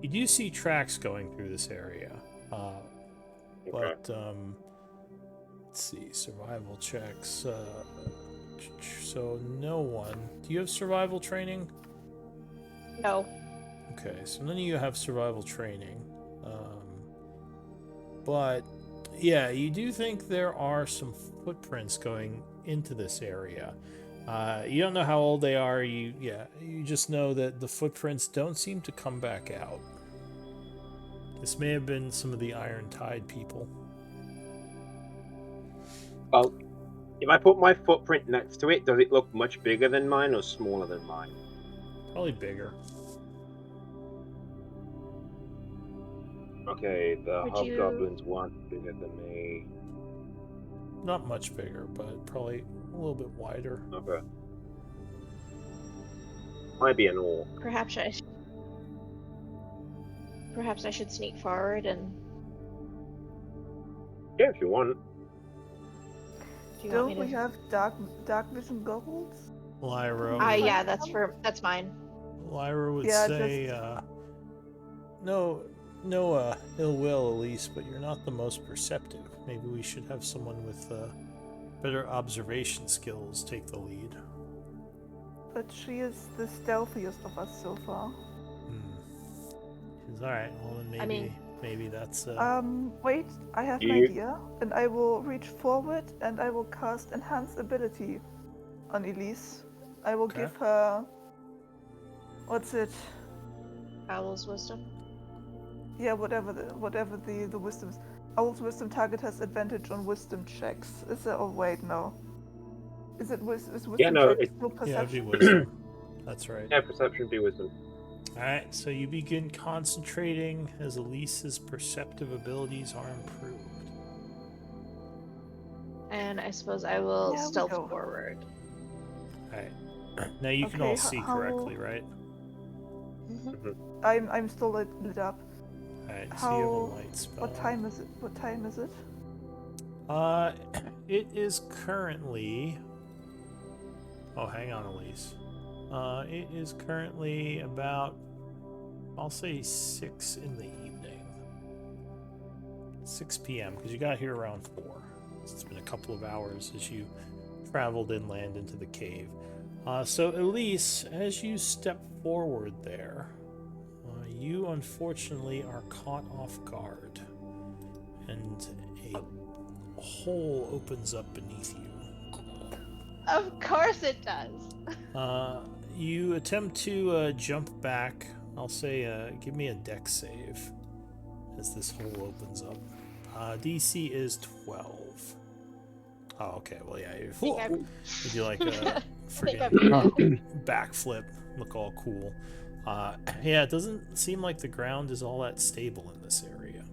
you do see tracks going through this area. But, let's see, survival checks. So, no one. Do you have survival training? No. Okay, so none of you have survival training. But, yeah, you do think there are some footprints going into this area. You don't know how old they are. You just know that the footprints don't seem to come back out. This may have been some of the Iron Tide people. Well, if I put my footprint next to it, does it look much bigger than mine or smaller than mine? Probably bigger. Okay, the Would hobgoblins weren't bigger than me. Not much bigger, but probably a little bit wider. Okay. Might be an orc. Perhaps I should sneak forward and. Yeah, if you want. Do you want me Don't to? we have dark vision goggles? Lyra. Yeah, that's mine. Lyra would Yeah, say, no ill will, Elise, but you're not the most perceptive. Maybe we should have someone with better observation skills take the lead. But she is the stealthiest of us so far. She's alright, well then maybe that's Wait, I have an idea, and I will reach forward and I will cast Enhance Ability on Elise. I will give her... What's it? Owl's wisdom. Yeah, whatever the wisdom is. Owl's wisdom target has advantage on wisdom checks. Is it? Oh wait, no. Is wisdom no, check it's... no yeah, it'd be perception? wisdom. That's right. Yeah, perception would be wisdom. Alright, so you begin concentrating as Elise's perceptive abilities are improved. And I suppose I will Yeah, we stealth go. forward. Alright. Now you can Okay, all see how- correctly, right? I'm still lit up. Alright, so How? you have a light spell. What time is it? What time is it? It is currently... Oh, hang on, Elise. It is currently about, I'll say 6 in the evening. 6 p.m., because you got here around 4. It's been a couple of hours as you traveled inland into the cave. So, Elise, as you step forward there, you unfortunately are caught off guard, and a hole opens up beneath you. Of course it does. You attempt to jump back. I'll say, give me a dex save as this hole opens up. DC is 12. Oh, okay. Well, yeah. You do like a friggin' backflip, look all cool. Yeah, it doesn't seem like the ground is all that stable in this area.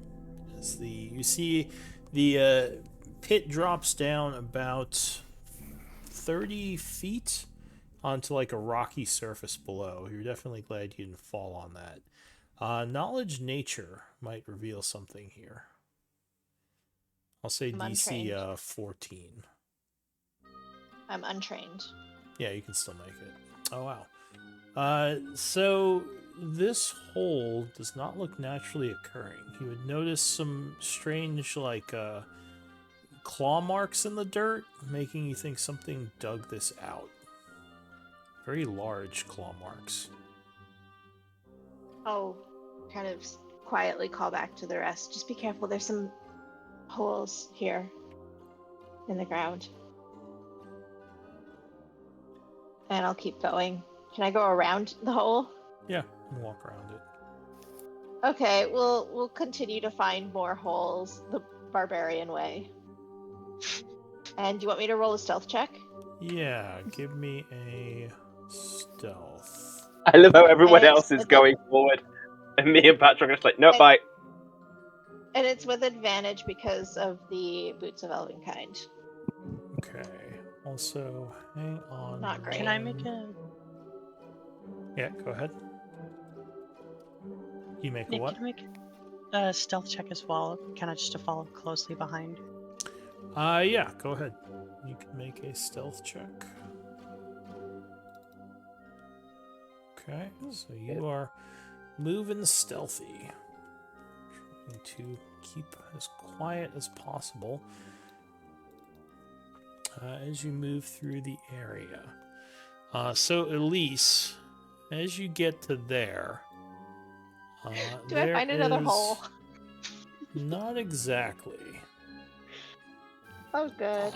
As you see the pit drops down about 30 feet onto like a rocky surface below. You're definitely glad you didn't fall on that. Knowledge nature might reveal something here. I'll say I'm DC untrained. 14. I'm untrained. Yeah, you can still make it. Oh wow. So this hole does not look naturally occurring. You would notice some strange like claw marks in the dirt, making you think something dug this out. Very large claw marks. I'll kind of quietly call back to the rest. Just be careful. There's some holes here in the ground. And I'll keep going. Can I go around the hole? Yeah, you can walk around it. Okay, we'll continue to find more holes the barbarian way. And do you want me to roll a stealth check? Yeah, give me a stealth. I love how everyone And it's else is with going forward, and me and Patrick are just like, nope, bye. And it's with advantage because of the Boots of Elvenkind. Okay. Also, hang on. Not great. Can I make a? Yeah, go ahead. You make a Nick, what? can I make a stealth check as well? Kind of just to follow closely behind. Yeah, go ahead. You can make a stealth check. Okay, so you are moving stealthy. Trying to keep as quiet as possible as you move through the area. So Elise, as you get to there, Do I find another is- hole? Not exactly. Oh, good.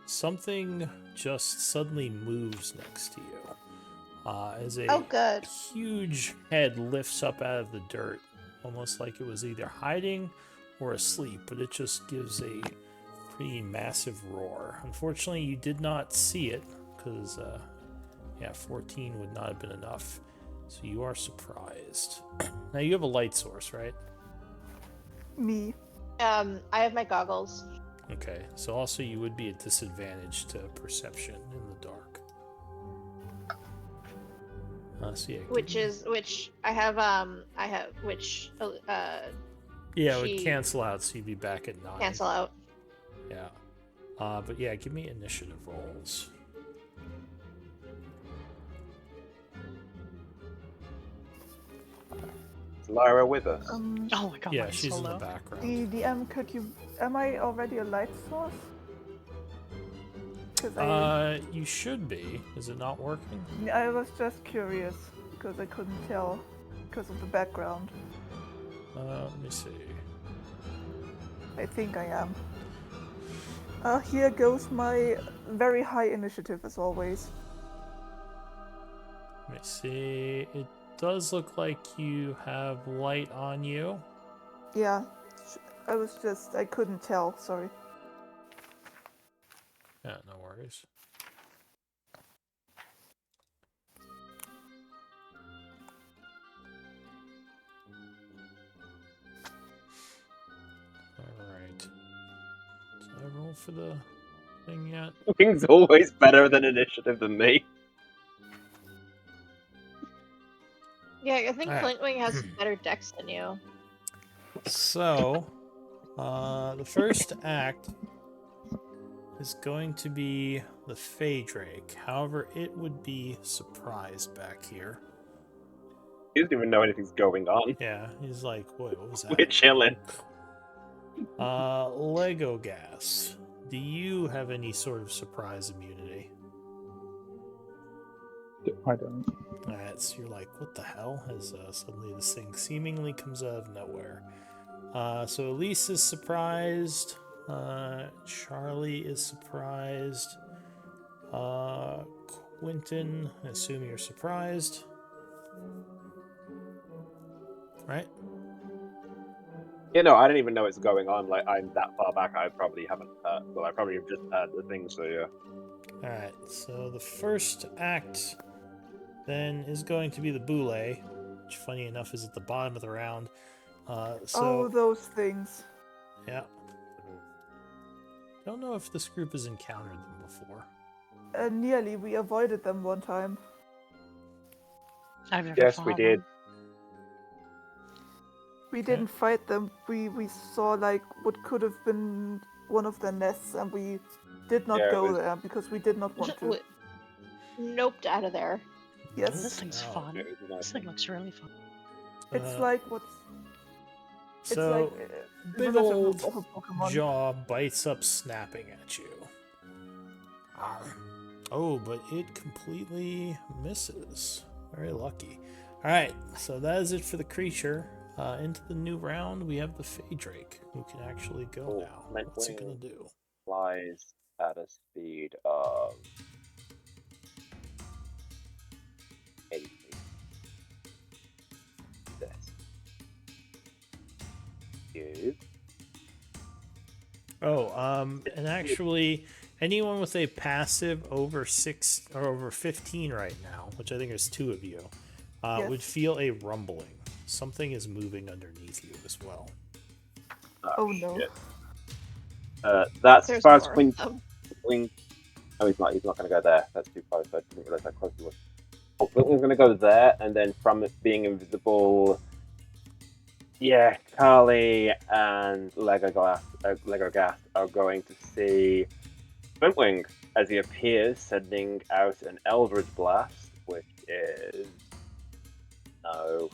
Something just suddenly moves next to you. As a Oh, good. huge head lifts up out of the dirt, almost like it was either hiding or asleep, but it just gives a pretty massive roar. Unfortunately, you did not see it, because, 14 would not have been enough. So you are surprised. Now, you have a light source, right? Me. I have my goggles. Okay, so also you would be at disadvantage to perception in the dark. So yeah, Which I have yeah, it would she- cancel out, so you'd be back at 9. cancel out. Yeah. But yeah, give me initiative rolls. Is Lyra with us? Oh my god, Yeah, mine's she's so in the low. background. DM, am I already a light source? 'Cause You should be. Is it not working? I was just curious, because I couldn't tell, because of the background. Let me see. I think I am. Here goes my very high initiative, as always. Let me see. It does look like you have light on you. Yeah, I couldn't tell, sorry. Yeah, no worries. Alright. Did I roll for the thing yet? Wing's always better than initiative than me. Yeah, I think Alright. Flintwing has better dex than you. So, the first act is going to be the Phaedrake. However, it would be surprised back here. He doesn't even know anything's going on. Yeah, he's like, wait, what was that? We're chilling. Lego Gas. Do you have any sort of surprise immunity? I don't. Alright, so you're like, what the hell? As suddenly this thing seemingly comes out of nowhere. So Elise is surprised. Charlie is surprised. Quentin, I assume you're surprised. Right? Yeah, no, I didn't even know it's going on. Like, I'm that far back, I probably haven't well, I probably have just heard the thing, so yeah. Alright, so the first act then is going to be the Boule, which funny enough is at the bottom of the round. Oh, those things. Yeah. Don't know if this group has encountered them before. Nearly. We avoided them one time. I've never Yes, fought we did. one. We didn't fight them. We saw like what could have been one of their nests, and we did not Yeah, it go was- there because we did not want to. Wait, Noped out of there. Yes. This thing's Wow. fun. it was a nice This thing looks really fun. It's like what's. It's So, like big reminiscent old of a Pokemon. jaw bites up, snapping at you. Oh, but it completely misses. Very lucky. Alright, so that is it for the creature. Into the new round, we have the Phaedrake, who can actually go Oh, now. Mint What's it Wing. gonna do? flies at a speed of 80 feet. This. You. Oh, and actually, anyone with a passive over 6 or over 15 right now, which I think is 2 of you, Yes. would feel a rumbling. Something is moving underneath you as well. Oh no. Shit. That's There's as far as more. Quinn. Oh, he's not. He's not going to go there. That's too close. I didn't realize how close he was. Oh, Quinton's going to go there, and then from it being invisible, yeah, Carly and Lego Gas are going to see Flintwing as he appears, sending out an Eldritch Blast, which is no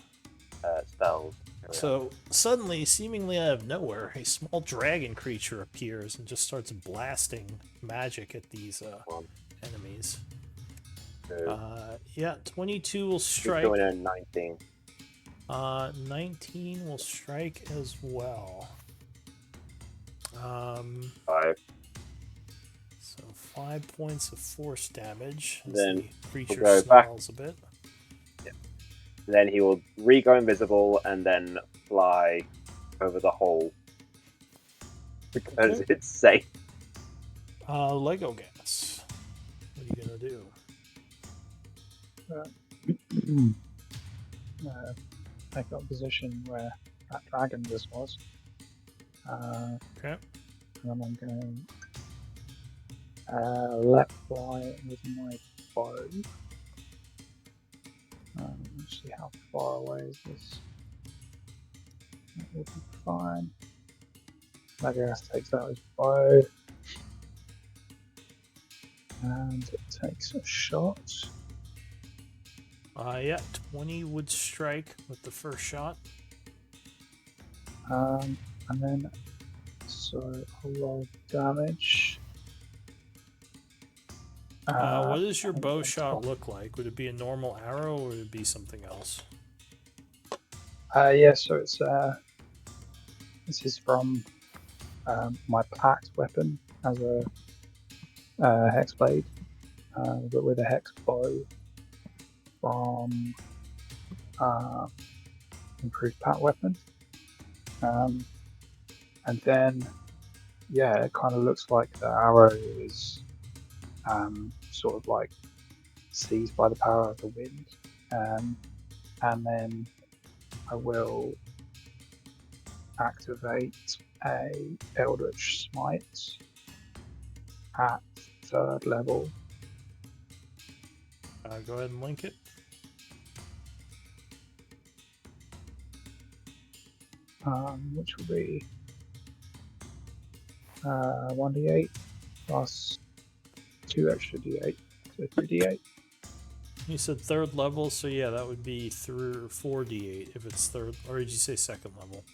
spells. So suddenly, seemingly out of nowhere, a small dragon creature appears and just starts blasting magic at these enemies. Yeah, 22 will He's strike. doing a 19. 19 will strike as well. 5. So 5 points of force damage as Then the creature go back. snarls a bit. Then he will re-go invisible and then fly over the hole because it's safe. Lego Gas. What are you gonna do? Take up a position where that dragon just was. Okay. And then I'm going to let fly with my bow. Let's see how far away is this. That will be fine. Legolas takes out his bow. And it takes a shot. Yeah, 20 would strike with the first shot. And then, so I'll roll damage. What does your and bow on shot top- look like? Would it be a normal arrow or would it be something else? Yeah, so it's this is from my packed weapon as a hex blade, but with a hex bow from improved pack weapon. And then, yeah, it kind of looks like the arrow is sort of like seized by the power of the wind. And then I will activate a Eldritch Smite at 3rd level. Go ahead and link it. Which will be 1d8 plus 2 extra d8, so 3d8. You said 3rd level, so yeah, that would be 4d8 if it's 3rd, or did you say 2nd level?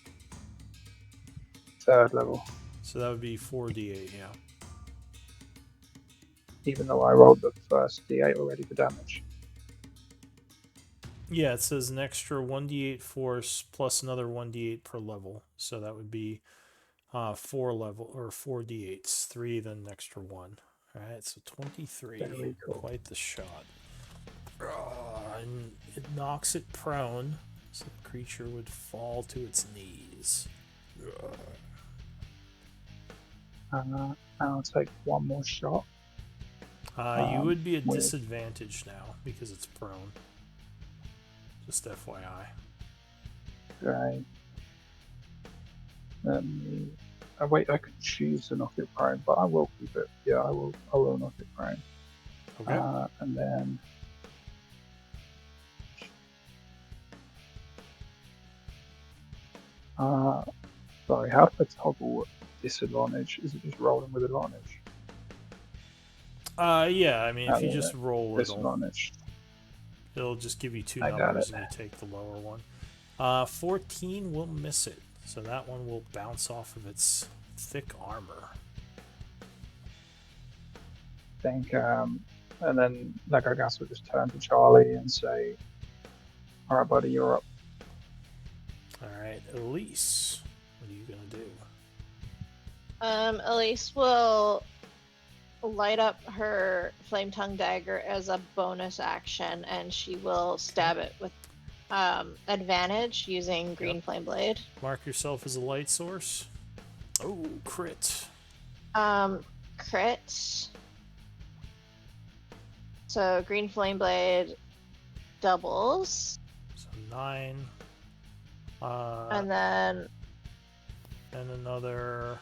3rd level, So that would be 4d8, yeah. even though I rolled the first d8 already for damage. Yeah, it says an extra 1d8 force plus another 1d8 per level. So that would be 4 level or 4d8s, 3 then an extra 1. All right, so 23. Very cool. Quite the shot. And it knocks it prone, so the creature would fall to its knees. I'll take one more shot. You would be at with- disadvantage now because it's prone. Just FYI. Right. Wait, I could choose to knock it prone, but I will keep it. Yeah, I will knock it prone. Okay. And then sorry, how do I toggle disadvantage? Is it just rolling with advantage? Yeah, I mean, if you yeah, just roll, disadvantage. it'll just give you two I got numbers it. and you take the lower one. 14 will miss it, so that one will bounce off of its thick armor. Think, and then like I guess we'll just turn to Charlie and say, "All right, buddy, you're up." Alright, Elise, what are you gonna do? Elise will light up her flame tongue dagger as a bonus action, and she will stab it with advantage using green flame blade. Mark yourself as a light source. Oh, crit. Crit. So green flame blade doubles. So 9. And then and another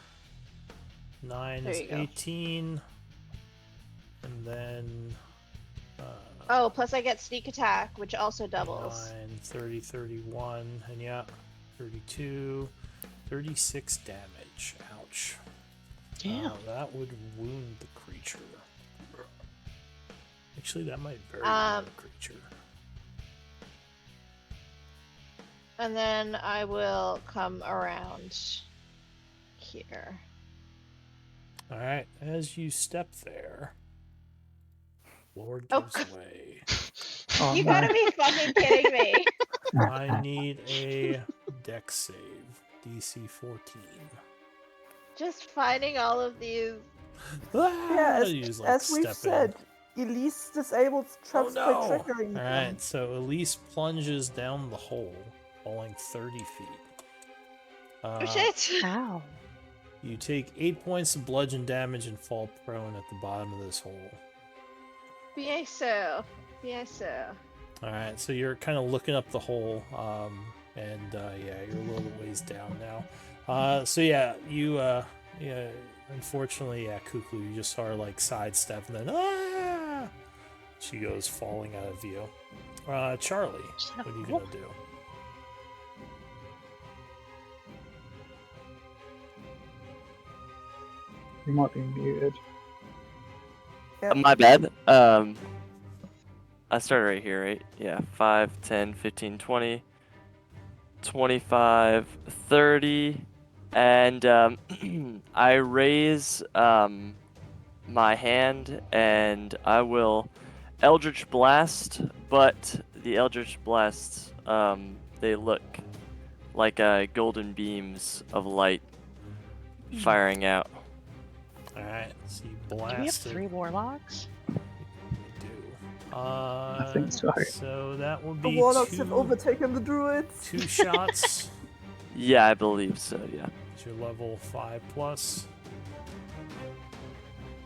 9 There is you go. 18. And then oh, plus I get sneak attack, which also doubles. 9, 30, 31, and yeah, 32, 36 damage. Ouch. Yeah. That would wound the creature. Actually, that might very wound the creature. And then I will come around here. Alright, as you step there, Lord Oh. gives way. Oh, You no. gotta be fucking kidding me. I need a dex save. DC 14. Just finding all of these. Yeah, Use, as we've step said, Elise disables traps by triggering them. Alright, so Elise plunges down the hole, falling 30 feet. Oh shit! Ow. You take 8 points of bludgeon damage and fall prone at the bottom of this hole. Bien so. Bien so. Alright, so you're kind of looking up the hole, and yeah, you're a little ways down now. So yeah, you, unfortunately, yeah, Kuklu, you just saw her like sidestep and then, she goes falling out of view. Charlie, what are you gonna do? You might be muted. Yep. My bad. I started right here, right? Yeah, 5, 10, 15, 20, 25, 30, and I raise my hand and I will Eldritch Blast, but the Eldritch Blasts, they look like golden beams of light firing out. Alright, so you Do we have blast it. 3 warlocks? We do. I think so. So that would The be warlocks have two overtaken the druids. shots. Yeah, I believe so, yeah. It's your level 5 plus.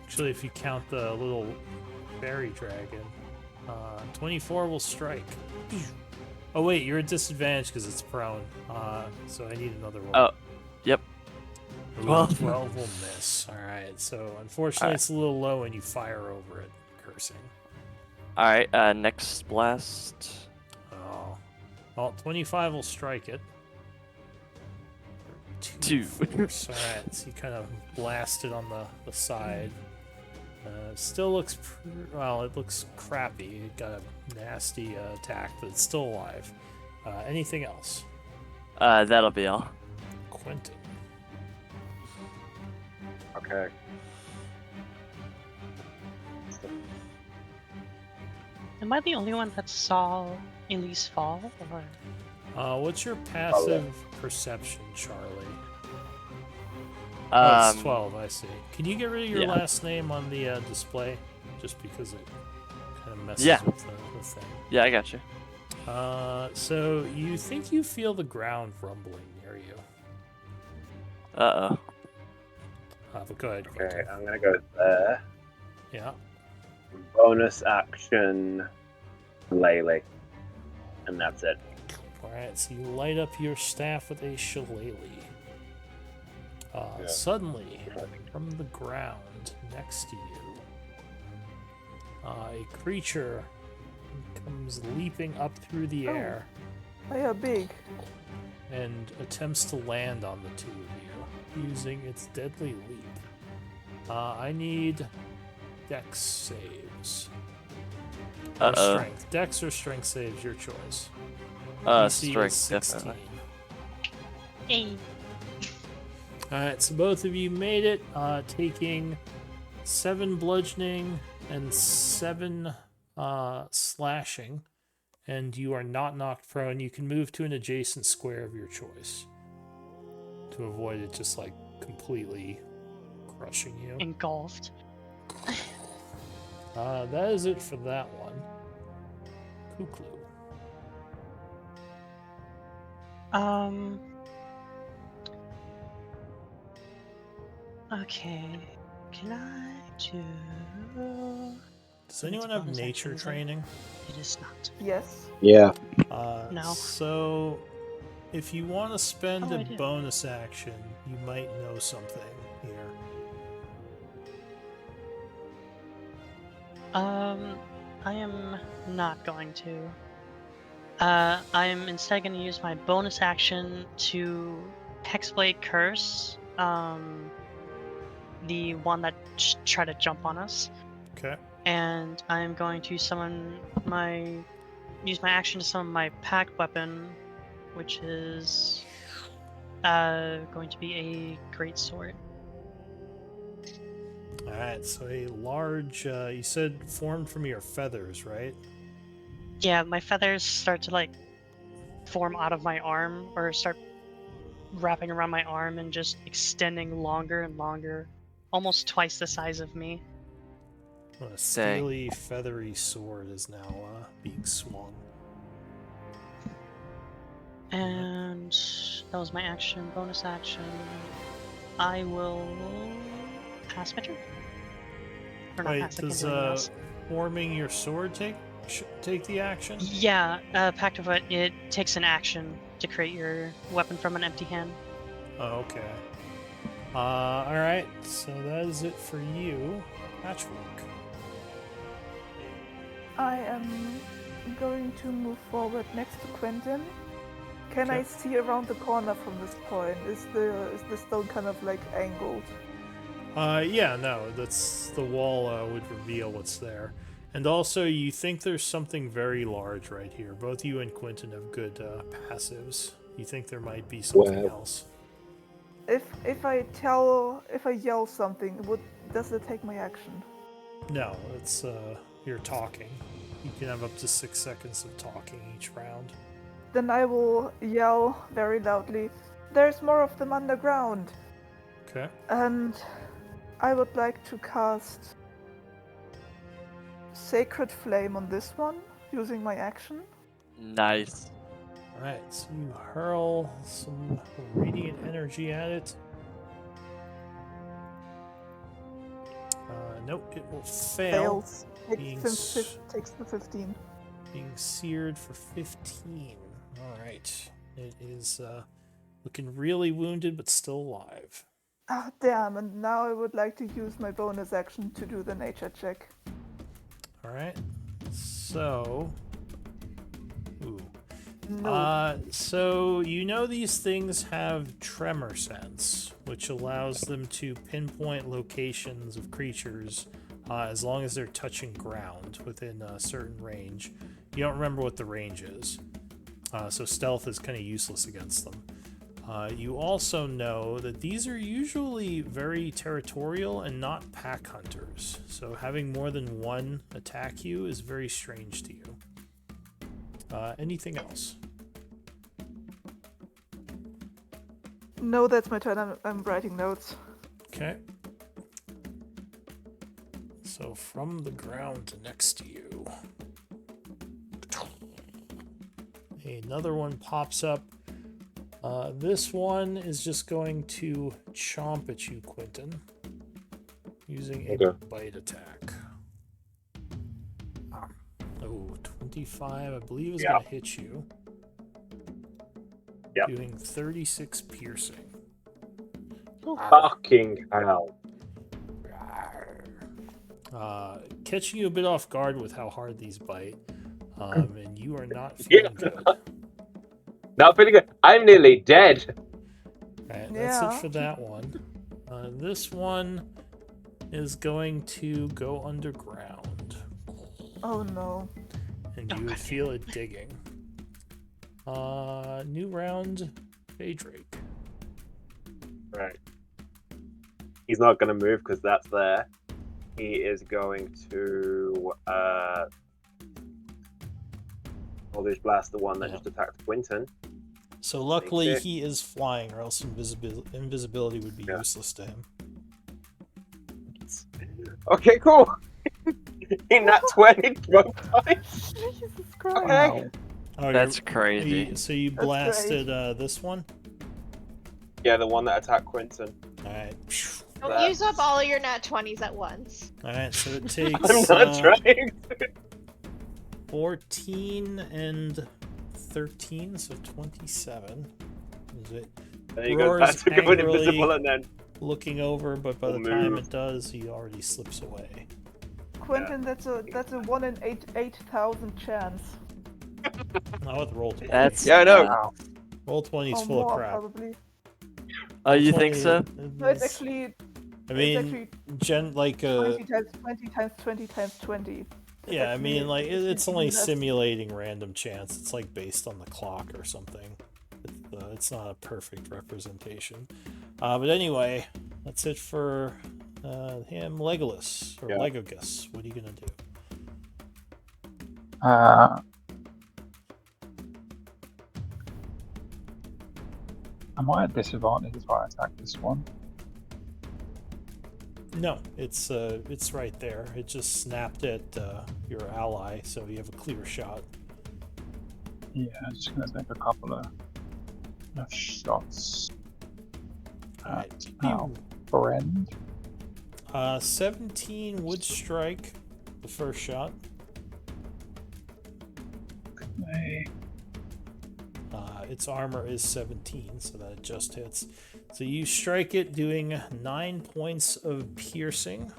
Actually, if you count the little fairy dragon, 24 will strike. Oh wait, you're at disadvantage because it's prone. So I need another roll. Oh, yep. 12 will miss. Alright, so unfortunately Alright. it's a little low and you fire over it, cursing. Alright, next blast. Oh. Well, 25 will strike it. 2. Alright, so you kind of blast it on the side. Still looks, well, it looks crappy. It got a nasty attack, but it's still alive. Anything else? That'll be all. Quentin. Okay. Am I the only one that saw Elise fall? Or... What's your passive perception, Charlie? Oh, it's 12, I see. Can you get rid of your Yeah. last name on the display? Just because it kind of messes Yeah. with the thing. Yeah, I got you. So you think you feel the ground rumbling near you. Uh-oh. But go ahead. Okay, Quentin. I'm gonna go there. Yeah. Bonus action, Lele, and that's it. Alright, so you light up your staff with a shillelagh. Yeah. Suddenly, from the ground next to you, A creature comes leaping up through the air They are big. and attempts to land on the two of you using its deadly leap. I need dex saves. Or Uh-oh. strength. Dex or strength saves, your choice. DC is Strength, 16. definitely. Hey. Alright, so both of you made it, taking 7 bludgeoning and 7 slashing, and you are not knocked prone. You can move to an adjacent square of your choice to avoid it just like completely crushing you. Engulfed. That is it for that one. Kuklu. Okay. Can I do? Does anyone have bonus nature action, is it? training? It is not. Yes. Yeah. No. So, if you want to spend Oh, a I do. bonus action, you might know something here. I am not going to. I am instead going to use my bonus action to Hexblade Curse, the one that tried to jump on us, Okay. and I am going to use my action to summon my packed weapon, which is going to be a greatsword. Alright, so a large, you said formed from your feathers, right? Yeah, my feathers start to like form out of my arm, or start wrapping around my arm and just extending longer and longer, almost twice the size of me. A steely, feathery sword is now being swung. And that was my action, bonus action. I will pass my turn. Or not Wait, pass, I can't does do anything else. forming your sword take the action? Yeah, Pact of What, it takes an action to create your weapon from an empty hand. Oh, okay. Alright, so that is it for you. Patchwork. I am going to move forward next to Quentin. Can I Okay. see around the corner from this point? Is the stone kind of like angled? Yeah, no, that's the wall would reveal what's there. And also, you think there's something very large right here. Both you and Quentin have good passives. You think there might be something Wow. else. If I yell something, does it take my action? No, it's you're talking. You can have up to 6 seconds of talking each round. Then I will yell very loudly, "There's more of them underground!" Okay. And I would like to cast Sacred Flame on this one, using my action. Nice. Alright, so you hurl some radiant energy at it. Nope, it will fail. Fails. Being Takes the 15. Being seared for 15. Alright. It is looking really wounded, but still alive. Ah, damn, and now I would like to use my bonus action to do the nature check. Alright. So. Ooh. No. So you know these things have tremor sense, which allows them to pinpoint locations of creatures as long as they're touching ground within a certain range. You don't remember what the range is, so stealth is kind of useless against them. You also know that these are usually very territorial and not pack hunters, so having more than one attack you is very strange to you. Anything else? No, that's my turn. I'm writing notes. Okay. So from the ground next to you, another one pops up. This one is just going to chomp at you, Quentin, using a Okay. bite attack. Oh, 25, I believe, is going to hit you. Yep. Doing 36 piercing. Fucking hell. catching you a bit off guard with how hard these bite, and you are not feeling good. Not feeling good. I'm nearly dead. Alright, that's it for that one. This one is going to go underground. Oh no. And you would feel it digging. New round, Daedrake. Right. He's not going to move because that's there. He is going to Eldritch Blast the one that just attacked Quentin. So luckily he is flying, or else invisibility would be useless to him. Okay, cool. In that 20 both times. Jesus Christ. Okay. Oh, That's crazy. So you blasted this one? Yeah, the one that attacked Quentin. Alright. Don't use up all of your nat 20s at once. Alright, so it takes I'm not trying. 14 and 13, so 27. Is it? There you go. Roars That's going angrily, invisible and then looking over, but by the time it does, he already slips away. Quentin, that's a 1 in 8,000 chance. Not with roll 20. That's Yeah, I know. Wow. Roll 20 is Or full more, of crap. probably. Oh, you 20 think so? No, it's actually. I it's mean, actually 20 times 20 times 20 times 20. yeah, I mean, like it's only that's- simulating random chance. It's like based on the clock or something. It's not a perfect representation. But anyway, that's it for him, Legolas or Legogus. What are you gonna do? Am I at disadvantage if I attack this one? No, it's right there. It just snapped at your ally, so you have a clear shot. Yeah, I'm just going to take a couple of shots at our friend. 17 would strike the first shot. Okay. Its armor is 17, so that just hits. So you strike it, doing 9 points of piercing,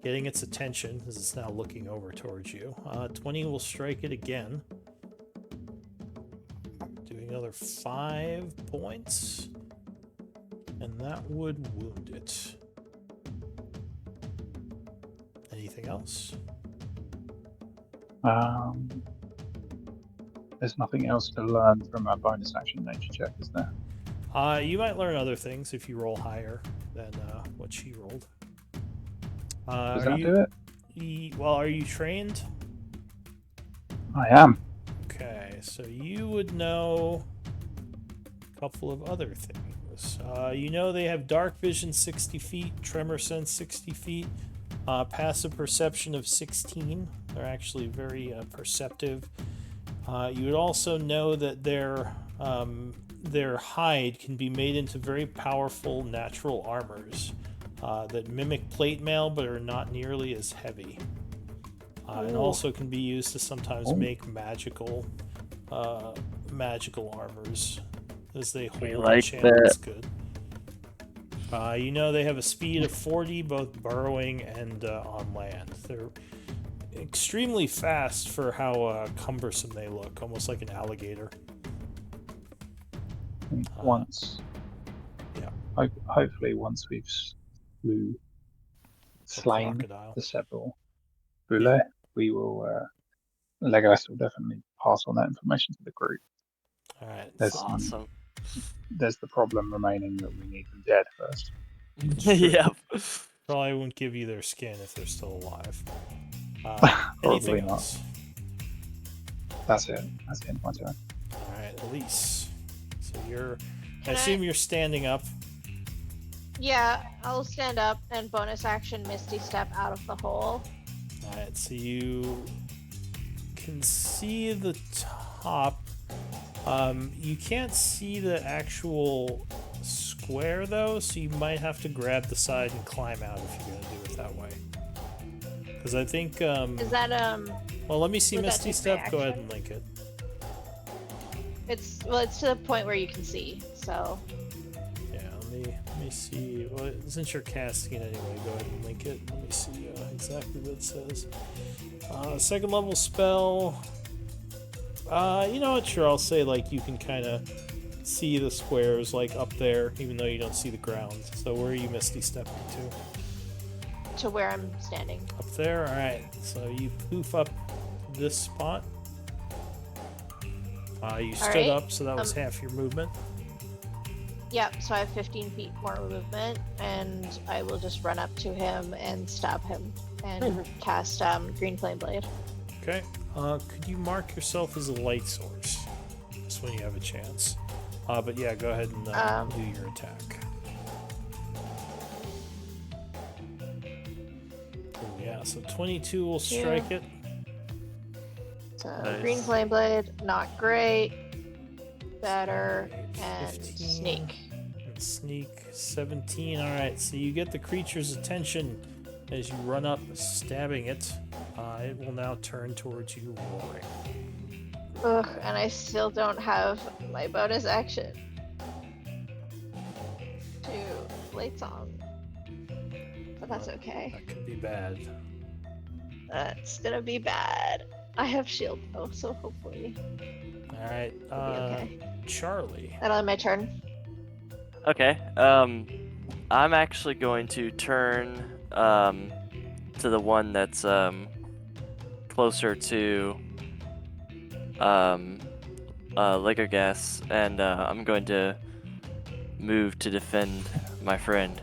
getting its attention as it's now looking over towards you. 20 will strike it again, doing another 5 points, and that would wound it. Anything else? There's nothing else to learn from a bonus action nature check, is there? You might learn other things if you roll higher than what she rolled. Does that do it? Well, are you trained? I am. Okay, so you would know a couple of other things. You know they have dark vision 60 feet, tremor sense 60 feet, passive perception of 16. They're actually very perceptive. You would also know that their hide can be made into very powerful natural armors that mimic plate mail but are not nearly as heavy. And also can be used to sometimes make magical armors as they hold enchantments good. You know they have a speed of 40 both burrowing and on land. They're extremely fast for how cumbersome they look, almost like an alligator. Once. Yeah. Hopefully, once we've slain the several Boule, we will. Legolas will definitely pass on that information to the group. All right. There's awesome. There's the problem remaining that we need them dead first. Yep. Probably won't give you their skin if they're still alive. Probably Anything not. else? That's it. That's the end of my turn. All right, Elise. So you're. I Can assume you're standing up. Yeah, I'll stand up and bonus action Misty Step out of the hole. All right, so you can see the top. You can't see the actual square though, so you might have to grab the side and climb out if you're gonna do it that way. Because I think. Is that Well, let me see would that Misty take Step. Go ahead reaction? and link it. It's to the point where you can see. So Yeah, let let me see. Well, since you're casting it anyway, go ahead and link it. Let me see exactly what it says. Second level spell. You know what? Sure, I'll say like you can kind of see the squares like up there, even though you don't see the ground. So where are you Misty stepping to? To where I'm standing. Up there. All right. So you poof up this spot. You stood up, so that was half your movement. Yep, so I have 15 feet more movement, and I will just run up to him and stab him and cast Green Flame Blade. Okay. Could you mark yourself as a light source? Just when you have a chance. But yeah, go ahead and do your attack. Oh, yeah, so 22 will strike it. So Nice. Green Flame Blade, not great. Better, and 15. Sneak. And sneak 17. Alright, so you get the creature's attention as you run up, stabbing it. It will now turn towards you, roaring. Ugh, and I still don't have my bonus action to Blade Song. But that's okay. That could be bad. That's gonna be bad. I have shield though, so hopefully Alright, it'll be okay. Charlie. That'll end my turn. Okay. I'm actually going to turn to the one that's closer to Legogas, and I'm going to move to defend my friend.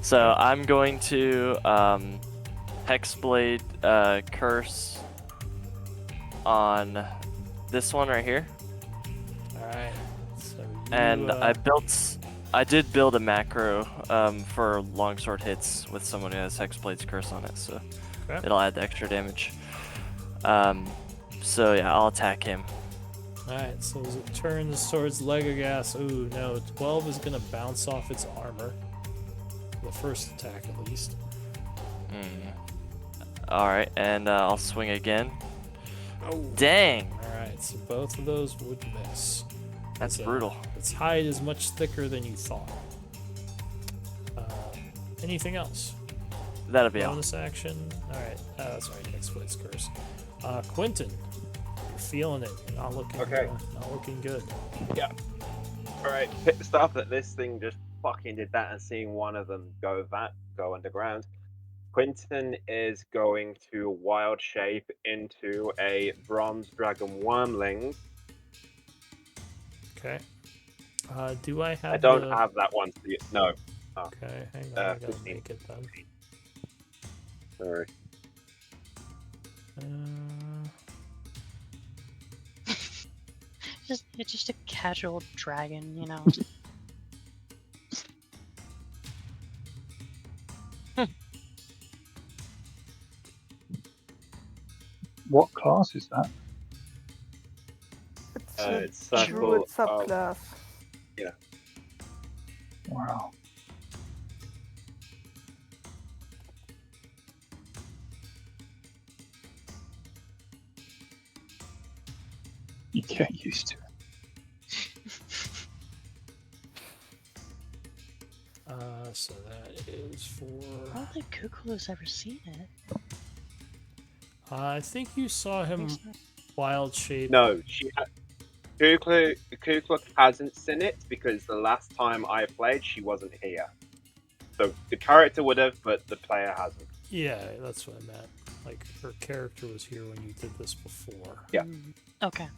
So I'm going to Hexblade Curse on this one right here. Alright. So you, And I did build a macro for longsword hits with someone who has Hexblade's Curse on it, so Okay. it'll add the extra damage. So yeah, I'll attack him. Alright, so as it turns towards Legogas, ooh, no, 12 is gonna bounce off its armor. The first attack, at least. Alright, and I'll swing again. Oh. Dang! Alright, so both of those would miss. That's Its, brutal. Its hide is much thicker than you thought. Anything else? That'll be all. Bonus action? Alright, sorry, Hexblade's Curse. Quentin, you're feeling it. You're not looking, Okay. Not looking good. Alright, pissed off that this thing just fucking did that and seeing one of them go underground. Quentin is going to wild shape into a bronze dragon wormling. Okay. Do I have I don't the... have that one. No. Okay, hang on, I gotta 15. make it then. Sorry. It's just a casual dragon, you know. What class is that? It's It's a druid circle of- subclass. Wow. You get used to it. So that is for... I don't think Kukulu's ever seen it. I think you saw him wild shape. No, Kukla hasn't seen it because the last time I played, she wasn't here. So the character would have, but the player hasn't. Yeah, that's what I meant. Like, her character was here when you did this before. Yeah. Okay.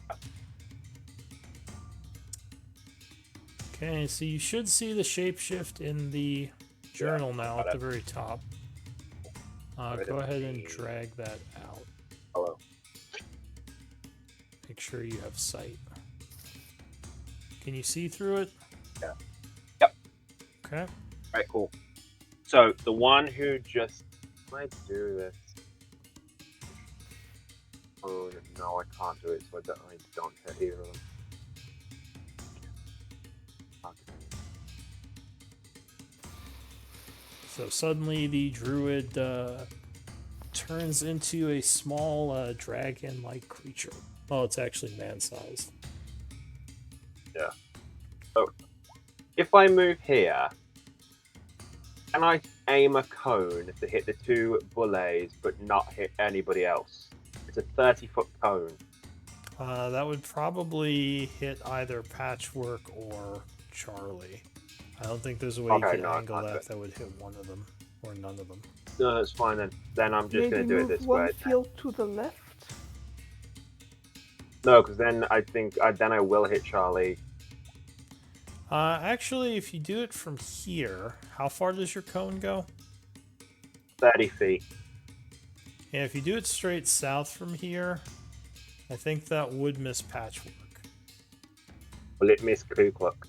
Okay, so you should see the shapeshift in the journal now at the very top. Go ahead and drag that out. Hello. Make sure you have sight. Can you see through it? Yeah. Yep. Okay. Alright, cool. So the one who just might do this. Oh no, I can't do it, so I don't hit either of them. So suddenly the druid turns into a small dragon-like creature. Oh, it's actually man-sized. Yeah. Oh. if I move here, can I aim a cone to hit the 2 bullets but not hit anybody else? It's a 30-foot cone. That would probably hit either Patchwork or Charlie. I don't think there's a way you Okay, can no, angle not that would hit one of them or none of them. No, that's fine then. Then I'm just Maybe going to do it move this one way. field to the left. No, because then I think then I will hit Charlie. Actually, if you do it from here, how far does your cone go? 30 feet. Yeah, if you do it straight south from here, I think that would miss Patchwork. Will it miss Ku Klux?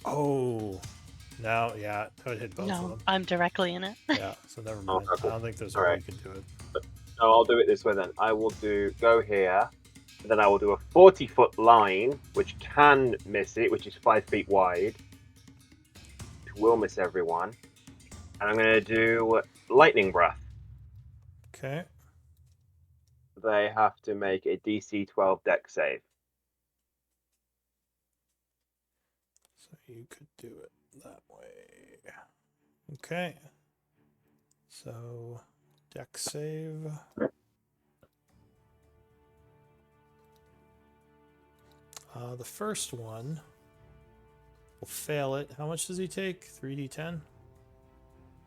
Oh, no, yeah, that would hit both of No, them. I'm directly in it. Yeah, so never mind. Okay, cool. I don't think there's a All way right. you can do it. No, I'll do it this way then. I will go here, and then I will do a 40-foot line, which can miss it, which is 5 feet wide, which will miss everyone. And I'm going to do Lightning Breath. Okay. They have to make a DC 12 deck save. So you could do it that way. Okay. So, deck save. The first one will fail it. How much does he take? 3d10?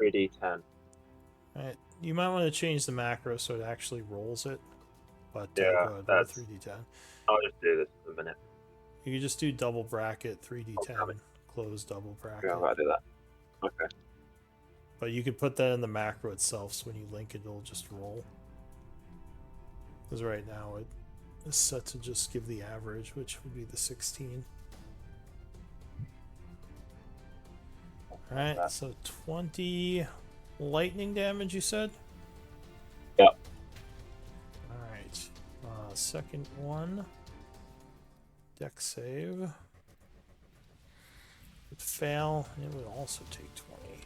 3d10. Alright. You might want to change the macro so it actually rolls it. But Yeah, go ahead with that's- 3d10. I'll just do this for a minute. You can just do double bracket 3d10, Okay. close double bracket. Yeah, I'll do that. Okay. But you could put that in the macro itself, so when you link it, it'll just roll. Because right now it is set to just give the average, which would be the 16. Alright, so 20 lightning damage, you said? Yep. Alright. Second one. Deck save. Would fail, and it would also take 20.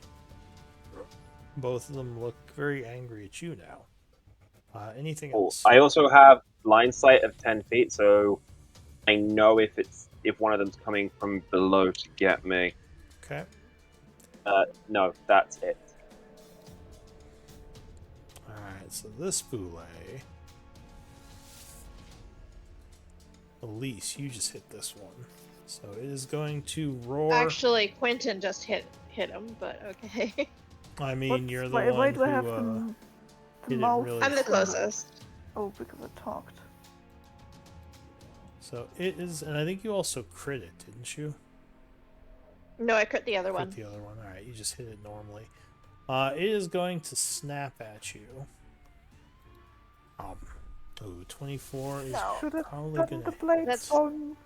Both of them look very angry at you now. Anything Cool. else? I also have line sight of 10 feet, so I know if one of them's coming from below to get me. Okay. No, that's it. Alright, so this boule. Elise, you just hit this one. So it is going to roar. Actually, Quentin just hit him, but okay. I mean, What's- you're the why one do I who have hit the it mouth? really I'm the hard. closest. Oh, because I talked. So it is, and I think you also crit it, didn't you? No, I crit the other Crit one. the other one. Alright, you just hit it normally. It is going to snap at you. Oh, 24 is No. Should have probably done gonna the blades That's- on.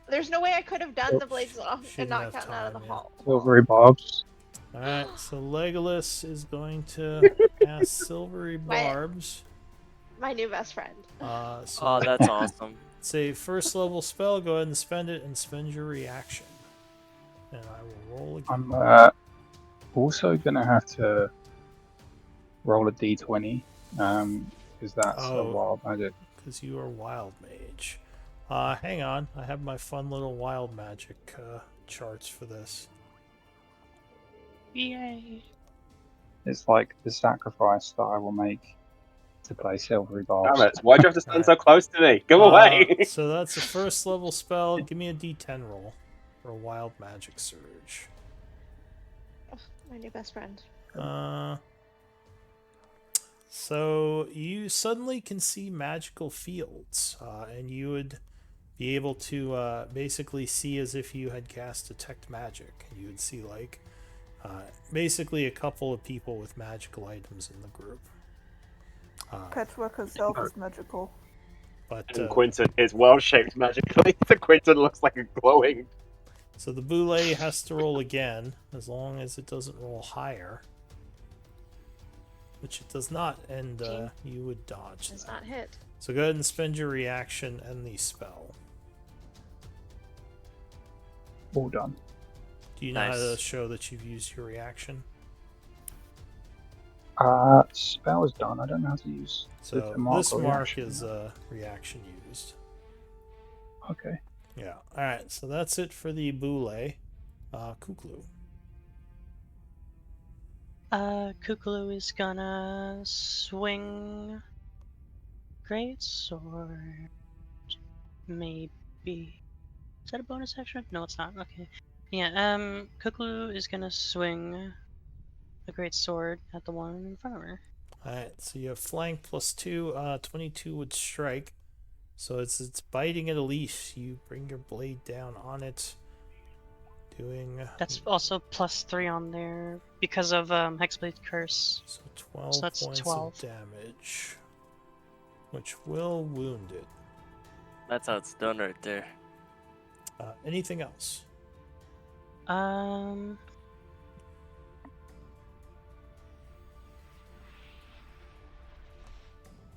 There's no way I could have done the blades off Shouldn't and not have gotten out of the time, yeah. hall. Silvery barbs. Alright, so Legolas is going to cast Silvery My- Barbs. My new best friend. So Oh, that's awesome. it's a first level spell. Go ahead and spend it and spend your reaction. And I will roll again. I'm also going to have to roll a d20 because that's a Oh. wild magic. Because you are Wild Mage. Hang on. I have my fun little Wild Magic charts for this. Yay. It's like the sacrifice that I will make to play Silvery Barbs. Damn it, why'd you have to stand so close to me? Go away! So that's a first level spell. Give me a d10 roll for a Wild Magic Surge. My new best friend. So you suddenly can see magical fields, and you would be able to basically see as if you had cast Detect Magic. You would see like basically a couple of people with magical items in the group. Patchwork herself is magical. But And Quentin is well shaped magically, so Quentin looks like a glowing. so the boule has to roll again, as long as it doesn't roll higher. Which it does not, and you would dodge Does that. not hit. So go ahead and spend your reaction and the spell. All done. Do you know how to Nice. show that you've used your reaction? Spell is done. I don't know how to use So the mark this or mark reaction. is reaction used. Okay. Yeah. All right. So that's it for the Boule. Kuklu. Kukulu is gonna swing great sword. Maybe. Is that a bonus action? No, it's not. Okay. Yeah. Kukulu is gonna swing a great sword at the one in front of her. All right. So you have flank +2. 22 would strike. So it's biting at a leash. You bring your blade down on it. Doing. That's also +3 on there because of Hexblade Curse. So 12 So that's points 12. of damage, which will wound it. That's how it's done right there. Anything else?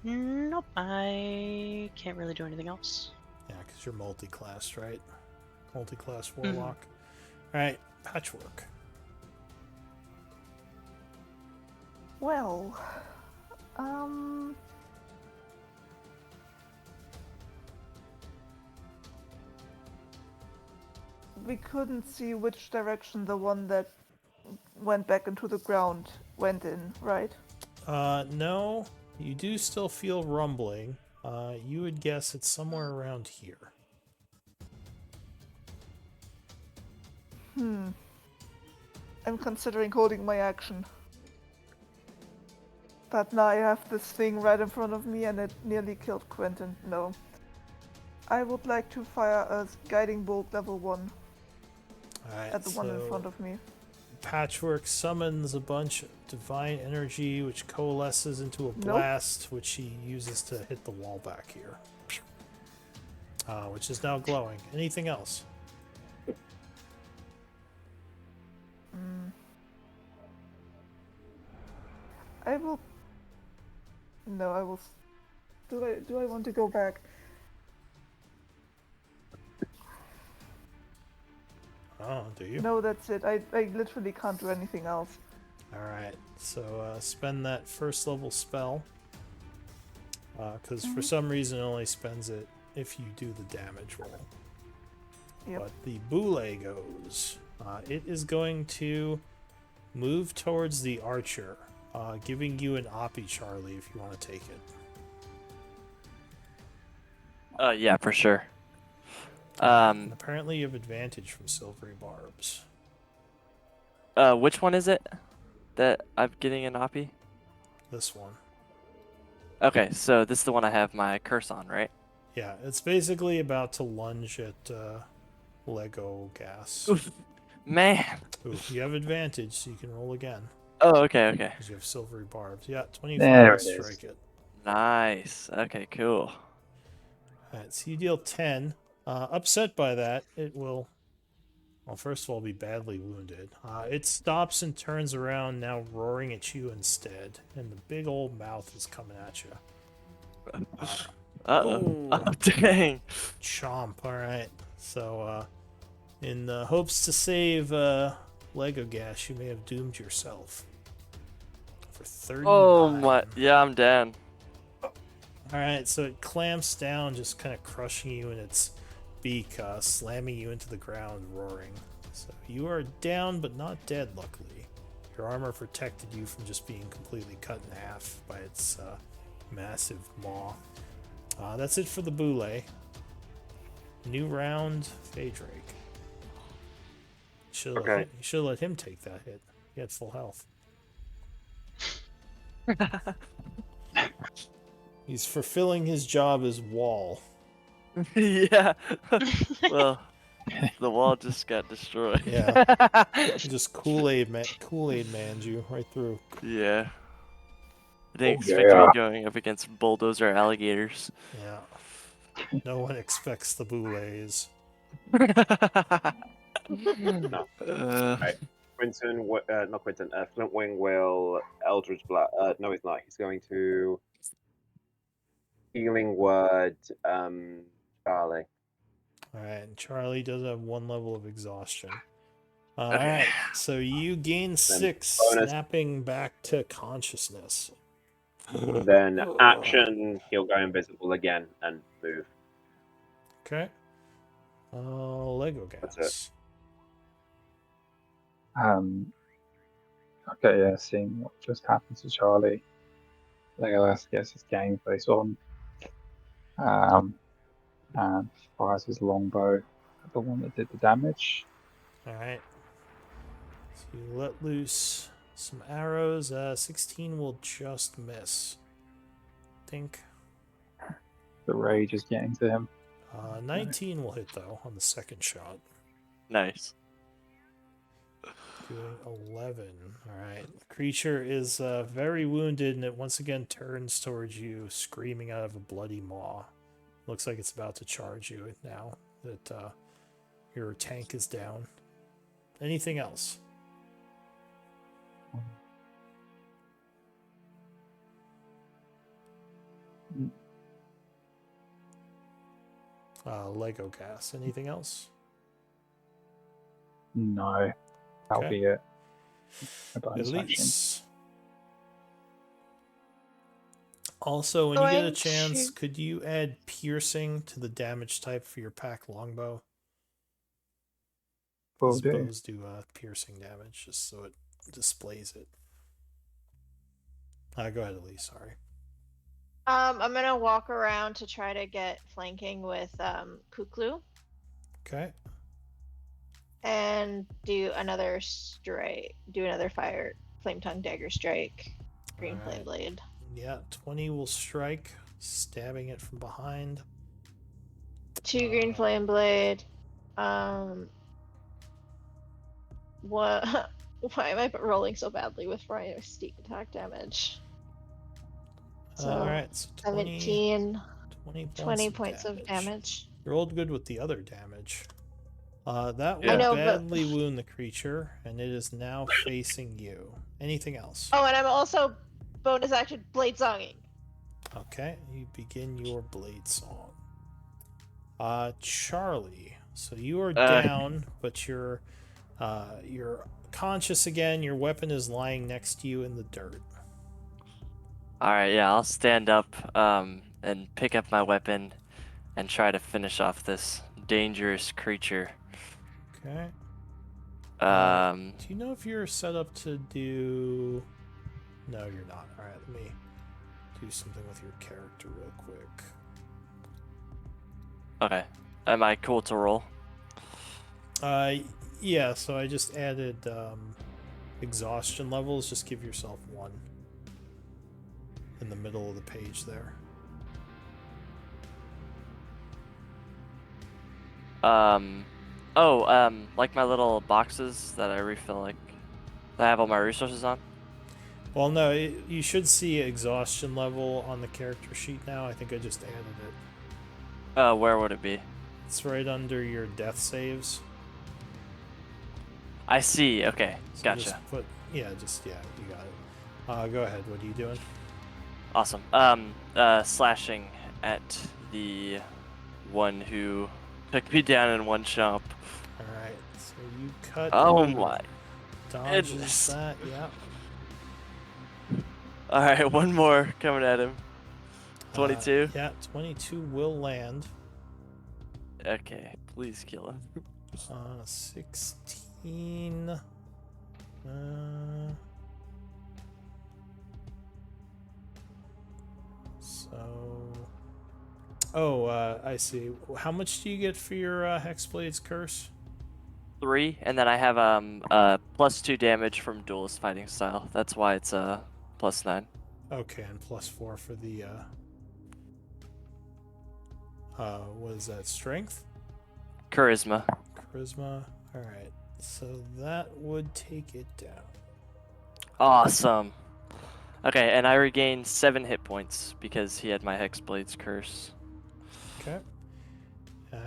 Nope. I can't really do anything else. Yeah, because you're multi-class, right? Multi-class warlock. All right, Patchwork. Well, we couldn't see which direction the one that went back into the ground went in, right? No, you do still feel rumbling. You would guess it's somewhere around here. I'm considering holding my action. But now I have this thing right in front of me and it nearly killed Quentin. No. I would like to fire a guiding bolt level 1 at the one in front of me. Patchwork summons a bunch of divine energy which coalesces into a blast, which he uses to hit the wall back here. Which is now glowing. Anything else? I will... No, I will... Do I want to go back? Oh, do you? No, that's it. I literally can't do anything else. Alright, so spend that first level spell. Because for some reason it only spends it if you do the damage roll. Yep. But the Boule goes. It is going to move towards the archer, giving you an Oppie, Charlie, if you want to take it. Yeah, for sure. And apparently you have advantage from silvery barbs. Which one is it that I'm getting an Oppie? This one. Okay, so this is the one I have my curse on, right? Yeah, it's basically about to lunge at Lego gas. Oof. Man. Ooh, you have advantage, so you can roll again. Oh, okay. Because you have silvery barbs. Yeah, 25 There to it is. strike it. Nice. Okay, cool. Alright, so you deal 10. Upset by that, it will, well, first of all, be badly wounded. It stops and turns around, now roaring at you instead. And the big old mouth is coming at you. Uh-oh. Oh, dang. Chomp, alright. So, in the hopes to save Lego gas, you may have doomed yourself. For 39. Oh, my. Yeah, I'm down. Alright, so it clamps down, just kind of crushing you in its beak, slamming you into the ground, roaring. So you are down, but not dead, luckily. Your armor protected you from just being completely cut in half by its massive maw. That's it for the Boule. New round, Phaedrake. You should let him take that hit. He had full health. He's fulfilling his job as wall. Yeah. Well, the wall just got destroyed. Yeah. Just Kool-Aid manned you right through. Yeah. I didn't expect to be going up against bulldozer alligators. Yeah. No one expects the Boulets. No. Right. Flintwing will Eldritch Blast. No, he's not. He's going to Healing Word, Charlie. Alright, and Charlie does have 1 level of exhaustion. Alright, so you gain 6, bonus. snapping back to consciousness. Then action, he'll go invisible again and move. Okay. Lego gas. That's Okay, yeah, seeing what just happened to Charlie. Legolas gets his game face on. And fires his longbow at the one that did the damage. Alright. So you let loose some arrows. 16 will just miss. Think. The rage is getting to him. 19 will hit though on the second shot. Nice. Doing 11. Alright. The creature is very wounded and it once again turns towards you, screaming out of a bloody maw. Looks like it's about to charge you now that your tank is down. Anything else? Lego gas. Anything else? No. That'll Okay. be it. A bonus action. Elise. Also, when you get a Going chance, to- could you add piercing to the damage type for your pack longbow? Will Those do. bows do piercing damage, just so it displays it. Go ahead, Elise. Sorry. I'm gonna walk around to try to get flanking with Kuklu Okay. and do another strike. Do another fire flame tongue dagger strike. Green flame Alright. blade. Yeah, 20 will strike, stabbing it from behind. 2 green flame blade. What? Why am I rolling so badly with my sneak attack damage? So, Alright, so 17, 20 points of damage. You rolled good with the other damage. That Yeah. will I know, but- badly wound the creature, and it is now facing you. Anything else? Oh, and I'm also bonus action blade songing. Okay, you begin your blade song. Charlie. So you are down, but you're conscious again. Your weapon is lying next to you in the dirt. Alright, yeah, I'll stand up and pick up my weapon and try to finish off this dangerous creature. Okay. Um, Do you know if you're set up to do? No, you're not. All right, let me do something with your character real quick. okay. Am I cool to roll? Yeah. So I just added exhaustion levels. Just give yourself 1 in the middle of the page there. Like my little boxes that I refill, like, that I have all my resources on? Well, no, you should see exhaustion level on the character sheet now. I think I just added it. Where would it be? It's right under your death saves. I see, okay, So gotcha. Just you got it. Go ahead. What are you doing? Awesome. Slashing at the one who took me down in one chomp. All right. So you cut. Oh he my Dodges goodness. that. Yeah. Alright, one more coming at him. 22? Yeah, 22 will land. Okay, please kill him. 16. I see. How much do you get for your Hexblade's Curse? 3, and then I have +2 damage from Duelist Fighting Style. That's why it's +9. Okay, and +4 for the what is that? Strength? Charisma. Charisma. All right. So that would take it down. Awesome. Okay, and I regained 7 hit points because he had my Hexblade's Curse. Okay.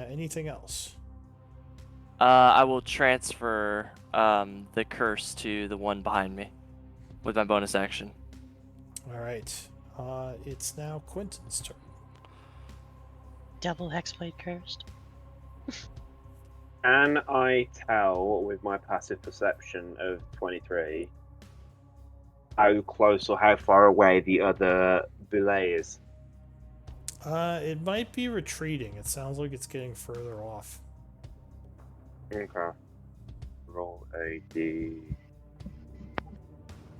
Anything else? I will transfer the curse to the one behind me with my bonus action. All right. It's now Quentin's turn. Double Hexblade cursed. Can I tell with my passive perception of 23 how close or how far away the other belay is? It might be retreating. It sounds like it's getting further off. Okay. Roll a D.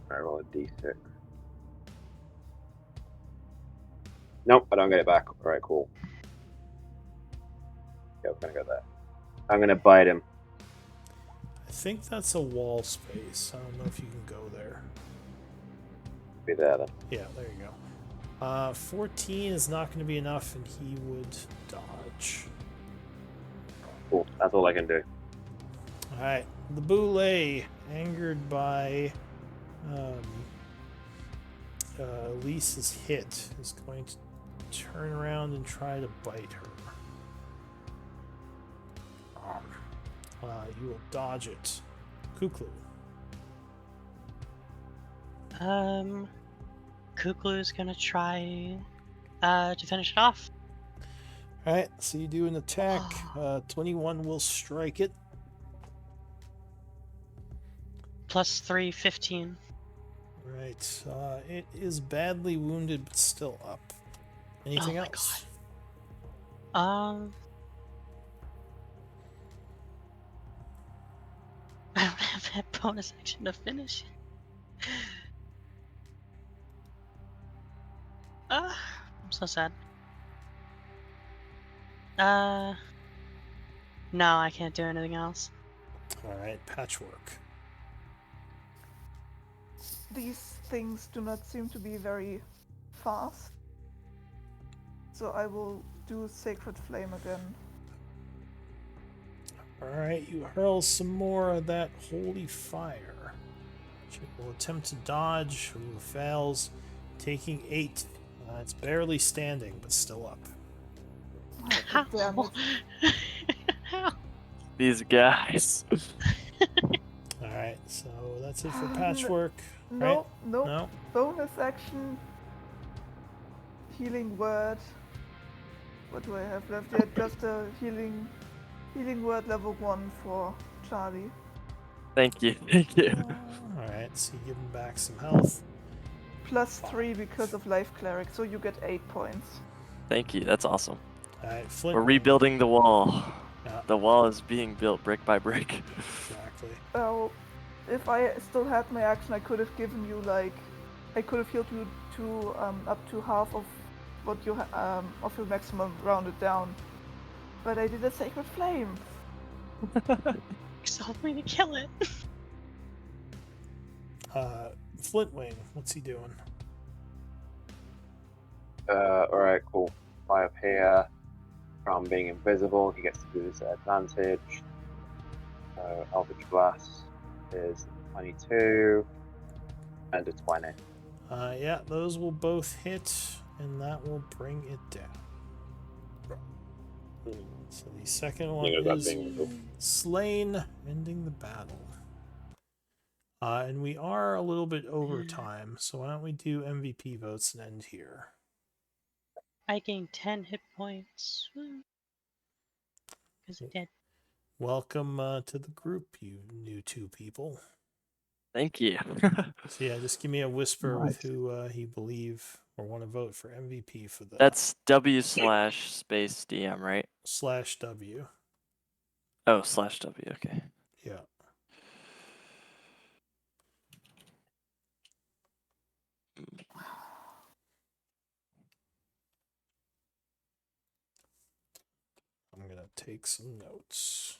I roll a D6. Nope, I don't get it back. Alright, cool. Yeah, we're gonna go there. I'm gonna bite him. I think that's a wall space. I don't know if you can go there. Be there then. Yeah, there you go. 14 is not going to be enough, and he would dodge. Cool. That's all I can do. Alright, the Boule, angered by Lisa's hit, is going to turn around and try to bite her. You will dodge it. Kuklu. Kuklu's gonna try to finish it off. Alright, so you do an attack. 21 will strike it. +3, 15. Right. It is badly wounded, but still up. Anything else? I don't have that bonus action to finish it. I'm so sad. No, I can't do anything else. Alright, Patchwork. These things do not seem to be very fast. So I will do Sacred Flame again. Alright, you hurl some more of that holy fire. She will attempt to dodge. Ooh, fails. Taking 8. It's barely standing, but still up. Oh, damn it. How? These guys. Alright, so that's it for Patchwork. No, right? no. No? Bonus action. Healing word. What do I have left? Yeah, just a healing word level 1 for Charlie. Thank you. Thank you. Alright, so you give him back some health. +3 because of Life Cleric, so you get 8 points. Thank you. That's awesome. Alright, Flint. We're rebuilding the wall. Yeah. The wall is being built brick by brick. Exactly. Oh, if I still had my action, I could have given you I could have healed you to up to half of what you of your maximum rounded down. But I did a Sacred Flame. Told me to kill it. Flintwing, what's he doing? Alright, cool. Fly up here. From being invisible, he gets to do his advantage. So Eldritch Blast is 22 and a 20. Yeah, those will both hit, and that will bring it down. So the second one is slain, ending the battle. And we are a little bit over time, so why don't we do MVP votes and end here? I gained 10 hit points. Because dead. Welcome to the group, you new 2 people. Thank you. So yeah, just give me a whisper Nice. with who you believe or want to vote for MVP for the That's W/space DM, right? /W. Oh, /W. Okay. Yeah. I'm gonna take some notes.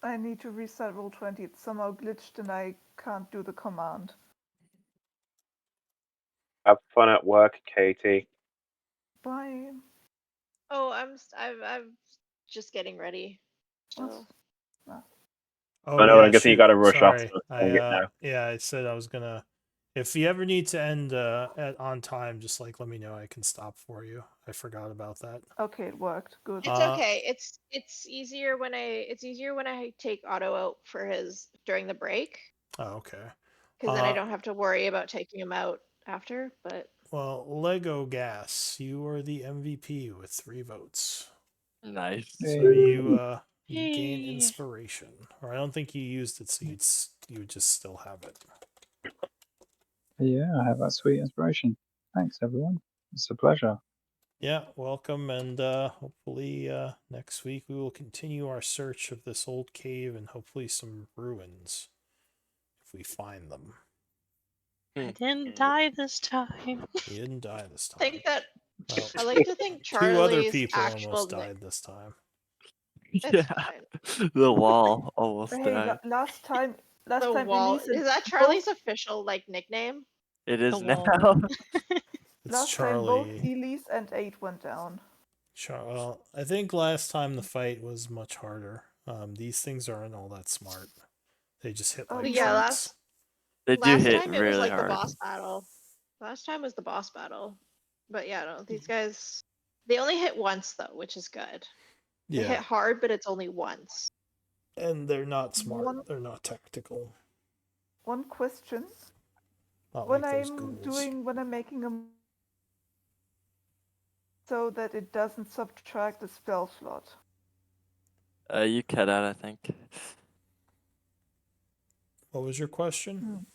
I need to reset Roll20. It's somehow glitched and I can't do the command. Have fun at work, Katie. Bye. Oh, I'm just getting ready. So Oh, I know, yeah, I'm guessing you shoot. gotta rush off. Sorry. So it now. Yeah, I said I was gonna. If you ever need to end on time, just let me know. I can stop for you. I forgot about that. Okay, it worked. Good. it's okay. It's easier when I take Otto out for his during the break, Oh, okay. because then I don't have to worry about taking him out after. But Well, Lego Gas, you are the MVP with 3 votes. Nice. So you gain inspiration, or I don't think you used it, so you would just still have it. Yeah, I have that sweet inspiration. Thanks, everyone. It's a pleasure. Yeah, welcome, and hopefully next week we will continue our search of this old cave and hopefully some ruins if we find them. I didn't die this time. You didn't die this I time. think that Well, I like to think two other Charlie's people actual almost nick- died this time. It's Yeah, fine. the wall almost But hey, died. last time The wall Elise and is that Charlie's official like nickname? It is The now. wall. It's last time both Charlie. Elise and 8 went down. Well, I think last time the fight was much harder. These things aren't all that smart. They just hit Oh, like yeah, trucks. They do Last hit time it was really like hard. the boss battle. Last time was the boss battle. But yeah, no, these guys they only hit once though, which is good. They hit Yeah, hard, but it's only once. and they're not smart. One- They're not tactical. One question. Not When like those I'm ghouls. when I'm making a so that it doesn't subtract the spell slot. You cut out, I think. What was your question?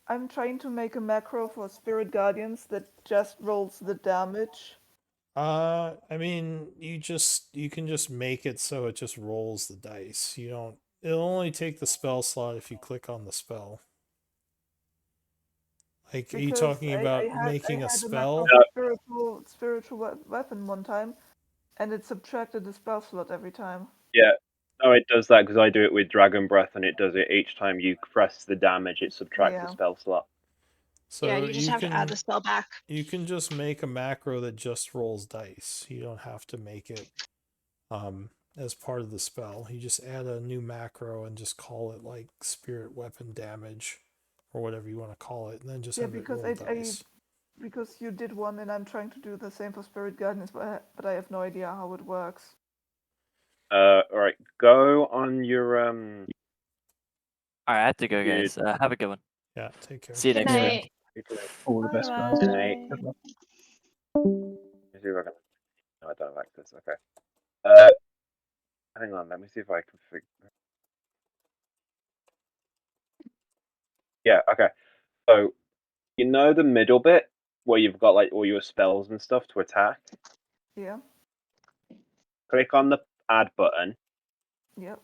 I'm trying to make a macro for Spirit Guardians that just rolls the damage. I mean, you can just make it so it just rolls the dice. You don't. It'll only take the spell slot if you click on the spell. Like, are you Because talking about I making had a a spell? macro for spiritual weapon one time, and it subtracted the spell slot every time. Yeah. No, it does that because I do it with Dragon Breath, and it does it each time you press the damage. It subtracts the Yeah. spell slot. So yeah, you just have to add the spell back. You can just make a macro that just rolls dice. You don't have to make it as part of the spell. You just add a new macro and just call it like spirit weapon damage or whatever you want to call it, and then just Yeah, have it because roll dice. because you did one, and I'm trying to do the same for Spirit Guardians, but I have no idea how it works. All right, go on your All right, I have to go, Dude. guys. Have a good one. Yeah, take care. See you Good next night. week. All the best, guys. Night. Good luck. Let me see if I can. No, I don't like this. Okay. Hang on. Let me see if I can figure. Yeah. Okay. So you know the middle bit where you've got like all your spells and stuff to attack. Yeah. Click on the add button Yep.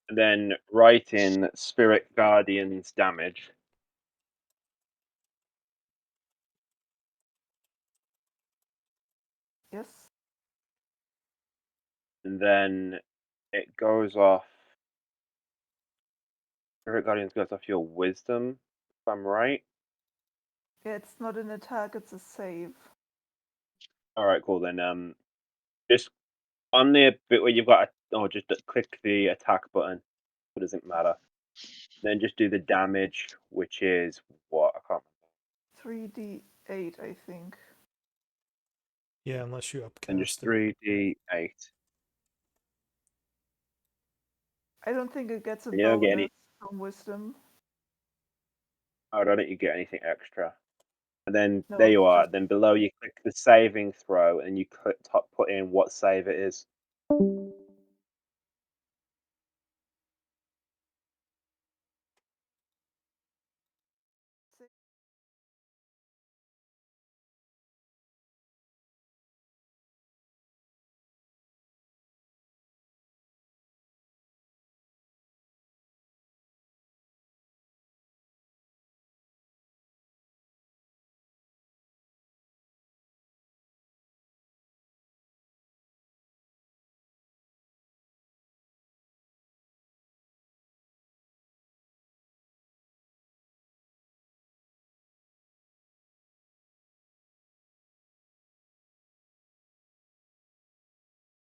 and then write in Spirit Guardians damage. Yes. And then it goes off. Spirit Guardians goes off your wisdom, if I'm right. Yeah, it's not an attack; it's a save. All right, cool. Then just on the bit where you've got, just click the attack button. It doesn't matter. Then just do the damage, which is what I can't 3d8, I think. Yeah, unless you upcast remember. And just it. 3d8. I don't think it gets a You don't get bonus any. from wisdom. Oh, I don't think you get anything extra. And then No, there you it's are. just- Then below you click the saving throw, and you click put in what save it is.